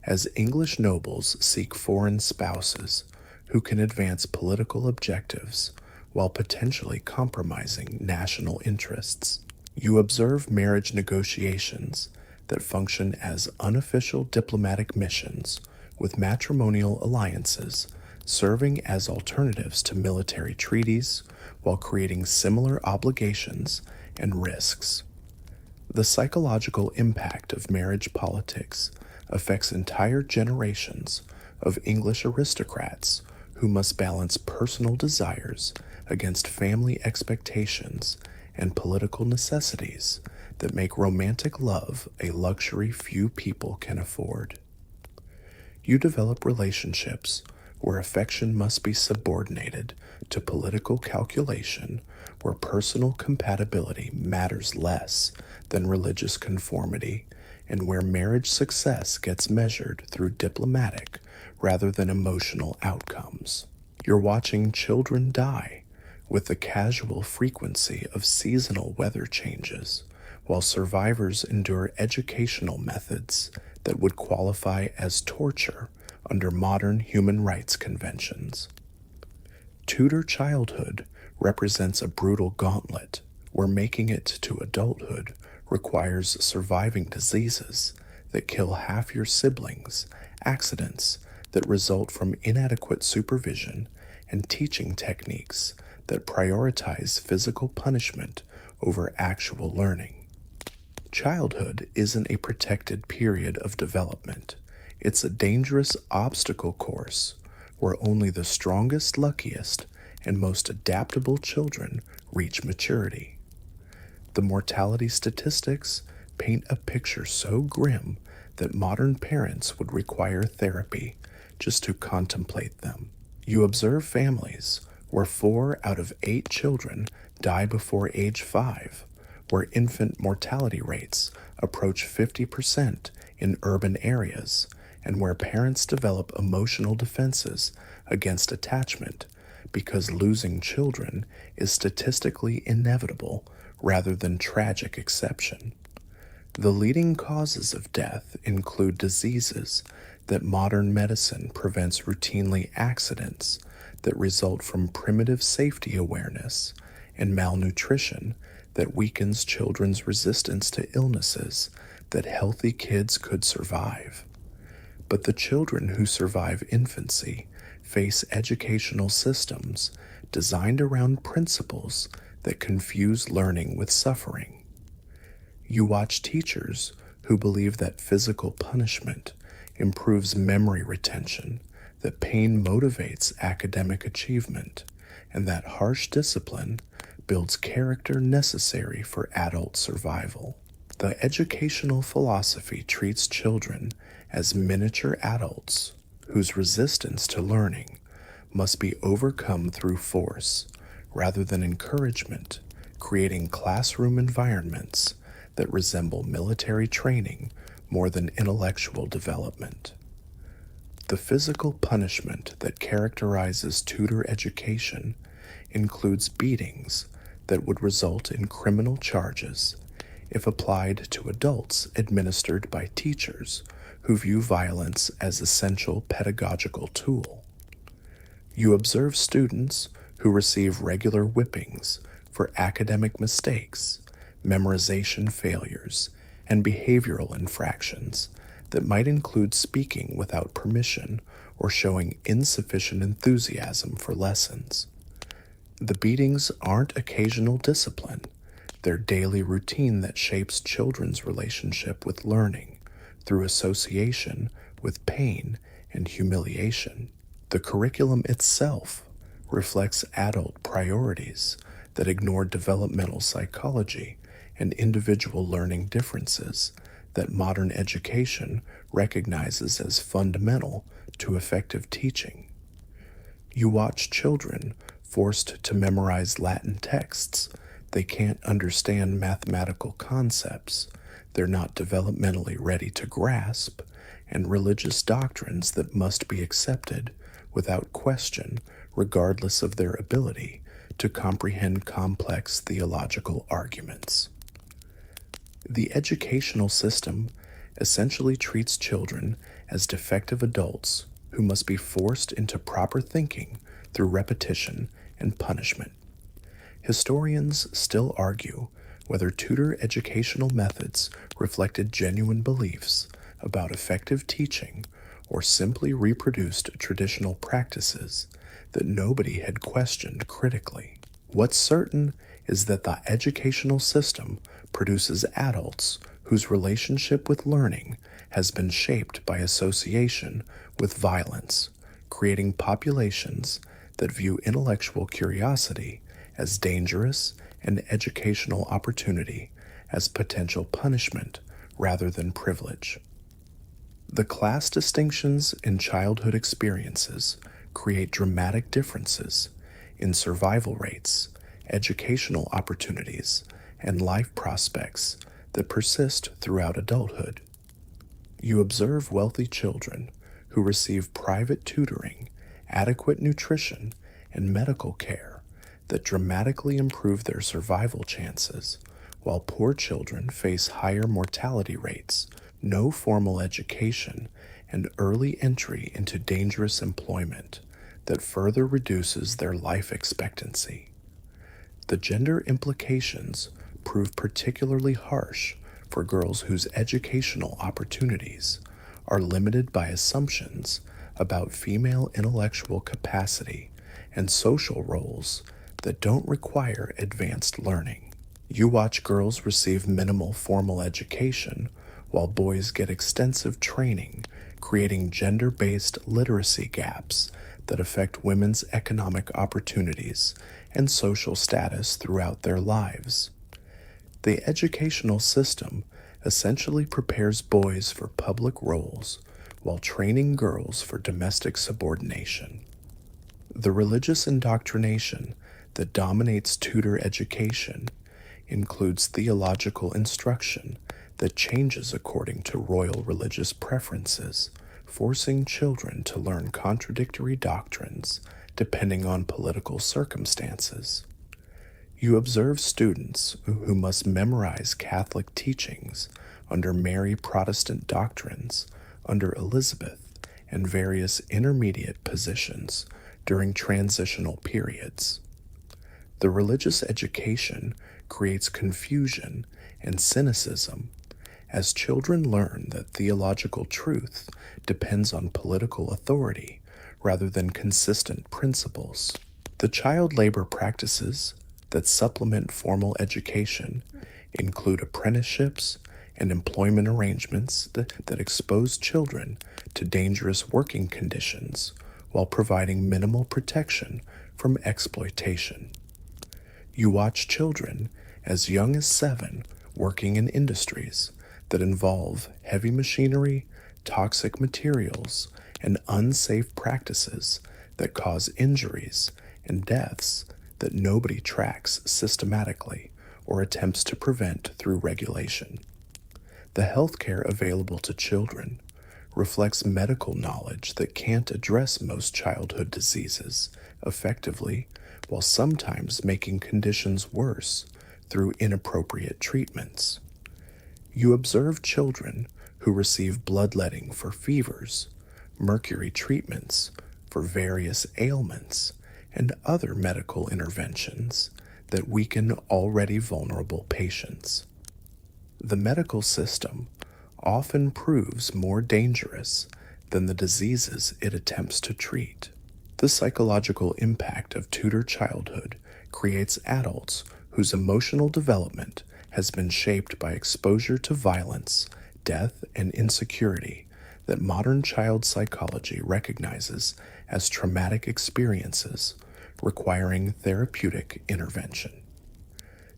as English nobles seek foreign spouses who can advance political objectives while potentially compromising national interests. You observe marriage negotiations that function as unofficial diplomatic missions, with matrimonial alliances serving as alternatives to military treaties while creating similar obligations and risks. The psychological impact of marriage politics affects entire generations of English aristocrats who must balance personal desires against family expectations and political necessities that make romantic love a luxury few people can afford. You develop relationships where affection must be subordinated to political calculation, where personal compatibility matters less than religious conformity, and where marriage success gets measured through diplomatic rather than emotional outcomes. You're watching children die with the casual frequency of seasonal weather changes, while survivors endure educational methods that would qualify as torture under modern human rights conventions. Tudor childhood represents a brutal gauntlet where making it to adulthood requires surviving diseases that kill half your siblings, accidents that result from inadequate supervision, and teaching techniques that prioritize physical punishment over actual learning. Childhood isn't a protected period of development. It's a dangerous obstacle course where only the strongest, luckiest, and most adaptable children reach maturity. The mortality statistics paint a picture so grim that modern parents would require therapy just to contemplate them. You observe families where 4 out of 8 children die before age 5, where infant mortality rates approach 50% in urban areas, and where parents develop emotional defenses against attachment because losing children is statistically inevitable rather than tragic exception. The leading causes of death include diseases that modern medicine prevents routinely, accidents that result from primitive safety awareness, and malnutrition that weakens children's resistance to illnesses that healthy kids could survive. But the children who survive infancy face educational systems designed around principles that confuse learning with suffering. You watch teachers who believe that physical punishment improves memory retention, that pain motivates academic achievement, and that harsh discipline builds character necessary for adult survival. The educational philosophy treats children as miniature adults whose resistance to learning must be overcome through force rather than encouragement, creating classroom environments that resemble military training more than intellectual development. The physical punishment that characterizes Tudor education includes beatings that would result in criminal charges if applied to adults administered by teachers who view violence as essential pedagogical tool. You observe students who receive regular whippings for academic mistakes, memorization failures, and behavioral infractions that might include speaking without permission or showing insufficient enthusiasm for lessons. The beatings aren't occasional discipline, they're daily routine that shapes children's relationship with learning through association with pain and humiliation. The curriculum itself reflects adult priorities that ignore developmental psychology and individual learning differences that modern education recognizes as fundamental to effective teaching. You watch children forced to memorize Latin texts. They can't understand mathematical concepts, they're not developmentally ready to grasp, and religious doctrines that must be accepted without question, regardless of their ability to comprehend complex theological arguments. The educational system essentially treats children as defective adults who must be forced into proper thinking through repetition and punishment. Historians still argue whether Tudor educational methods reflected genuine beliefs about effective teaching or simply reproduced traditional practices that nobody had questioned critically. What's certain is that the educational system produces adults whose relationship with learning has been shaped by association with violence, creating populations that view intellectual curiosity as dangerous and educational opportunity as potential punishment rather than privilege. The class distinctions in childhood experiences create dramatic differences in survival rates, educational opportunities, and life prospects that persist throughout adulthood. You observe wealthy children who receive private tutoring, adequate nutrition, and medical care that dramatically improve their survival chances, while poor children face higher mortality rates, no formal education, and early entry into dangerous employment that further reduces their life expectancy. The gender implications prove particularly harsh for girls whose educational opportunities are limited by assumptions about female intellectual capacity and social roles that don't require advanced learning. You watch girls receive minimal formal education while boys get extensive training, creating gender-based literacy gaps that affect women's economic opportunities and social status throughout their lives. The educational system essentially prepares boys for public roles while training girls for domestic subordination. The religious indoctrination that dominates Tudor education includes theological instruction that changes according to royal religious preferences, forcing children to learn contradictory doctrines depending on political circumstances. You observe students who must memorize Catholic teachings under Mary Protestant doctrines, under Elizabeth, and various intermediate positions during transitional periods. The religious education creates confusion and cynicism as children learn that theological truth depends on political authority rather than consistent principles. The child labor practices that supplement formal education include apprenticeships and employment arrangements that expose children to dangerous working conditions while providing minimal protection from exploitation. You watch children as young as 7 working in industries that involve heavy machinery, toxic materials, and unsafe practices that cause injuries and deaths that nobody tracks systematically or attempts to prevent through regulation. The health care available to children reflects medical knowledge that can't address most childhood diseases effectively, while sometimes making conditions worse through inappropriate treatments. You observe children who receive bloodletting for fevers, mercury treatments for various ailments, and other medical interventions that weaken already vulnerable patients. The medical system often proves more dangerous than the diseases it attempts to treat. The psychological impact of Tudor childhood creates adults whose emotional development has been shaped by exposure to violence, death, and insecurity that modern child psychology recognizes as traumatic experiences requiring therapeutic intervention.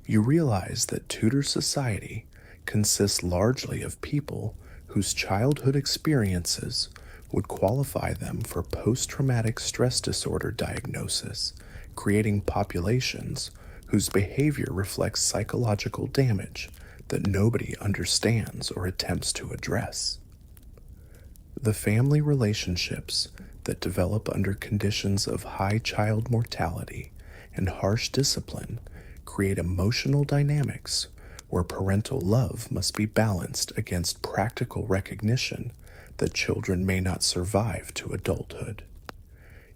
You realize that Tudor society consists largely of people whose childhood experiences would qualify them for post-traumatic stress disorder diagnosis, creating populations whose behavior reflects psychological damage that nobody understands or attempts to address. The family relationships that develop under conditions of high child mortality and harsh discipline create emotional dynamics where parental love must be balanced against practical recognition that children may not survive to adulthood.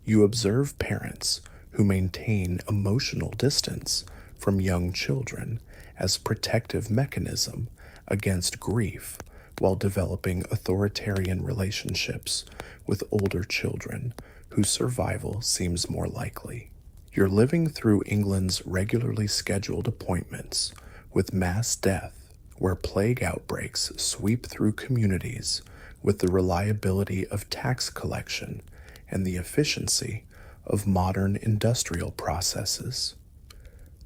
You observe parents who maintain emotional distance from young children as protective mechanism against grief while developing authoritarian relationships with older children whose survival seems more likely. You're living through England's regularly scheduled appointments with mass death, where plague outbreaks sweep through communities with the reliability of tax collection and the efficiency of modern industrial processes.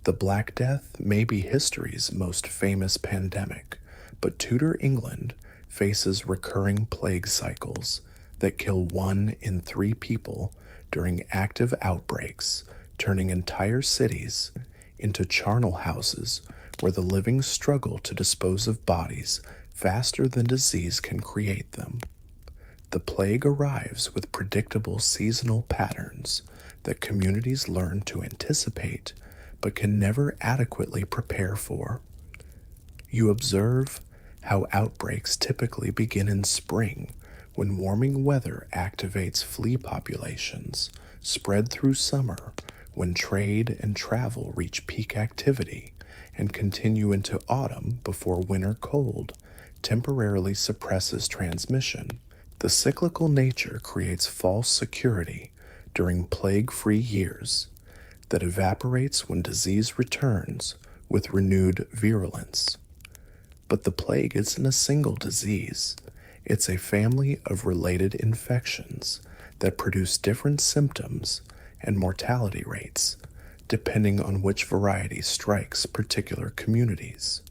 The Black Death may be history's most famous pandemic, but Tudor England faces recurring plague cycles that kill 1 in 3 people during active outbreaks, turning entire cities into charnel houses where the living struggle to dispose of bodies faster than disease can create them. The plague arrives with predictable seasonal patterns that communities learn to anticipate but can never adequately prepare for. You observe how outbreaks typically begin in spring when warming weather activates flea populations, spread through summer when trade and travel reach peak activity, and continue into autumn before winter cold temporarily suppresses transmission. The cyclical nature creates false security during plague-free years that evaporates when disease returns with renewed virulence. But the plague isn't a single disease. It's a family of related infections that produce different symptoms and mortality rates depending on which variety strikes particular communities.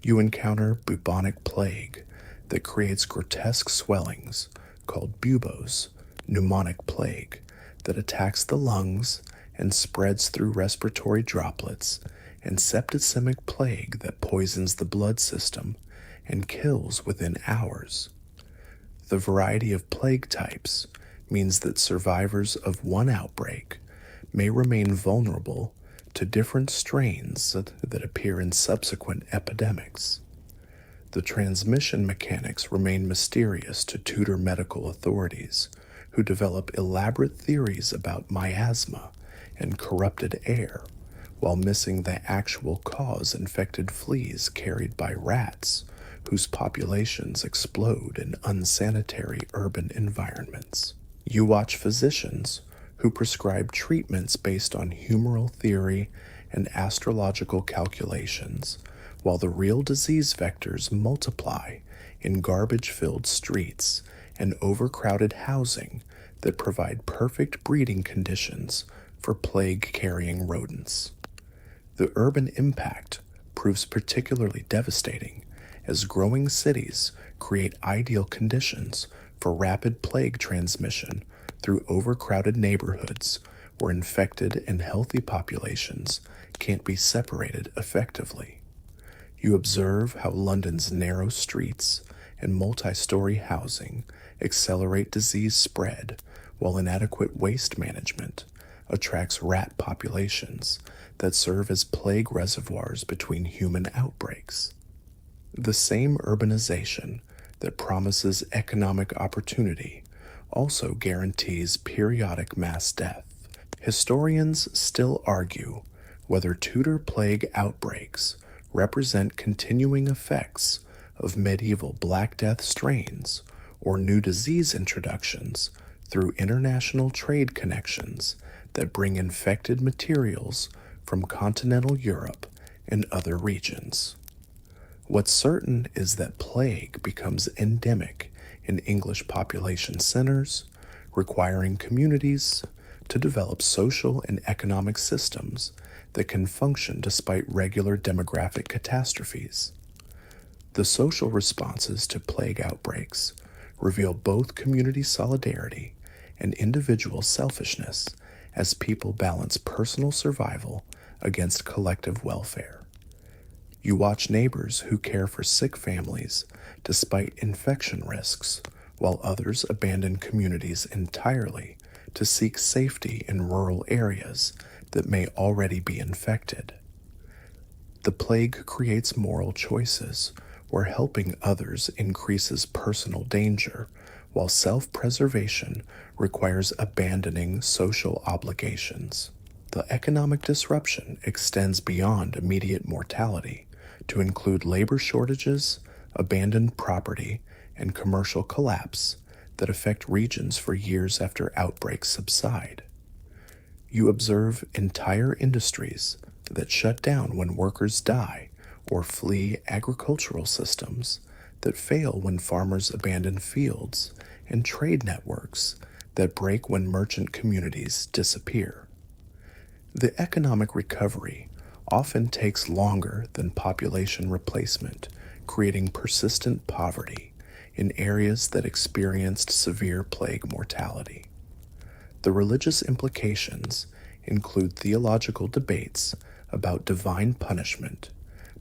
You encounter bubonic plague that creates grotesque swellings called buboes, pneumonic plague that attacks the lungs and spreads through respiratory droplets, and septicemic plague that poisons the blood system and kills within hours. The variety of plague types means that survivors of one outbreak may remain vulnerable to different strains that appear in subsequent epidemics. The transmission mechanics remain mysterious to Tudor medical authorities, who develop elaborate theories about miasma and corrupted air, while missing the actual cause infected fleas carried by rats, whose populations explode in unsanitary urban environments. You watch physicians who prescribe treatments based on humoral theory and astrological calculations, while the real disease vectors multiply in garbage-filled streets and overcrowded housing that provide perfect breeding conditions for plague-carrying rodents. The urban impact proves particularly devastating as growing cities create ideal conditions for rapid plague transmission through overcrowded neighborhoods where infected and healthy populations can't be separated effectively. You observe how London's narrow streets and multi-story housing accelerate disease spread, while inadequate waste management attracts rat populations that serve as plague reservoirs between human outbreaks. The same urbanization that promises economic opportunity also guarantees periodic mass death. Historians still argue whether Tudor plague outbreaks represent continuing effects of medieval Black Death strains or new disease introductions through international trade connections that bring infected materials from continental Europe and other regions. What's certain is that plague becomes endemic in English population centers, requiring communities to develop social and economic systems that can function despite regular demographic catastrophes. The social responses to plague outbreaks reveal both community solidarity and individual selfishness as people balance personal survival against collective welfare. You watch neighbors who care for sick families despite infection risks, while others abandon communities entirely to seek safety in rural areas that may already be infected. The plague creates moral choices where helping others increases personal danger, while self-preservation requires abandoning social obligations. The economic disruption extends beyond immediate mortality to include labor shortages, abandoned property, and commercial collapse that affect regions for years after outbreaks subside. You observe entire industries that shut down when workers die or flee agricultural systems that fail when farmers abandon fields, and trade networks that break when merchant communities disappear. The economic recovery often takes longer than population replacement, creating persistent poverty in areas that experienced severe plague mortality. The religious implications include theological debates about divine punishment,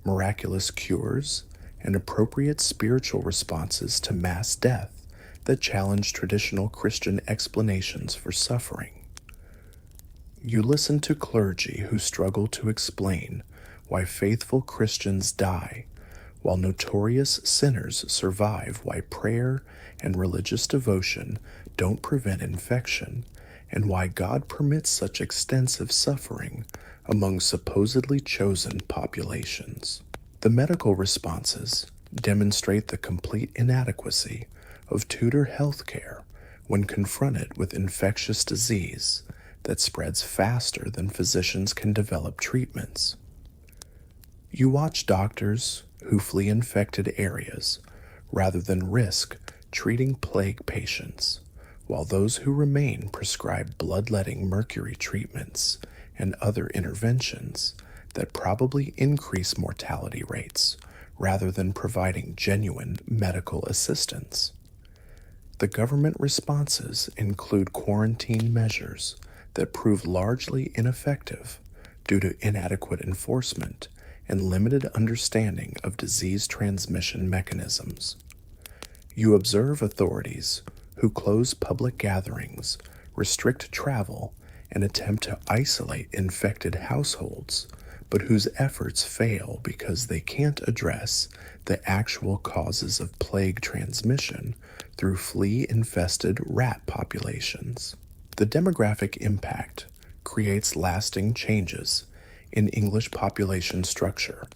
miraculous cures, and appropriate spiritual responses to mass death that challenge traditional Christian explanations for suffering. You listen to clergy who struggle to explain why faithful Christians die, while notorious sinners survive, why prayer and religious devotion don't prevent infection, and why God permits such extensive suffering among supposedly chosen populations. The medical responses demonstrate the complete inadequacy of Tudor healthcare when confronted with infectious disease that spreads faster than physicians can develop treatments. You watch doctors who flee infected areas rather than risk treating plague patients, while those who remain prescribe bloodletting mercury treatments and other interventions that probably increase mortality rates rather than providing genuine medical assistance. The government responses include quarantine measures that prove largely ineffective due to inadequate enforcement and limited understanding of disease transmission mechanisms. You observe authorities who close public gatherings, restrict travel, and attempt to isolate infected households, but whose efforts fail because they can't address the actual causes of plague transmission through flea-infested rat populations. The demographic impact creates lasting changes in English population structure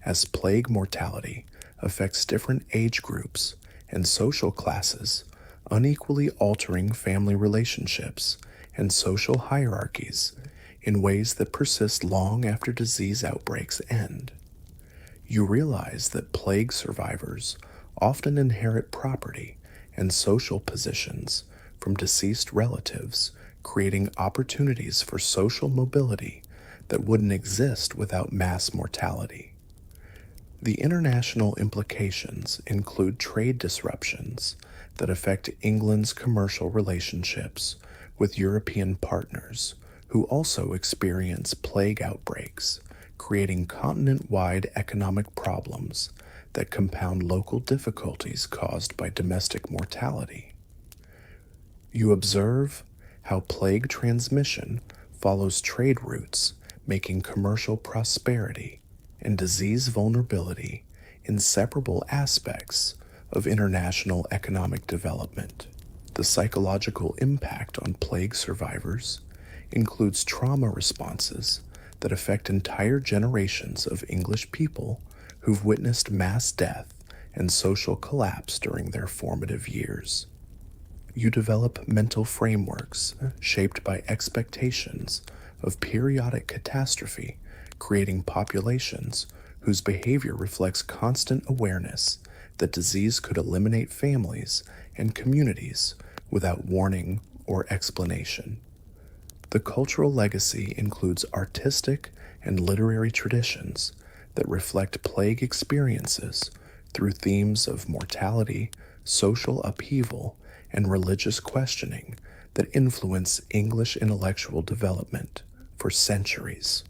as plague mortality affects different age groups and social classes, unequally altering family relationships and social hierarchies in ways that persist long after disease outbreaks end. You realize that plague survivors often inherit property and social positions from deceased relatives, creating opportunities for social mobility that wouldn't exist without mass mortality. The international implications include trade disruptions that affect England's commercial relationships with European partners who also experience plague outbreaks, creating continent-wide economic problems that compound local difficulties caused by domestic mortality. You observe how plague transmission follows trade routes, making commercial prosperity and disease vulnerability inseparable aspects of international economic development. The psychological impact on plague survivors includes trauma responses that affect entire generations of English people who've witnessed mass death and social collapse during their formative years. You develop mental frameworks shaped by expectations of periodic catastrophe, creating populations whose behavior reflects constant awareness that disease could eliminate families and communities without warning or explanation. The cultural legacy includes artistic and literary traditions that reflect plague experiences through themes of mortality, social upheaval, and religious questioning that influence English intellectual development for centuries.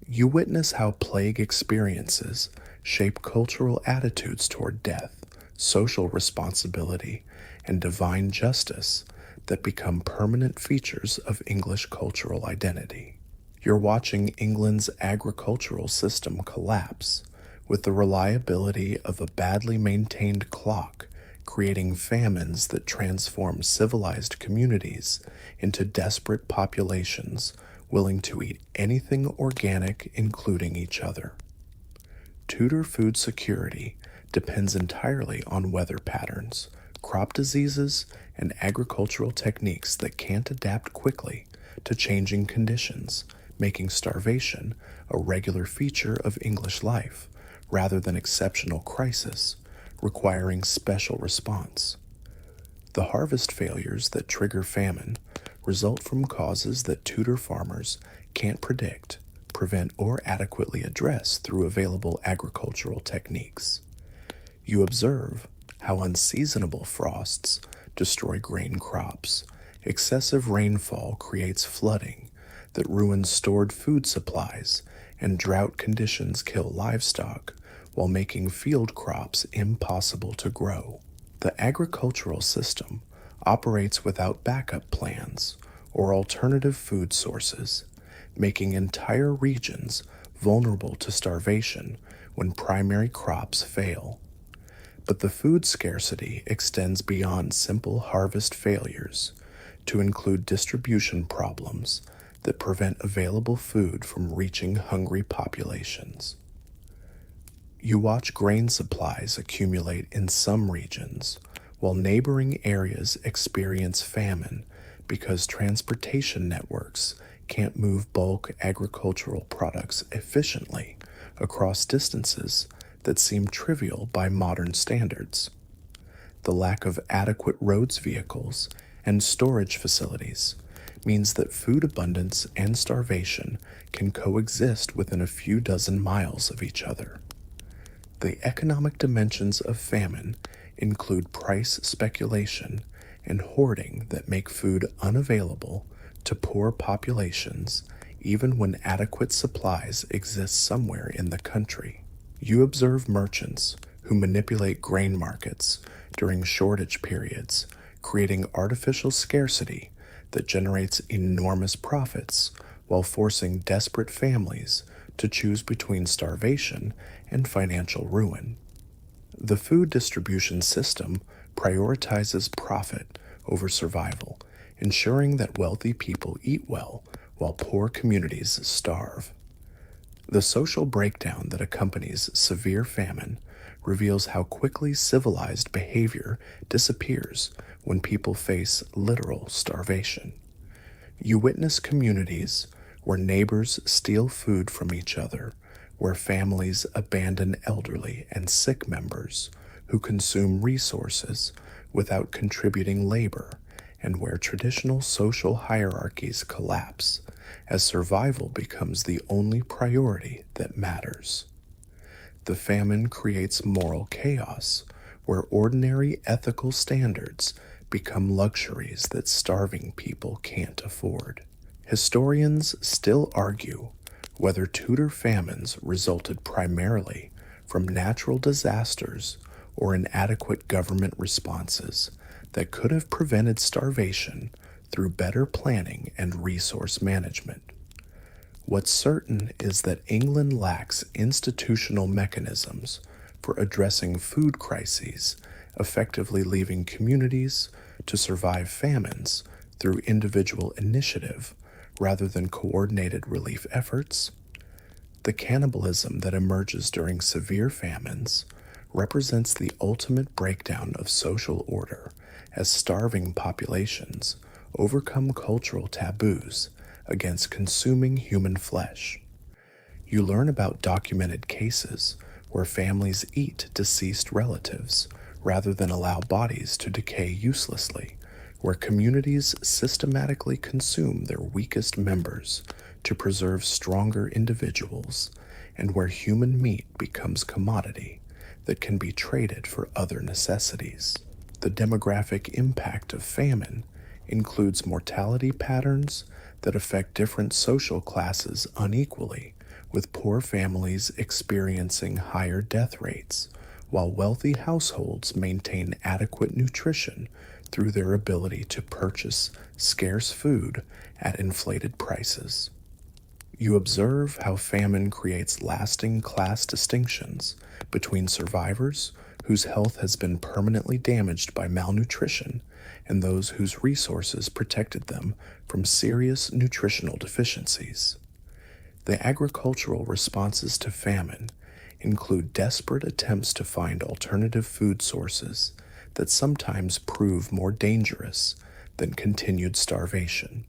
You witness how plague experiences shape cultural attitudes toward death, social responsibility, and divine justice that become permanent features of English cultural identity. You're watching England's agricultural system collapse, with the reliability of a badly maintained clock creating famines that transform civilized communities into desperate populations willing to eat anything organic, including each other. Tudor food security depends entirely on weather patterns, crop diseases, and agricultural techniques that can't adapt quickly to changing conditions, making starvation a regular feature of English life rather than exceptional crisis requiring special response. The harvest failures that trigger famine result from causes that Tudor farmers can't predict, prevent, or adequately address through available agricultural techniques. You observe how unseasonable frosts destroy grain crops, excessive rainfall creates flooding that ruins stored food supplies, and drought conditions kill livestock while making field crops impossible to grow. The agricultural system operates without backup plans or alternative food sources, making entire regions vulnerable to starvation when primary crops fail. But the food scarcity extends beyond simple harvest failures to include distribution problems that prevent available food from reaching hungry populations. You watch grain supplies accumulate in some regions, while neighboring areas experience famine because transportation networks can't move bulk agricultural products efficiently across distances that seem trivial by modern standards. The lack of adequate roads vehicles and storage facilities means that food abundance and starvation can coexist within a few dozen miles of each other. The economic dimensions of famine include price speculation and hoarding that make food unavailable to poor populations even when adequate supplies exist somewhere in the country. You observe merchants who manipulate grain markets during shortage periods, creating artificial scarcity that generates enormous profits while forcing desperate families to choose between starvation and financial ruin. The food distribution system prioritizes profit over survival, ensuring that wealthy people eat well while poor communities starve. The social breakdown that accompanies severe famine reveals how quickly civilized behavior disappears when people face literal starvation. You witness communities where neighbors steal food from each other, where families abandon elderly and sick members who consume resources without contributing labor, and where traditional social hierarchies collapse as survival becomes the only priority that matters. The famine creates moral chaos, where ordinary ethical standards become luxuries that starving people can't afford. Historians still argue whether Tudor famines resulted primarily from natural disasters or inadequate government responses that could have prevented starvation through better planning and resource management. What's certain is that England lacks institutional mechanisms for addressing food crises, effectively leaving communities to survive famines through individual initiative rather than coordinated relief efforts. The cannibalism that emerges during severe famines represents the ultimate breakdown of social order as starving populations overcome cultural taboos against consuming human flesh. You learn about documented cases where families eat deceased relatives rather than allow bodies to decay uselessly, where communities systematically consume their weakest members to preserve stronger individuals, and where human meat becomes commodity that can be traded for other necessities. The demographic impact of famine includes mortality patterns that affect different social classes unequally, with poor families experiencing higher death rates, while wealthy households maintain adequate nutrition through their ability to purchase scarce food at inflated prices. You observe how famine creates lasting class distinctions between survivors whose health has been permanently damaged by malnutrition and those whose resources protected them from serious nutritional deficiencies. The agricultural responses to famine include desperate attempts to find alternative food sources that sometimes prove more dangerous than continued starvation.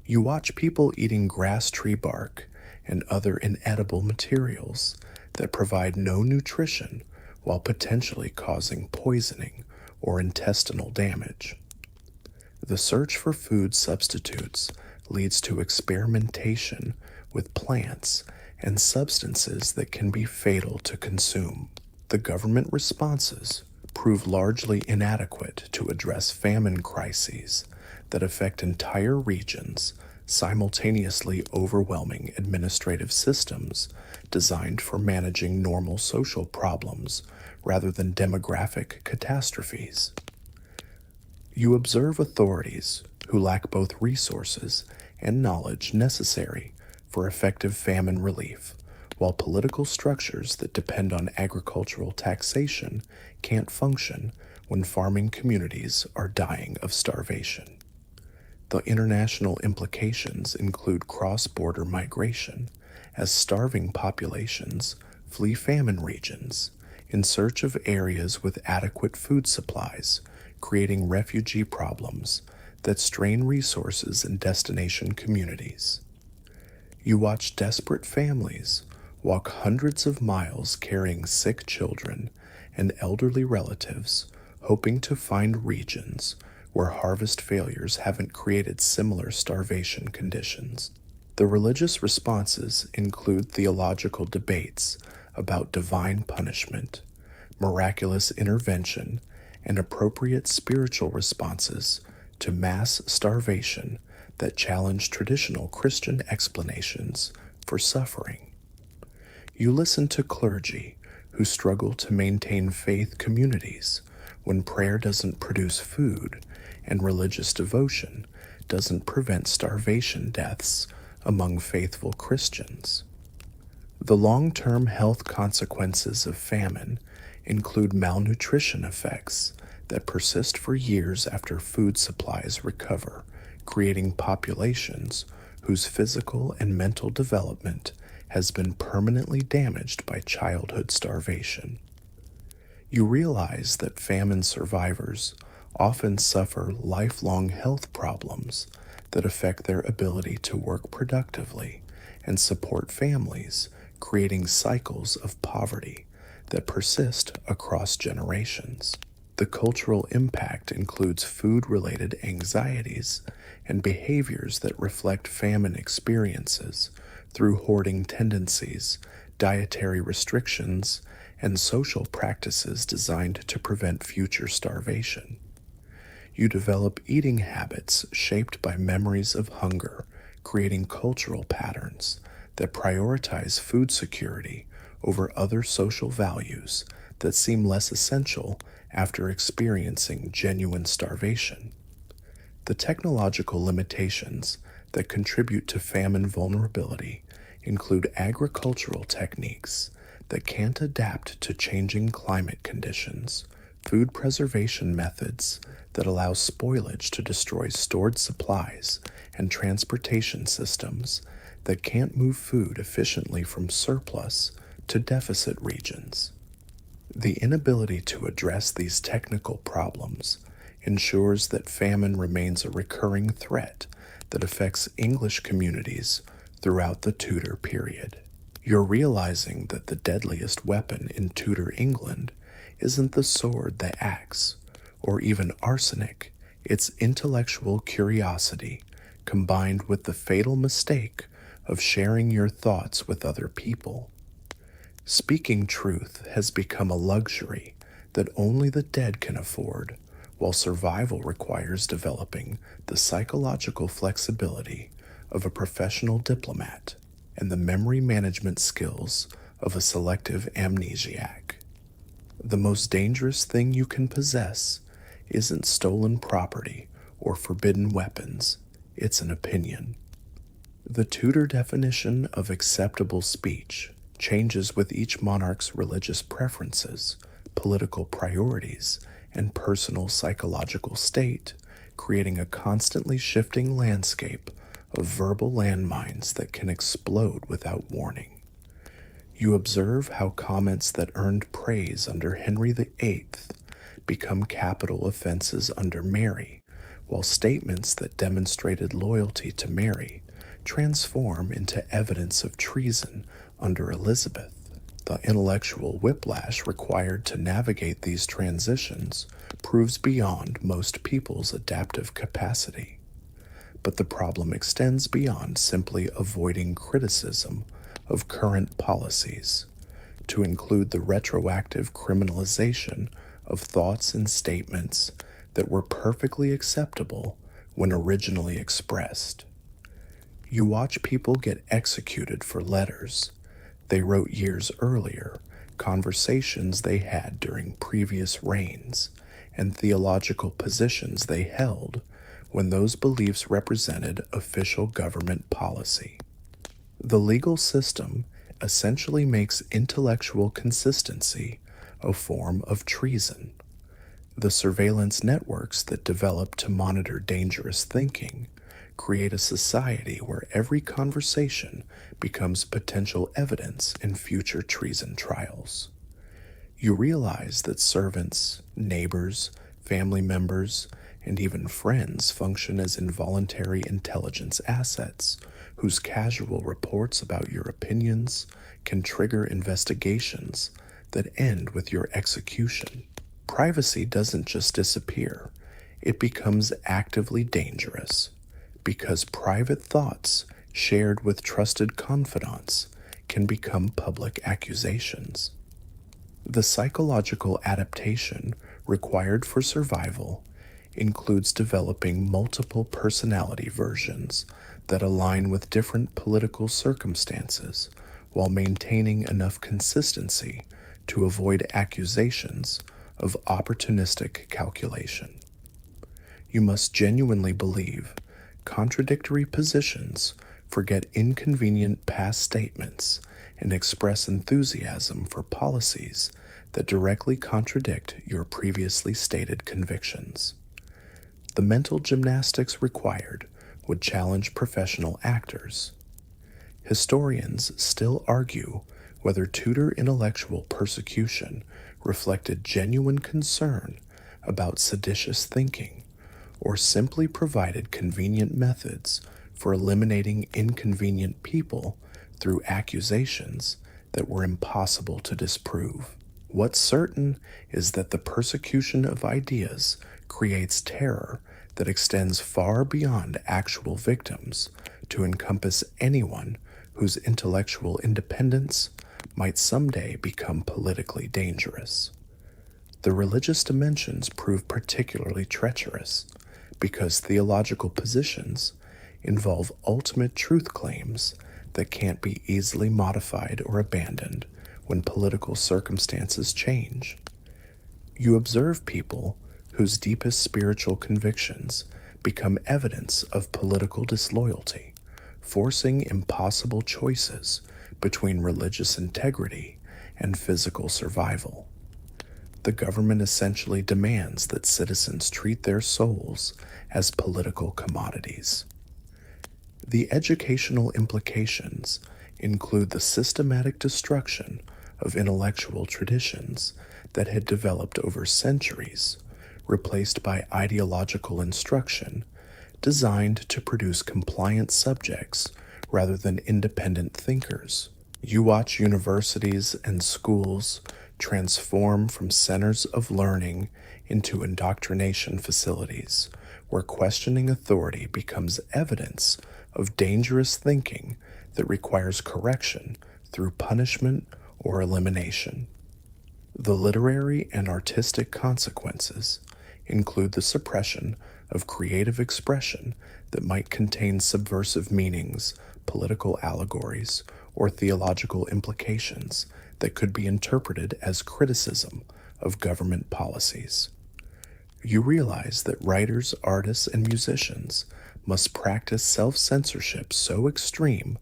You watch people eating grass tree bark and other inedible materials that provide no nutrition while potentially causing poisoning or intestinal damage. The search for food substitutes leads to experimentation with plants and substances that can be fatal to consume. The government responses prove largely inadequate to address famine crises that affect entire regions, simultaneously overwhelming administrative systems designed for managing normal social problems rather than demographic catastrophes. You observe authorities who lack both resources and knowledge necessary for effective famine relief, while political structures that depend on agricultural taxation can't function when farming communities are dying of starvation. The international implications include cross-border migration, as starving populations flee famine regions in search of areas with adequate food supplies, creating refugee problems that strain resources in destination communities. You watch desperate families walk hundreds of miles carrying sick children and elderly relatives, hoping to find regions where harvest failures haven't created similar starvation conditions. The religious responses include theological debates about divine punishment, miraculous intervention, and appropriate spiritual responses to mass starvation that challenge traditional Christian explanations for suffering. You listen to clergy who struggle to maintain faith communities when prayer doesn't produce food and religious devotion doesn't prevent starvation deaths among faithful Christians. The long-term health consequences of famine include malnutrition effects that persist for years after food supplies recover, creating populations whose physical and mental development has been permanently damaged by childhood starvation. You realize that famine survivors often suffer lifelong health problems that affect their ability to work productively and support families, creating cycles of poverty that persist across generations. The cultural impact includes food-related anxieties and behaviors that reflect famine experiences through hoarding tendencies, dietary restrictions, and social practices designed to prevent future starvation. You develop eating habits shaped by memories of hunger, creating cultural patterns that prioritize food security over other social values that seem less essential after experiencing genuine starvation. The technological limitations that contribute to famine vulnerability include agricultural techniques that can't adapt to changing climate conditions, food preservation methods that allow spoilage to destroy stored supplies, and transportation systems that can't move food efficiently from surplus to deficit regions. The inability to address these technical problems ensures that famine remains a recurring threat that affects English communities throughout the Tudor period. You're realizing that the deadliest weapon in Tudor England isn't the sword, the axe, or even arsenic. It's intellectual curiosity combined with the fatal mistake of sharing your thoughts with other people. Speaking truth has become a luxury that only the dead can afford, while survival requires developing the psychological flexibility of a professional diplomat and the memory management skills of a selective amnesiac. The most dangerous thing you can possess isn't stolen property or forbidden weapons, it's an opinion. The Tudor definition of acceptable speech changes with each monarch's religious preferences, political priorities, and personal psychological state, creating a constantly shifting landscape of verbal landmines that can explode without warning. You observe how comments that earned praise under Henry VIII become capital offenses under Mary, while statements that demonstrated loyalty to Mary transform into evidence of treason under Elizabeth. The intellectual whiplash required to navigate these transitions proves beyond most people's adaptive capacity. But the problem extends beyond simply avoiding criticism of current policies, to include the retroactive criminalization of thoughts and statements that were perfectly acceptable when originally expressed. You watch people get executed for letters they wrote years earlier, conversations they had during previous reigns, and theological positions they held when those beliefs represented official government policy. The legal system essentially makes intellectual consistency a form of treason. The surveillance networks that develop to monitor dangerous thinking create a society where every conversation becomes potential evidence in future treason trials. You realize that servants, neighbors, family members, and even friends function as involuntary intelligence assets whose casual reports about your opinions can trigger investigations that end with your execution. Privacy doesn't just disappear, it becomes actively dangerous, because private thoughts shared with trusted confidants can become public accusations. The psychological adaptation required for survival includes developing multiple personality versions that align with different political circumstances while maintaining enough consistency to avoid accusations of opportunistic calculation. You must genuinely believe contradictory positions, forget inconvenient past statements, and express enthusiasm for policies that directly contradict your previously stated convictions. The mental gymnastics required would challenge professional actors. Historians still argue whether Tudor intellectual persecution reflected genuine concern about seditious thinking or simply provided convenient methods for eliminating inconvenient people through accusations that were impossible to disprove. What's certain is that the persecution of ideas creates terror that extends far beyond actual victims to encompass anyone whose intellectual independence might someday become politically dangerous. The religious dimensions prove particularly treacherous because theological positions involve ultimate truth claims that can't be easily modified or abandoned when political circumstances change. You observe people whose deepest spiritual convictions become evidence of political disloyalty, forcing impossible choices between religious integrity and physical survival. The government essentially demands that citizens treat their souls as political commodities. The educational implications include the systematic destruction of intellectual traditions that had developed over centuries, replaced by ideological instruction designed to produce compliant subjects rather than independent thinkers. You watch universities and schools transform from centers of learning into indoctrination facilities, where questioning authority becomes evidence of dangerous thinking that requires correction through punishment or elimination. The literary and artistic consequences include the suppression of creative expression that might contain subversive meanings, political allegories, or theological implications that could be interpreted as criticism of government policies. You realize that writers, artists, and musicians must practice self-censorship so extreme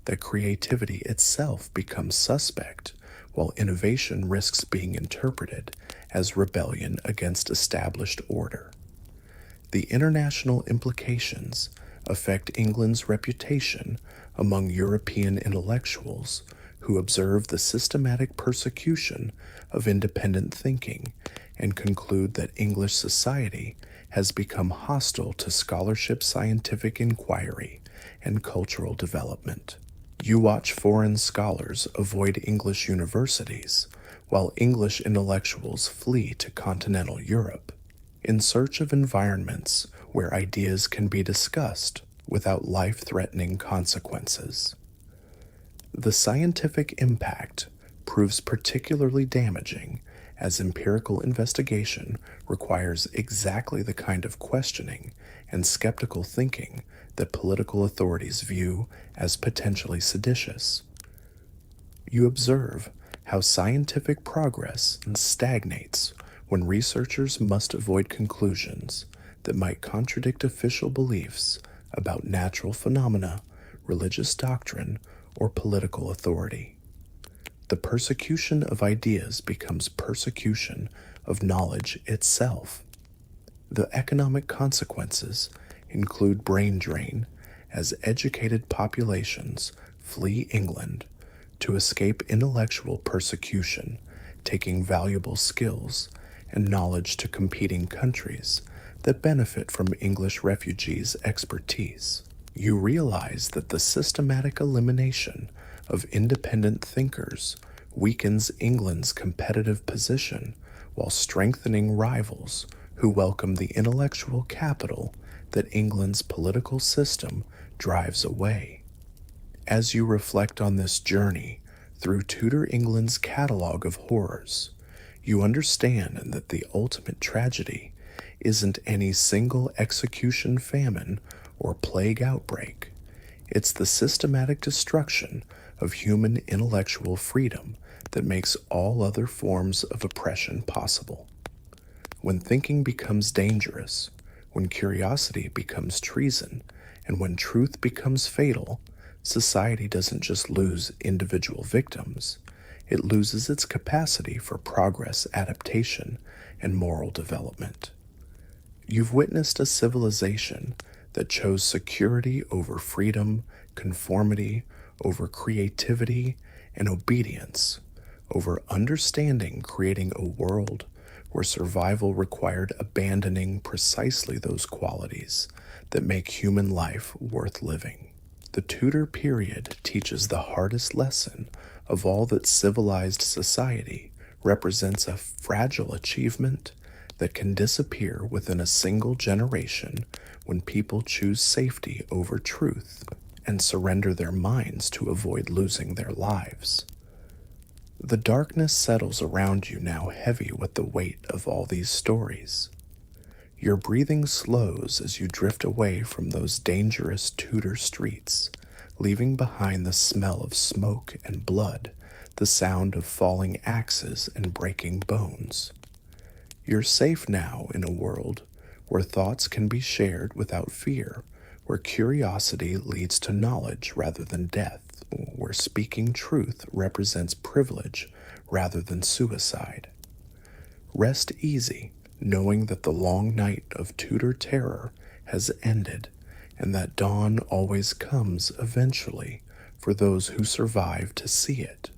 that creativity itself becomes suspect, while innovation risks being interpreted as rebellion against established order. The international implications affect England's reputation among European intellectuals who observe the systematic persecution of independent thinking and conclude that English society has become hostile to scholarship, scientific inquiry, and cultural development. You watch foreign scholars avoid English universities, while English intellectuals flee to continental Europe, in search of environments where ideas can be discussed without life-threatening consequences. The scientific impact proves particularly damaging, as empirical investigation requires exactly the kind of questioning and skeptical thinking that political authorities view as potentially seditious. You observe how scientific progress stagnates when researchers must avoid conclusions that might contradict official beliefs about natural phenomena, religious doctrine, or political authority. The persecution of ideas becomes persecution of knowledge itself. The economic consequences include brain drain as educated populations flee England to escape intellectual persecution, taking valuable skills and knowledge to competing countries that benefit from English refugees' expertise. You realize that the systematic elimination of independent thinkers weakens England's competitive position while strengthening rivals who welcome the intellectual capital that England's political system drives away. As you reflect on this journey through Tudor England's catalogue of horrors, you understand that the ultimate tragedy isn't any single execution, famine, or plague outbreak. It's the systematic destruction of human intellectual freedom that makes all other forms of oppression possible. When thinking becomes dangerous, when curiosity becomes treason, and when truth becomes fatal, society doesn't just lose individual victims, it loses its capacity for progress, adaptation, and moral development. You've witnessed a civilization that chose security over freedom, conformity over creativity, and obedience over understanding, creating a world where survival required abandoning precisely those qualities that make human life worth living. The Tudor period teaches the hardest lesson of all that civilized society represents: a fragile achievement that can disappear within a single generation when people choose safety over truth and surrender their minds to avoid losing their lives. The darkness settles around you now, heavy with the weight of all these stories. Your breathing slows as you drift away from those dangerous Tudor streets, leaving behind the smell of smoke and blood the sound of falling axes and breaking bones. You're safe now in a world where thoughts can be shared without fear, where curiosity leads to knowledge rather than death, where speaking truth represents privilege rather than suicide. Rest easy, knowing that the long night of Tudor terror has ended, and that dawn always comes eventually for those who survive to see it.